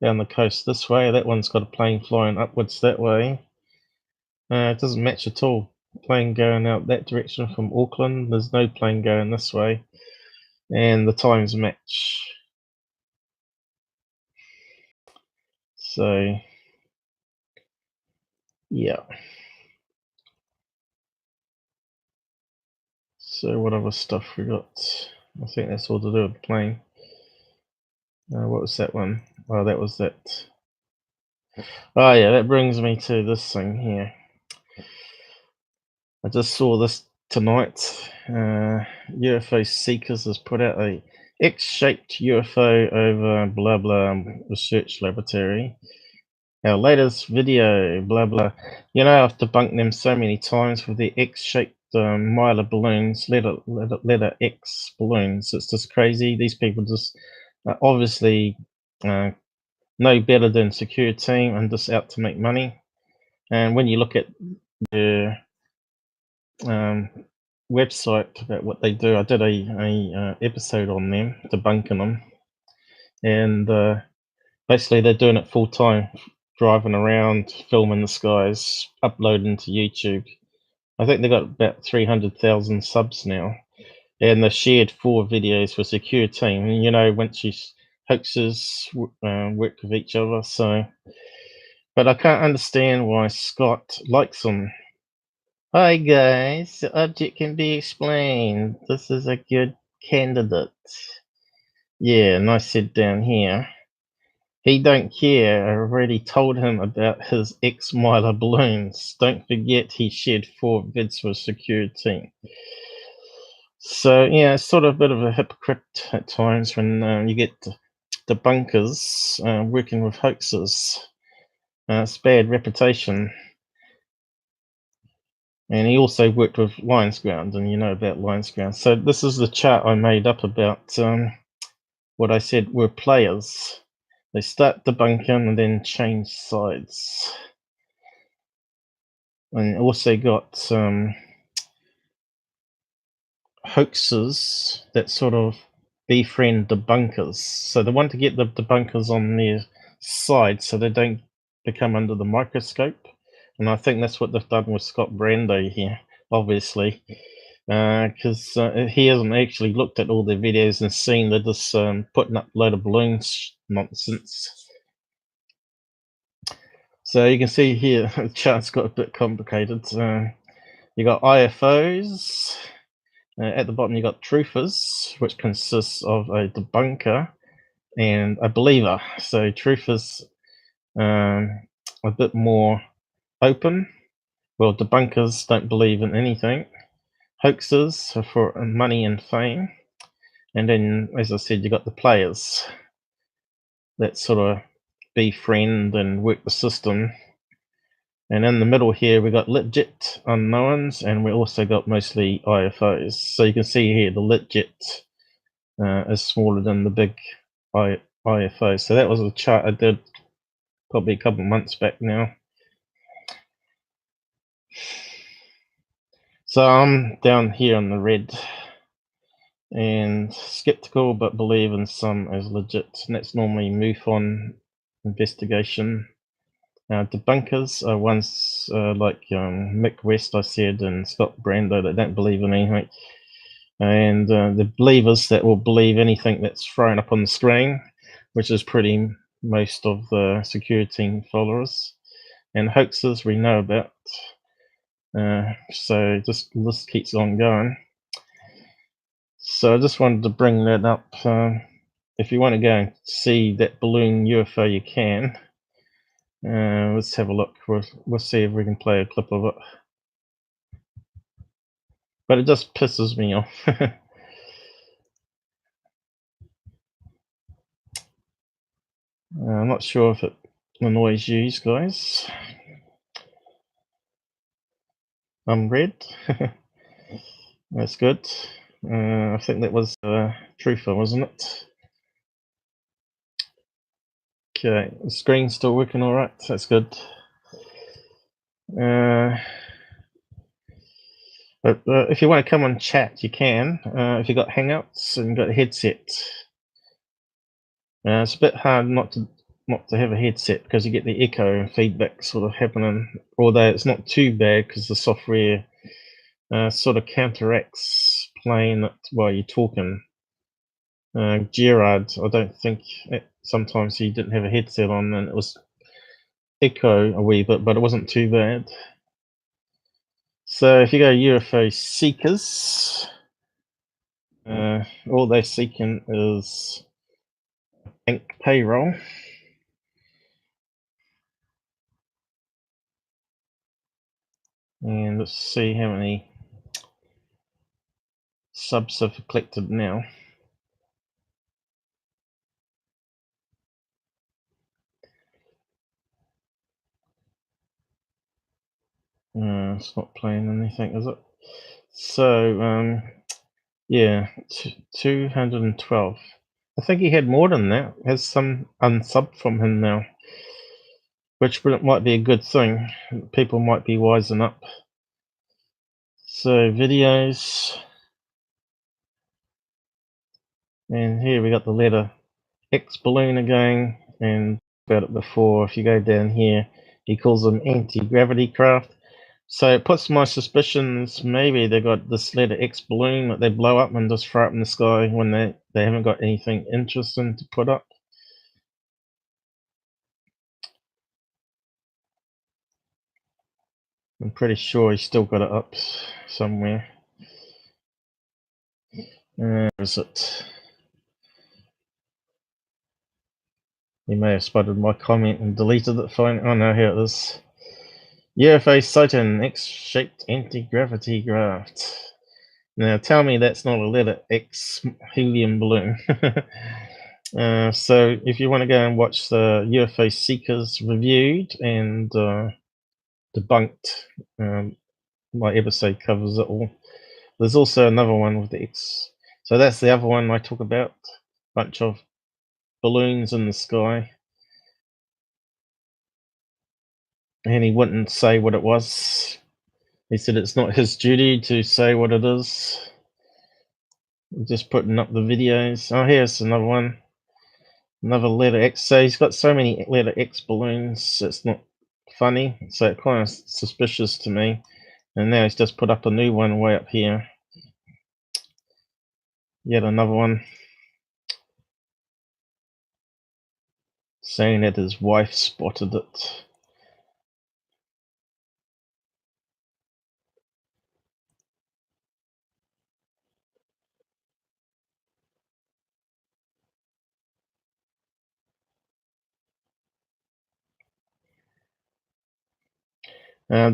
down the coast this way. That one's got a plane flying upwards that way. It doesn't match at all. Plane going out that direction from Auckland. There's no plane going this way. And the times match. So, yeah. So what other stuff we got? I think that's all to do with the plane. What was that one? Oh, that was that. Oh yeah, that brings me to this thing here. I just saw this tonight. UFO Seekers has put out a X-shaped UFO over blah blah research laboratory. Our latest video, blah blah. You know, I've debunked them so many times with the X-shaped Mylar balloons, letter X balloons. It's just crazy. These people just obviously know better than Secureteam and just out to make money. And when you look at the website about what they do, I did a episode on them, debunking them, and basically they're doing it full time, driving around, filming the skies, uploading to YouTube. I think they've got about 300,000 subs now, and they've shared 4 videos for Secureteam. And you know, once you hoaxers work with each other, so. But I can't understand why Scott likes them. Hi guys, the object can be explained. This is a good candidate. Yeah, and I said down here, he don't care. I already told him about his ex-Mylar balloons. Don't forget he shared 4 vids for Secureteam. So yeah, it's sort of a bit of a hypocrite at times when you get debunkers working with hoaxers. It's bad reputation. And he also worked with Lions Ground, and you know about Lions Ground. So this is the chart I made up about what I said were players. They start debunking and then change sides. And also got hoaxers that sort of befriend debunkers. So they want to get the debunkers on their side so they don't become under the microscope. And I think that's what they've done with Scott Brando here, obviously. Because he hasn't actually looked at all their videos and seen they're just putting up a load of balloons nonsense. So you can see here the chart's got a bit complicated. You got IFOs. At the bottom you got truthers, which consists of a debunker and a believer. So truthers a bit more open. Well, debunkers don't believe in anything. Hoaxers are for money and fame. And then, as I said, you got the players that sort of befriend and work the system. And in the middle here, we got legit unknowns, and we also got mostly IFOs. So you can see here the legit is smaller than the big IFO. So that was a chart I did probably a couple of months back now. So I'm down here on the red. and skeptical but believe in some as legit. And that's normally MUFON investigation. Debunkers are ones like Mick West, I said, and Scott Brando that don't believe in anything. And the believers that will believe anything that's thrown up on the screen, which is pretty most of the Secureteam followers. And hoaxers we know about. So this list keeps on going. So I just wanted to bring that up. If you want to go and see that balloon UFO, you can. Let's have a look. We'll see if we can play a clip of it. But it just pisses me off. I'm not sure if it annoys you guys. I'm red. That's good. I think that was Truther, wasn't it? Okay, the screen's still working all right. That's good. But if you want to come on chat, you can. If you got Hangouts and got a headset, it's a bit hard not to have a headset because you get the echo and feedback sort of happening. Although it's not too bad because the software sort of counteracts playing it while you're talking. Gerard, I don't think sometimes he didn't have a headset on and it was echo a wee bit, but it wasn't too bad. So if you go UFO seekers, all they're seeking is bank payroll. And let's see how many subs have collected now. It's not playing anything, is it? So, yeah, 212. I think he had more than that. Has some unsubbed from him now, which might be a good thing. People might be wising up. So, videos. And here we got the letter X balloon again, and about it before. If you go down here, he calls them anti-gravity craft. So it puts my suspicions maybe they got this letter X balloon that they blow up and just throw up in the sky when they haven't got anything interesting to put up. I'm pretty sure he's still got it up somewhere. Where is it? He may have spotted my comment and deleted it. Fine. Oh no, here it is. UFO sighting, X-shaped anti-gravity craft. Now tell me that's not a letter X helium balloon. So if you want to go and watch the UFO Seekers reviewed and debunked, my episode covers it all. There's also another one with the X. So that's the other one I talk about. Bunch of balloons in the sky. And he wouldn't say what it was. He said it's not his duty to say what it is. Just putting up the videos. Oh, here's another one. Another letter X. So he's got so many letter X balloons, it's not funny. So it's kind of suspicious to me. And now he's just put up a new one way up here. Yet another one. Saying that his wife spotted it.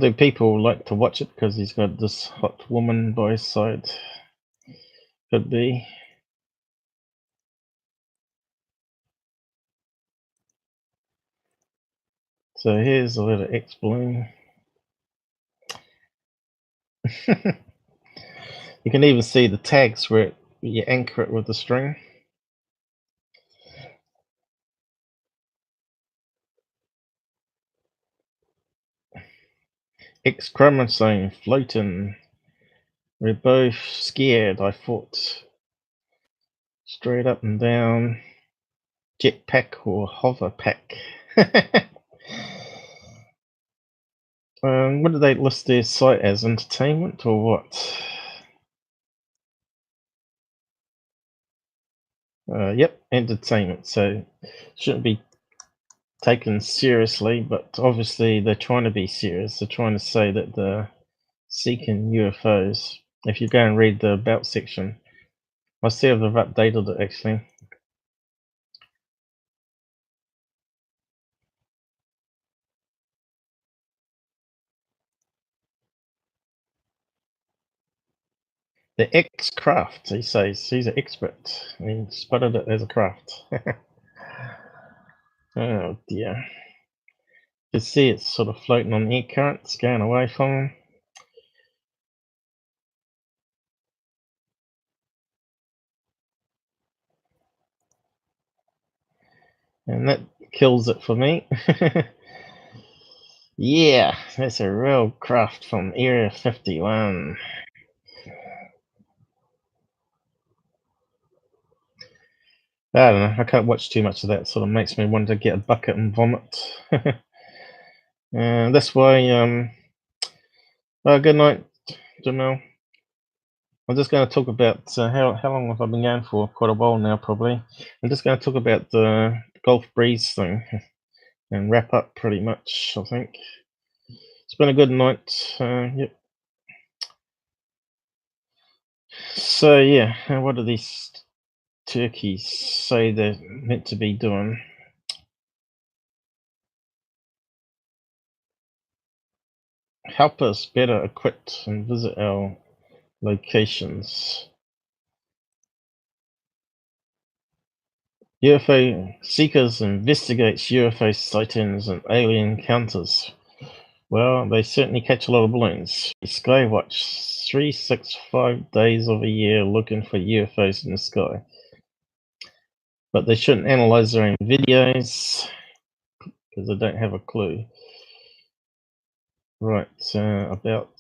Do people like to watch it because he's got this hot woman by his side? Could be. So here's a letter X balloon. You can even see the tags where you anchor it with the string. X chromosome floating. We're both scared, I thought. Straight up and down. Jetpack or hover pack. What do they list their site as? Entertainment or what? Yep, entertainment. So shouldn't be taken seriously, but obviously they're trying to be serious. They're trying to say that they're seeking UFOs. If you go and read the about section, I see if they've updated it actually. The X-craft, he says. He's an expert. He spotted it as a craft. Oh dear. You can see it's sort of floating on air currents, going away from him. And that kills it for me. Yeah, that's a real craft from Area 51. I don't know, I can't watch too much of that. Sort of makes me want to get a bucket and vomit. That's why, good night, Jamel. I'm just going to talk about how long have I been going for? Quite a while now, probably. I'm just going to talk about the Gulf Breeze thing and wrap up pretty much, I think. It's been a good night. Yep. So, yeah, what do these turkeys say they're meant to be doing? Help us better equip and visit our locations. UFO seekers investigates UFO sightings and alien encounters. Well, they certainly catch a lot of balloons. Skywatch 365 days of a year looking for UFOs in the sky. But they shouldn't analyze their own videos because they don't have a clue. Right, about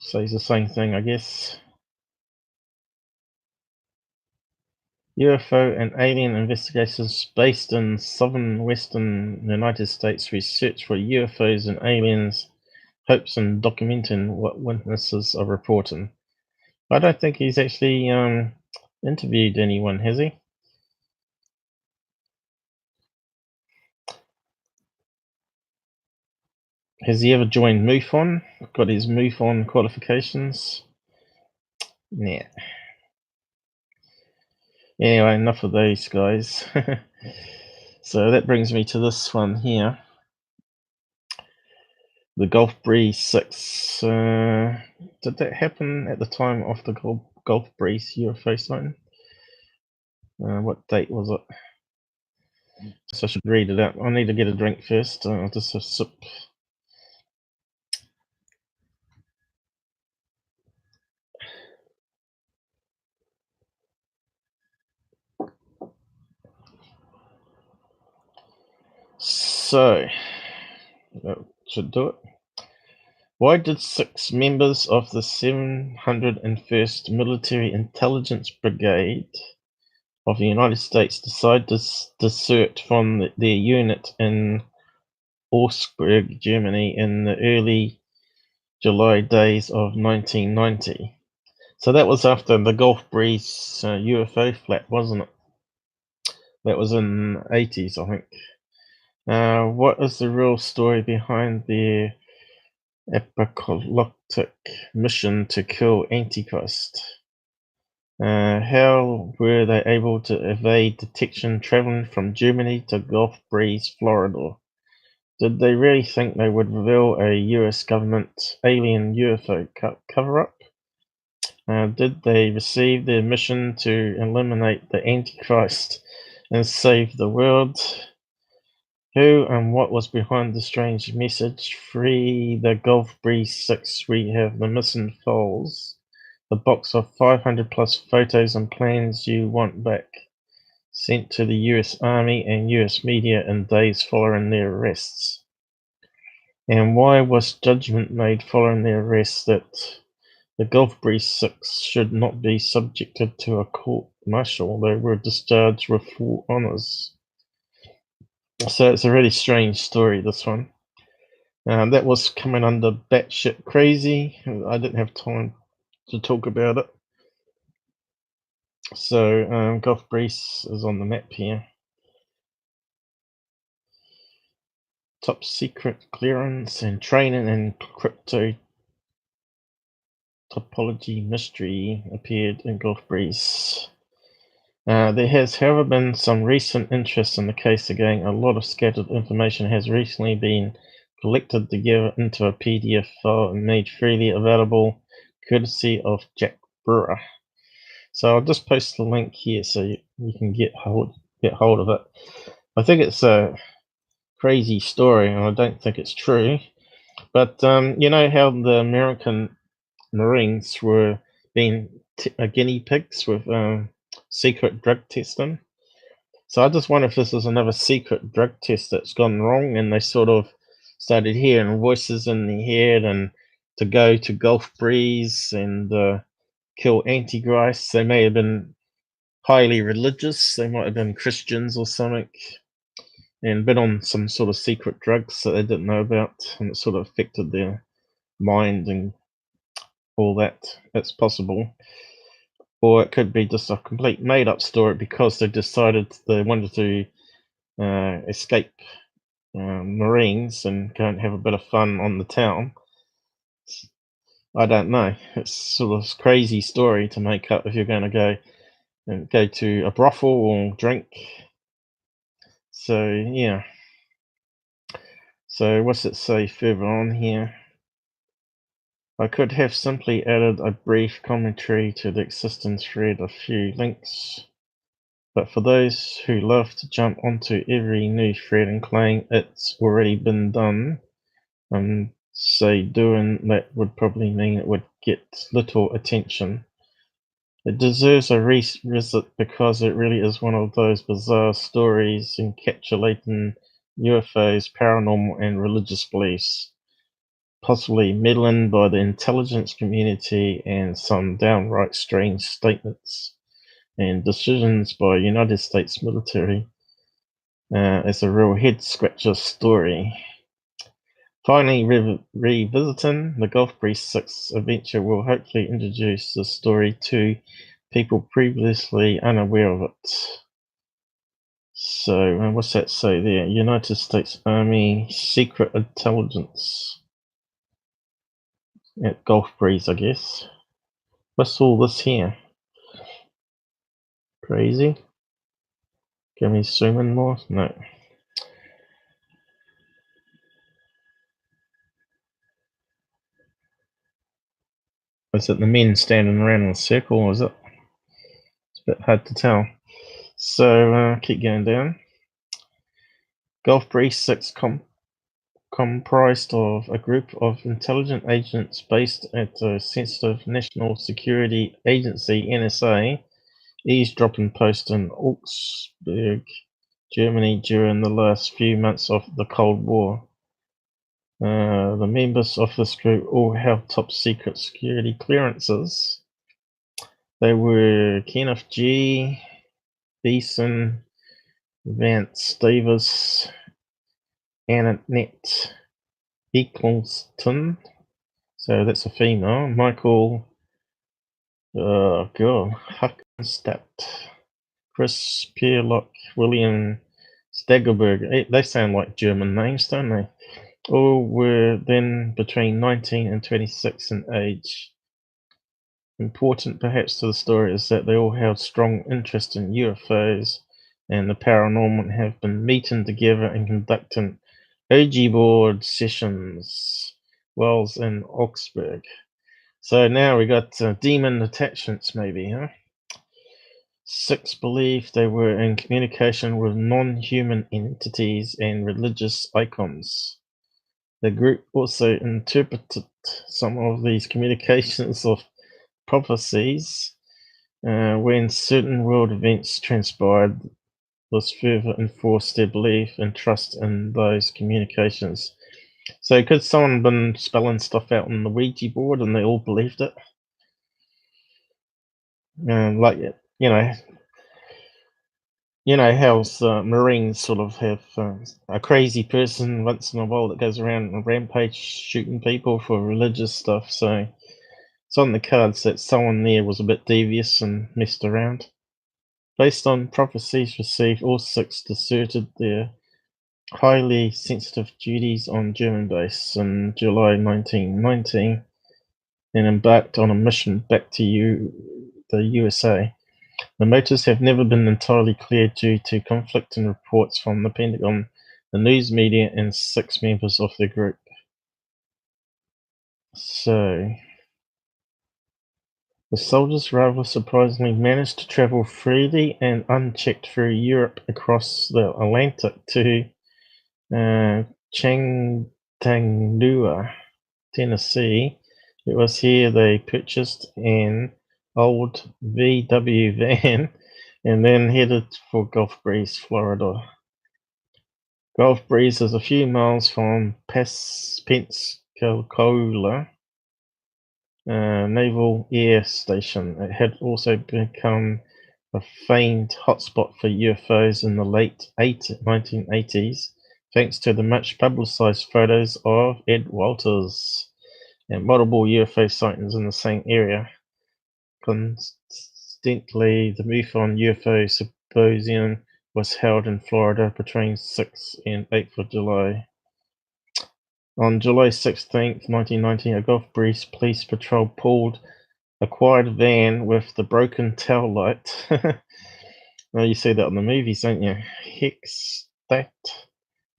says the same thing, I guess. UFO and alien investigators based in southern western United States research for UFOs and aliens, hopes in documenting what witnesses are reporting. I don't think he's actually interviewed anyone, has he? Has he ever joined MUFON? Got his MUFON qualifications? Nah. Anyway, enough of those guys. So that brings me to this one here. The Gulf Breeze 6. Did that happen at the time of the Gulf Breeze UFO sighting? What date was it? So I should read it out. I need to get a drink first. I'll just have a sip. So, that should do it. Why did 6 members of the 701st Military Intelligence Brigade of the United States decide to desert from their unit in Augsburg, Germany in the early July days of 1990? So that was after the Gulf Breeze UFO flap, wasn't it? That was in the 80s, I think. What is the real story behind their apocalyptic mission to kill Antichrist? How were they able to evade detection traveling from Germany to Gulf Breeze, Florida? Did they really think they would reveal a US government alien UFO cover-up? Did they receive their mission to eliminate the Antichrist and save the world? Who and what was behind the strange message? Free the Gulf Breeze 6. We have the missing files. The box of 500 plus photos and plans you want back. Sent to the US Army and US media in days following their arrests. And why was judgment made following their arrest that The Gulf Breeze 6 should not be subjected to a court-martial. They were discharged with full honours. So it's a really strange story, this one. That was coming under batshit crazy. I didn't have time to talk about it. So Gulf Breeze is on the map here. Top secret clearance and training and crypto topology mystery appeared in Gulf Breeze. There has, however, been some recent interest in the case again. A lot of scattered information has recently been collected together into a PDF file and made freely available, courtesy of Jack Brewer. So I'll just post the link here so you can get hold of it. I think it's a crazy story, and I don't think it's true. But you know how the American Marines were being guinea pigs with secret drug testing? So I just wonder if this is another secret drug test that's gone wrong, and they sort of started hearing voices in their head and to go to Gulf Breeze and kill Antichrist. They may have been highly religious. They might have been Christians or something, and been on some sort of secret drugs that they didn't know about, and it sort of affected their mind and all that. That's possible. Or it could be just a complete made-up story because they decided they wanted to escape Marines and go and have a bit of fun on the town. I don't know. It's sort of a crazy story to make up if you're going to go to a brothel or drink. So yeah. So what's it say further on here? I could have simply added a brief commentary to the existing thread, a few links. But for those who love to jump onto every new thread and claim it's already been done, say doing that would probably mean it would get little attention. It deserves a revisit because it really is one of those bizarre stories encapsulating UFOs, paranormal and religious beliefs, possibly meddling by the intelligence community, and some downright strange statements and decisions by United States military. It's a real head-scratcher story. Finally, revisiting the Gulf Breeze 6 adventure will hopefully introduce the story to people previously unaware of it. So, what's that say there? United States Army Secret Intelligence at Gulf Breeze, I guess. What's all this here? Crazy. Can we zoom in more? No. Is it the men standing around in a circle, or is it? It's a bit hard to tell. So, keep going down. Gulf Breeze 6 comprised of a group of intelligence agents based at the sensitive National Security Agency, NSA, eavesdropping post in Augsburg, Germany during the last few months of the Cold War. The members of this group all have top secret security clearances. They were Kenneth G. Beeson, Vance Davis, Annette Eccleston, so that's a female, Michael Huckenstadt, Chris Pierlock, William Stagelberg. They sound like German names, don't they? All were then between 19 and 26 in age. Important perhaps to the story is that they all held strong interest in UFOs and the paranormal and have been meeting together and conducting OG board sessions, Wells in Augsburg. So now we got demon attachments, maybe, huh? 6 believed they were in communication with non-human entities and religious icons. The group also interpreted some of these communications of prophecies. When certain world events transpired, this further enforced their belief and trust in those communications. So could someone been spelling stuff out on the Ouija board and they all believed it? Like, you know how Marines sort of have a crazy person once in a while that goes around on a rampage shooting people for religious stuff. So it's on the cards that someone there was a bit devious and messed around. Based on prophecies received, all 6 deserted their highly sensitive duties on German base in July 1919 and embarked on a mission back to the USA. The motives have never been entirely clear due to conflicting reports from the Pentagon, the news media, and 6 members of the group. So, the soldiers rather surprisingly managed to travel freely and unchecked through Europe across the Atlantic to Chattanooga, Tennessee. It was here they purchased an old VW van and then headed for Gulf Breeze, Florida. Gulf Breeze is a few miles from Pensacola Naval Air Station. It had also become a famed hotspot for UFOs in the late 1980s, thanks to the much publicized photos of Ed Walters and multiple UFO sightings in the same area. Coincidentally, the MUFON UFO Symposium was held in Florida between 6th and 8th of July. On July 16th, 1919, a Gulf Breeze police patrol pulled a quiet van with the broken tail light. Well, you see that in the movies, don't you? Hexstat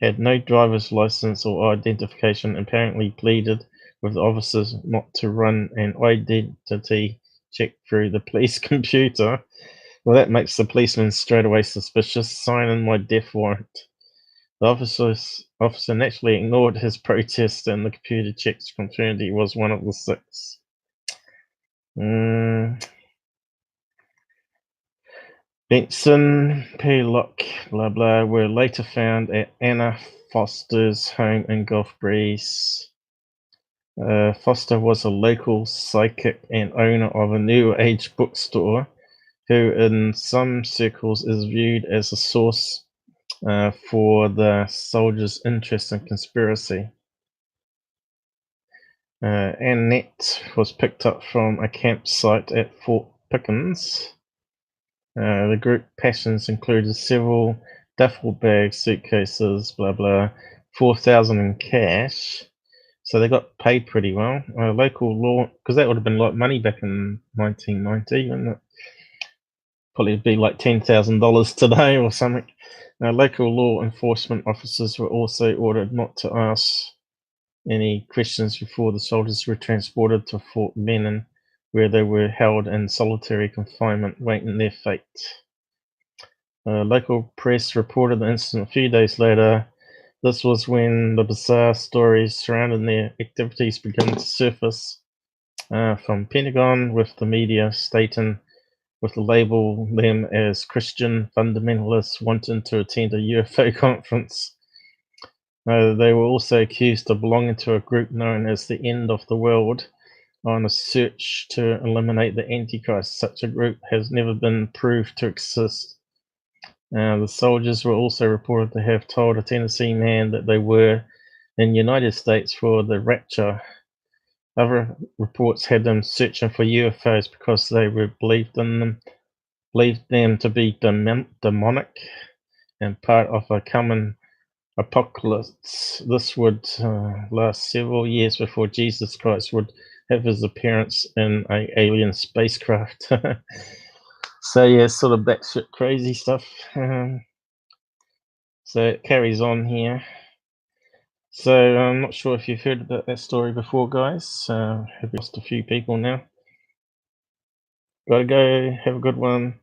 had no driver's license or identification, apparently pleaded with the officers not to run an identity check through the police computer. Well, that makes the policeman straight away suspicious. Sign in my death warrant. The officer naturally ignored his protest, and the computer checks confirmed he was one of the 6. Benson, Pelock, blah blah, were later found at Anna Foster's home in Gulf Breeze. Foster was a local psychic and owner of a New Age bookstore, who in some circles is viewed as a source for the soldiers' interest in conspiracy. Annette was picked up from a campsite at Fort Pickens. The group passions included several duffel bags, suitcases, blah blah, $4,000 in cash. So they got paid pretty well. Local law, because that would have been like money back in 1990, wouldn't it? Probably be like $10,000 today or something. Local law enforcement officers were also ordered not to ask any questions before the soldiers were transported to Fort Benning, where they were held in solitary confinement, waiting their fate. Local press reported the incident a few days later. This was when the bizarre stories surrounding their activities began to surface from Pentagon, with the media stating with the label them as Christian fundamentalists wanting to attend a UFO conference. They were also accused of belonging to a group known as the End of the World, on a search to eliminate the Antichrist. Such a group has never been proved to exist. The soldiers were also reported to have told a Tennessee man that they were in the United States for the rapture. Other reports had them searching for UFOs because they were believed them to be demonic and part of a coming apocalypse. This would last several years before Jesus Christ would have his appearance in an alien spacecraft. So yeah, sort of batshit crazy stuff. So it carries on here. So I'm not sure if you've heard about that story before, guys. Have lost a few people now. Gotta go. Have a good one.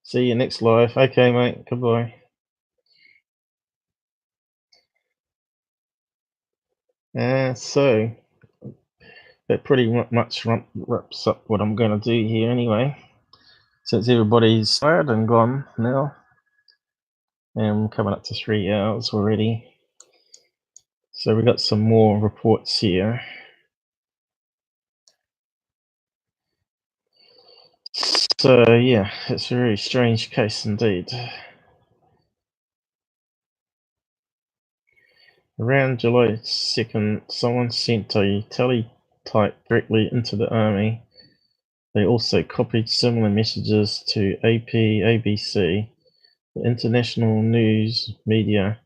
See you next live. Okay, mate. Goodbye. So that pretty much wraps up what I'm going to do here anyway. Since everybody's tired and gone now, and I'm coming up to 3 hours already. So we got some more reports here. So yeah, it's a very strange case indeed. Around July 2nd, someone sent a teletype directly into the army. They also copied similar messages to AP, ABC. The international news media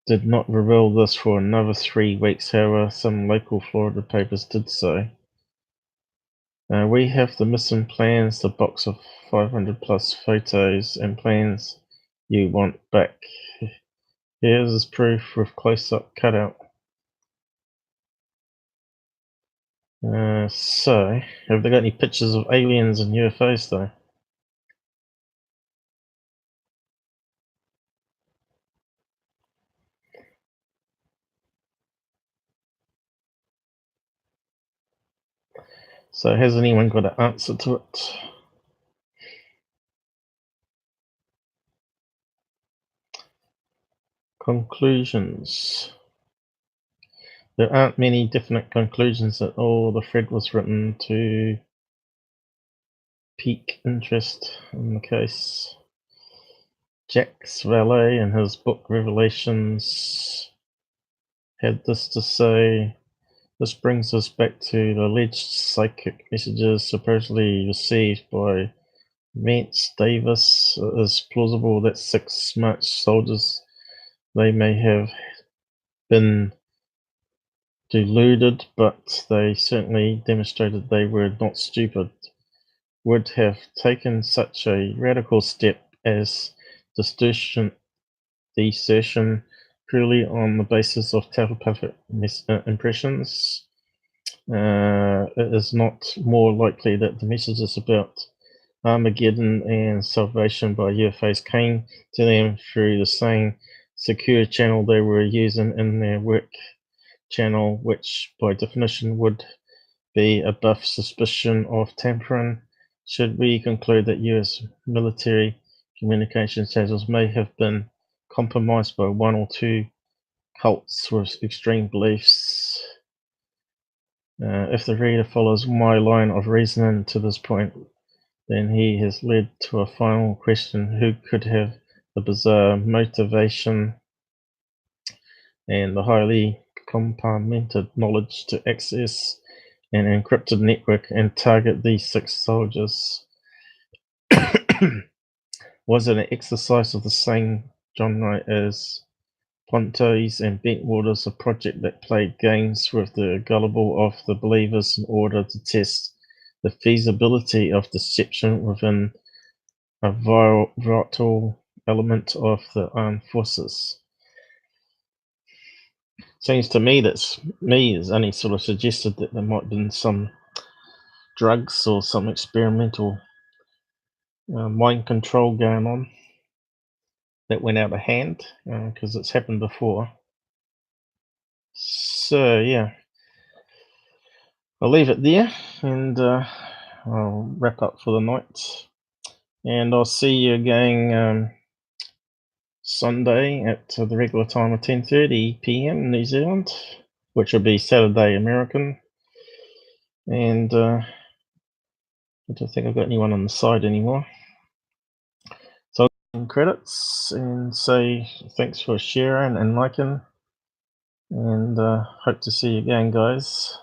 did not reveal this for another 3 weeks, however, some local Florida papers did so. We have the missing plans, the box of 500 plus photos and plans you want back. Here's proof with close-up cutout. So, have they got any pictures of aliens and UFOs though? So has anyone got an answer to it? Conclusions. There aren't many definite conclusions at all. The thread was written to pique interest in the case. Jack's valet in his book Revelations had this to say: this brings us back to the alleged psychic messages supposedly received by Vance Davis. It is plausible that 6 March soldiers, they may have been deluded, but they certainly demonstrated they were not stupid, would have taken such a radical step as desertion purely on the basis of telepathic impressions. It is not more likely that the messages about Armageddon and salvation by UFOs came to them through the same secure channel they were using in their work channel, which by definition would be above suspicion of tampering. Should we conclude that US military communication channels may have been compromised by 1 or 2 cults with extreme beliefs? If the reader follows my line of reasoning to this point, then he has led to a final question: who could have the bizarre motivation and the highly compartmented knowledge to access an encrypted network and target these 6 soldiers? Was it an exercise of the same genre as Ponto's and Bentwater's, a project that played games with the gullible of the believers in order to test the feasibility of deception within a vital element of the armed forces? Seems to me that's has only sort of suggested that there might have been some drugs or some experimental mind control going on that went out of hand, because it's happened before. So yeah, I'll leave it there, and I'll wrap up for the night, and I'll see you again Sunday at the regular time of 10:30 p.m. New Zealand, which will be Saturday American. And I don't think I've got anyone on the side anymore. So I'll give credits and say thanks for sharing and liking, and hope to see you again, guys.